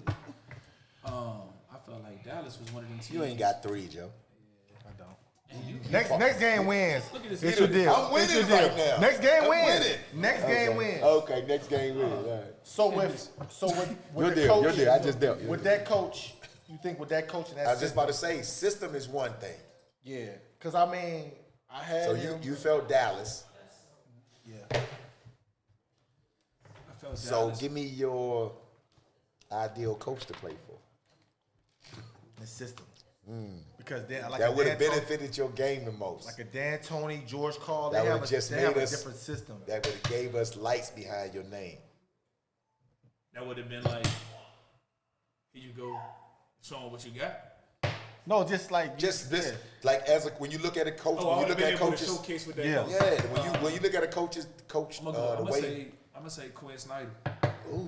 I felt like Dallas was one of them teams. You ain't got 3, Joe. I don't. Next game wins. Look at this. It's your deal. I'm winning it's your deal. right now. Next game I'm wins. winning. Next game wins. Okay, next game wins. All right. So with Your the deal, coach, your deal. I just dealt. with that coach, you think with that coach and that I was just system, about to say, system is one thing. yeah. Because I mean, I had So him. you felt Dallas. Yeah. I felt So Dallas. give me your ideal coach to play for. The system. Because they like That a would have Dan Tony- benefited your game the most. like a D'Antoni, George Carl. That They would've have, just they have made a us- different system. That would have gave us lights behind your name. That would have been like, here you go, show 'em what you got. No, just like Just this, yeah. like when you look at a coach, I when you would look have at been able to coaches, showcase with that. Yeah. coach. yeah, when you look at a coach, I'm the way. gonna say Quinn Snyder. Ooh,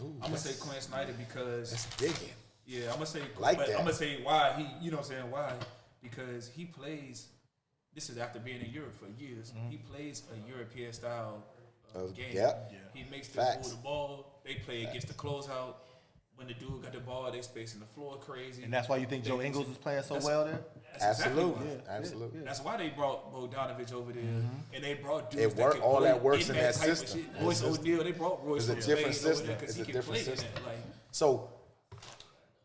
I'm gonna say Quinn Snyder because that's digging. yeah, I'm gonna say Like but that. I'm gonna say why he, what I'm saying why because he plays. This is after being in Europe for years. He plays a European style game. Yep. He makes them Facts. move the ball. They play against the closeout. When the dude got the ball, they spacing the floor crazy. And that's why you think Joe Ingles was playing so well there? That's exactly Absolutely, why. absolutely. That's why they brought Bogdanovich over there, and they brought dudes It that work- could all play that works in that type of system. shit. Royce O'Neal, they brought Royce. It's a different O'Neal over system. there 'cause It's he a can different play in system. that, like, So,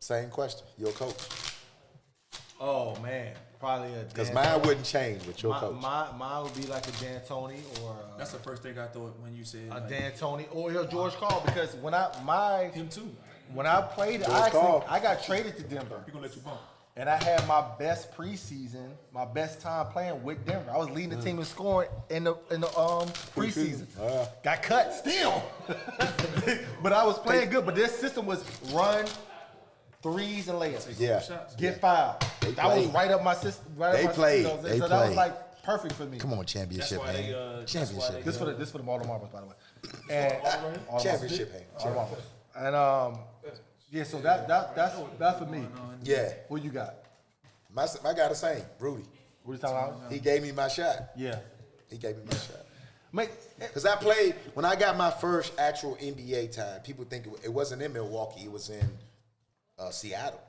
same question. Your coach, Oh man, probably a because Dan- mine wouldn't change with your my, coach. mine would be like a D'Antoni or that's the first thing I thought when you said a like, D'Antoni or a George Carl because when I him too. when I played, George Karl. I got traded to Denver. He gonna let you bump. And I had my best preseason, my best time playing with Denver. I was leading the team in scoring in the preseason. Got cut still, but I was playing good. But this system was run, threes and layups. Yeah, Get fouled. They That was played. right up my system. Right They up my played. system. They so that was played. like perfect for me. come on, championship, That's why they, man. that's why Championship, they- This for the Baltimore Marbles, by the way. And Baltimore. championship, man. Baltimore Marbles. And yeah. So that's for me. Yeah, Who you got? my guy the same, Rudy. What you talking about? He gave me my shot. Yeah. He gave me my shot. Make Because I played, when I got my first actual NBA time, people think it wasn't in Milwaukee, it was in Seattle.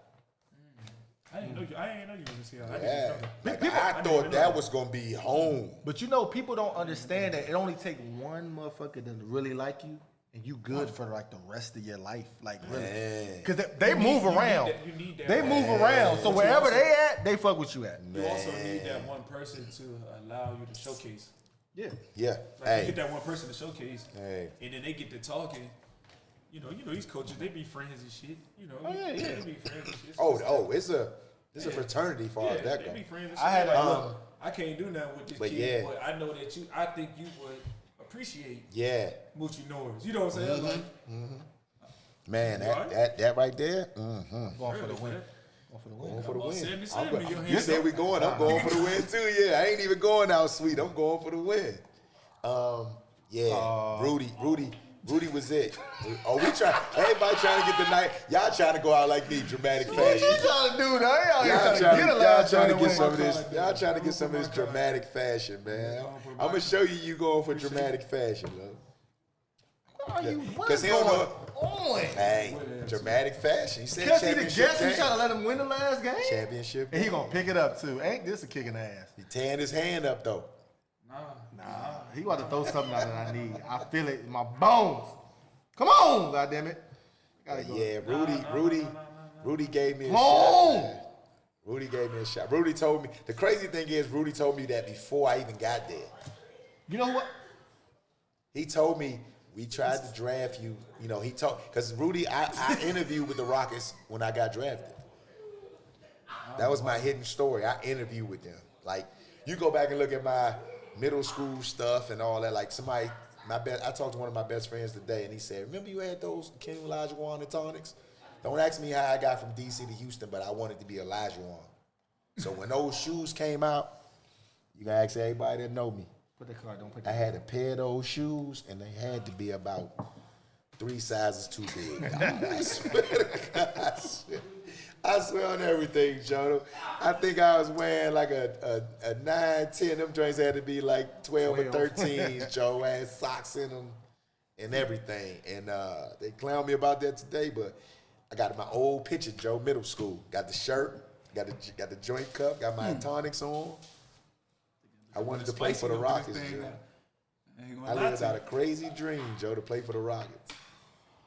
I didn't know you was in Seattle. I Yeah. didn't Like, I thought that was going to be home. But you know, people don't understand that it only take one motherfucker to really like you, and you good for like the rest of your life, like really, Man. because they move around. You need that They one. move around, so wherever they at, they fuck with you at. You also need that one person to allow you to showcase. Yeah. Yeah. Like you Hey. get that one person to showcase, Hey. and then they get to talking. You know these coaches, they be friends and shit. They be friends and shit. Oh, it's a fraternity for all yeah, that they goes. be friends and shit. I had like, a- look, I can't do nothing with this But kid, yeah. but I know that I think you would appreciate Yeah. Moochie Norris. You know what I'm saying? Like, Man, Right? that right there, mm-hmm. Going for the really, win. man. Going for the Going win. for the Well, win. 77, your You hands said up. we going, I'm going for the win too. Yeah, I ain't even going out sweet. I'm going for the win. Rudy was it. Oh, we try. Everybody trying to get the night. Y'all trying to go out like me, dramatic What you fashion. trying to do, though? Y'all Y'all trying to get a last trying to win. get some of this. Y'all trying to get some of this dramatic fashion, man. I'm gonna show you going for dramatic fashion, though. What are you? What 'Cause is he don't going know- on? Hey, dramatic fashion. He said Because he the championship guest, you game. trying to let him win the last game? Championship. And he gonna pick it up too. Ain't this a kick in the ass? He tearing his hand up though. Nah, he about to throw something out that I need. I feel it in my bones. Come on, goddammit. Gotta go. Yeah, Rudy gave me a Come shot. on. Rudy gave me a shot. Rudy told me. The crazy thing is, Rudy told me that before I even got there. You know what? He told me we tried to draft you. You know, he told because Rudy, I interviewed with the Rockets when I got drafted. That was my hidden story. I interviewed with them. Like you go back and look at my middle school stuff and all that. Like somebody I talked to one of my best friends today, and he said, "Remember you had those Kenny Olajuwon and tonics? Don't ask me how I got from DC to Houston, but I wanted to be Olajuwon. So when those shoes came out, you can ask everybody that know me. Put the card. Don't put. I had a pair of those shoes, and they had to be about 3 sizes too big. I swear to God, I swear on everything, Joe. I think I was wearing like a 9, 10. Them drinks had to be like 12 or 13, Joe. I had socks in them and everything. And they clown me about that today, but I got my old picture, Joe, middle school. Got the shirt, got the joint cup, got my tonics on. I wanted to play for the Rockets, Joe. I lived out a crazy dream, Joe, to play for the Rockets.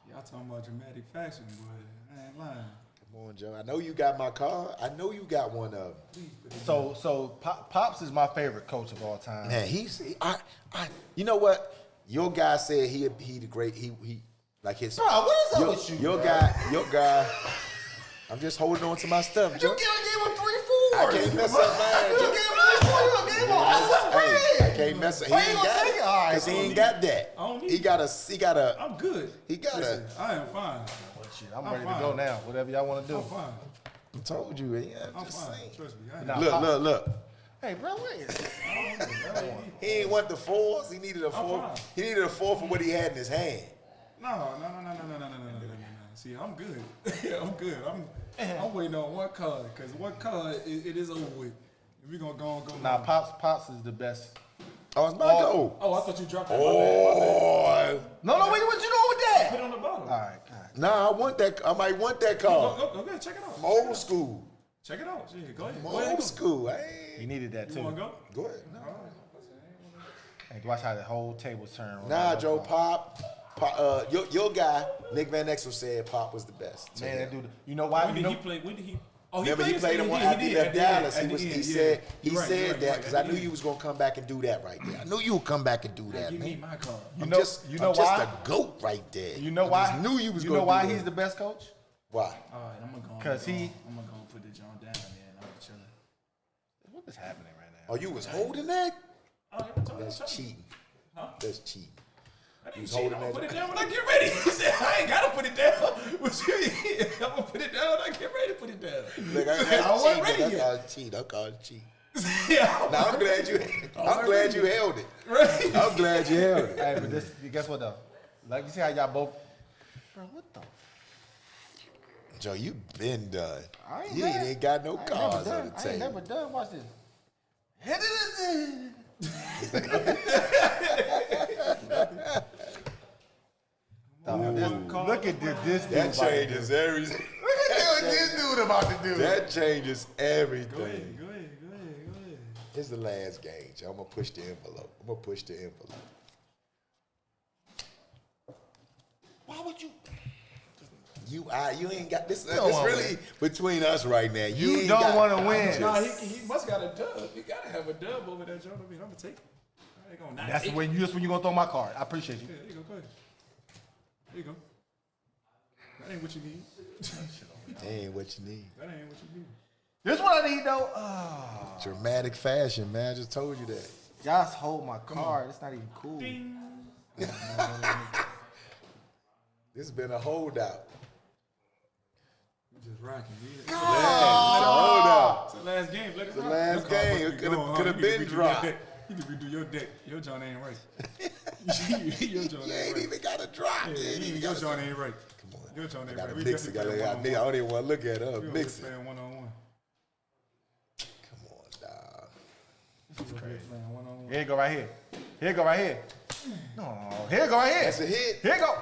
Y'all talking about dramatic fashion, boy. I ain't lying. Come on, Joe. I know you got my car. I know you got one of them. So Pops is my favorite coach of all time. Man, you know what? Your guy said he the great. He like his. Bro, what is up with you? Your guy. I'm just holding on to my stuff, Joe. You gave him 3-4. I can't mess up, man. You gave him 3-4. You gave him I can't mess up. He Why you ain't gonna got take it. it? All right, Cause he so ain't got that. I don't need He got a. I'm good. He got Listen, I am fine. Shit, I'm ready to go now. Whatever y'all want to do. I'm fine. I told you. Yeah, I'm just fine. saying. Trust me. I ain't Nah, Look. Hey, bro, wait. He ain't want the 4s. He needed a 4. fine. He needed a 4 for what he had in his hand. No. See, I'm good. I'm good. I'm waiting on one card because one card it is over with. If we gonna go. Nah, Pops is the best. Oh, it's my go. Oh, I thought you dropped that. Oh. No, wait, what you doing with Put that? it on the bottom. All right, all right. Nah, I want that. I might want that car. Go ahead, check it out. I'm old school. Check it out. Yeah, go ahead. I'm Go ahead. old school. He Hey. needed that You too. wanna go? Go ahead. Hey, watch how the whole table's turned. Nah, Joe, Pop, your guy, Nick Van Exel said Pop was the best. Man, that dude. You know why? When You did know, he play? When did he? Oh, Remember, he played him Yeah, after he left Dallas. at the He end, said You're right, that you're because right. I knew you was gonna come back and do that right there. I knew you would come back and do that, Give me man. my card. You I'm know just why? a goat right there. You know I why? just knew you was You gonna know why do he's that. the best coach? Why? All right, I'm gonna go. 'Cause I'm gonna go put the John down, man. I'm chilling. What is happening right now? Oh, you was holding that? Oh, yeah, That's cheating. Huh? That's cheating. I didn't was cheat. holding I'm gonna that- put it down when I get ready. He said, I ain't gotta put it down. What you mean? I'm gonna put it down when I get ready to put it down. Look, I wasn't ready I yet. called it cheat. I called it cheat. Yeah, Now I'm glad you held it. right. I'm glad you held it. Hey, but this, guess what though? Like you see how y'all both. Bro, what the? Joe, you been done. I ain't You done. ain't got no I ain't cards never on the done. I ain't never table. done. Watch this. Hit it. Look at this dude. That about to do. changes everything. Look at what this dude about to do. That changes everything. Go ahead. It's the last game, Joe. I'm gonna push the envelope. Why would you? You ain't got this. don't It's wanna really between us right now. You ain't don't got- want to win. Nah, he must got a dub. He gotta have a dub over that joint. I mean, I'm gonna take it. I ain't gonna not That's take when it. you gonna throw my card. I appreciate you. Yeah, there you go. Go ahead. There you go. That ain't what you need. That ain't what you need. That ain't what you need. This what I need though. Oh, Dramatic fashion, man. I just told you that. y'all hold my card. It's not even cool. Ding. This has been a holdout. We just rocking. Yeah, it's a holdout. It's the last game. Let it The rock. last Your card game. must It be coulda- gone, huh? coulda You been can redo your dropped. deck. You can redo your deck. Your joint ain't right. Your joint You ain't ain't right. even got a drop. Yeah, You ain't even your got a joint ain't right. Come on. Your joint I ain't gotta right. We mix it. definitely I playing don't even want to look at it. We gonna Mix be it. playing one-on-one. Come on, dog. This is crazy. Playing one-on-one. Here you go right here. Here you go right here. No, here you go right here. That's a hit. Here you go.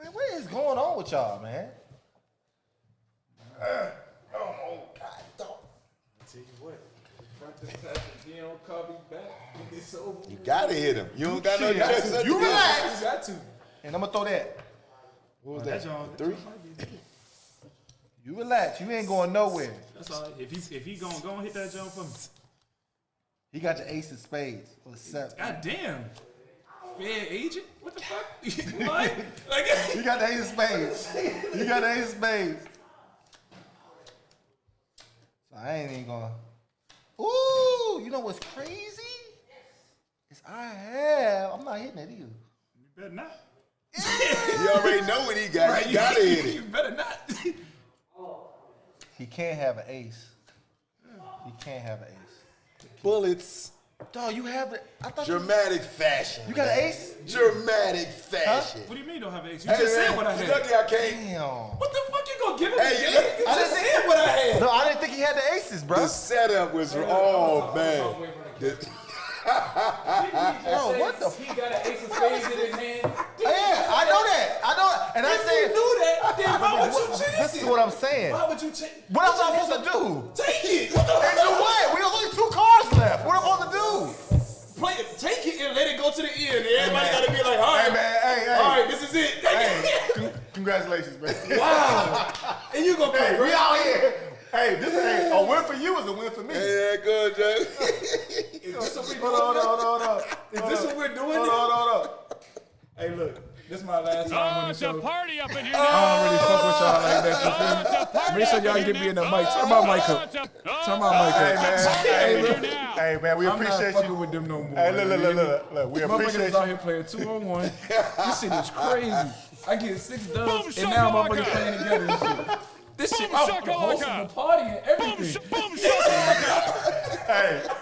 Man, what is going on with y'all, man? Oh, God, dog. Tell you what, front this time, if he don't call me back, it's over. You gotta hit him. You don't got no Shit, choice. you but to relax. You got to. And I'm gonna throw that. What was That that? joint, Three? You relax. You ain't going nowhere. That's all right. If he gonna go and hit that jump for me. He got your ace of spades or seven. God damn. Fair agent? What the fuck? What? Like, You got the ace of spades. You got the ace of spades. So I ain't even gonna. Ooh, you know what's crazy? Is I'm not hitting it either. Better not. You already know what he got. He got it. You better not. He can't have an ace. He can't have an ace. Bullets. Dog, you have it. I thought Dramatic fashion. you got an man. ace. Dramatic fashion. What do you mean don't have an ace? You Hey, just said man, what I you had. lucky I can't. Damn. What the fuck you gonna give him? Hey, again? look, You I just didn't said what I had. No, I didn't think he had the aces, bro. The setup was, oh, man. Bro, what the He got an ace of spades in his hand. Yeah, I know that. I know that. And I If you said, knew that, then why would you chase this is it? what I'm saying. Why would you chase? What else am I supposed to do? Take it. What the And do what? We have only 2 cards left. What am I supposed to do? Play it. Take it and let it go to the end. Everybody man. gotta be like, all right, Hey, man. Hey, hey. all right, this is it. Take Hey, it. congratulations, man. Wow. And you gonna Hey, come we out here. Hey, this is a win for you is a win for me. Hey, that good, Jay. Is this what we Hold on, hold on, hold on. Is this what we're doing? Hold on, hold on. Hey, look, this is my last time Oh, on the it's a show. party up in here I now. don't really fuck with y'all like that. You Oh, feel it's me? a party Make sure up y'all in get here me in the now. mic. Turn my mic Oh, up. it's a- Turn my mic Hey, up. man. party up Hey, in look. here now. Hey, man, we I'm not appreciate fucking you. with them no more. Hey, look. We Motherfuckers appreciate is out you. here playing 2-on-1. This shit is crazy. I get 6 Boom, dubs, and now shakalaka. motherfuckers playing together and shit. This shit, Boom, I'm shakalaka. hosting the party and Boom, everything. boom, shakalaka.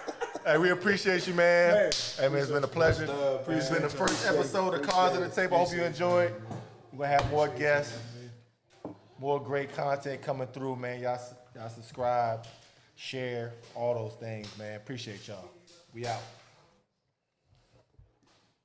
Hey, we appreciate you, man. Hey, man, it's been a pleasure. It's been the Appreciate first you. episode of Cards on the Table. I hope you enjoyed. We're going to have more guests, more great content coming through, man. Y'all subscribe, share, all those things, man. Appreciate y'all. We out.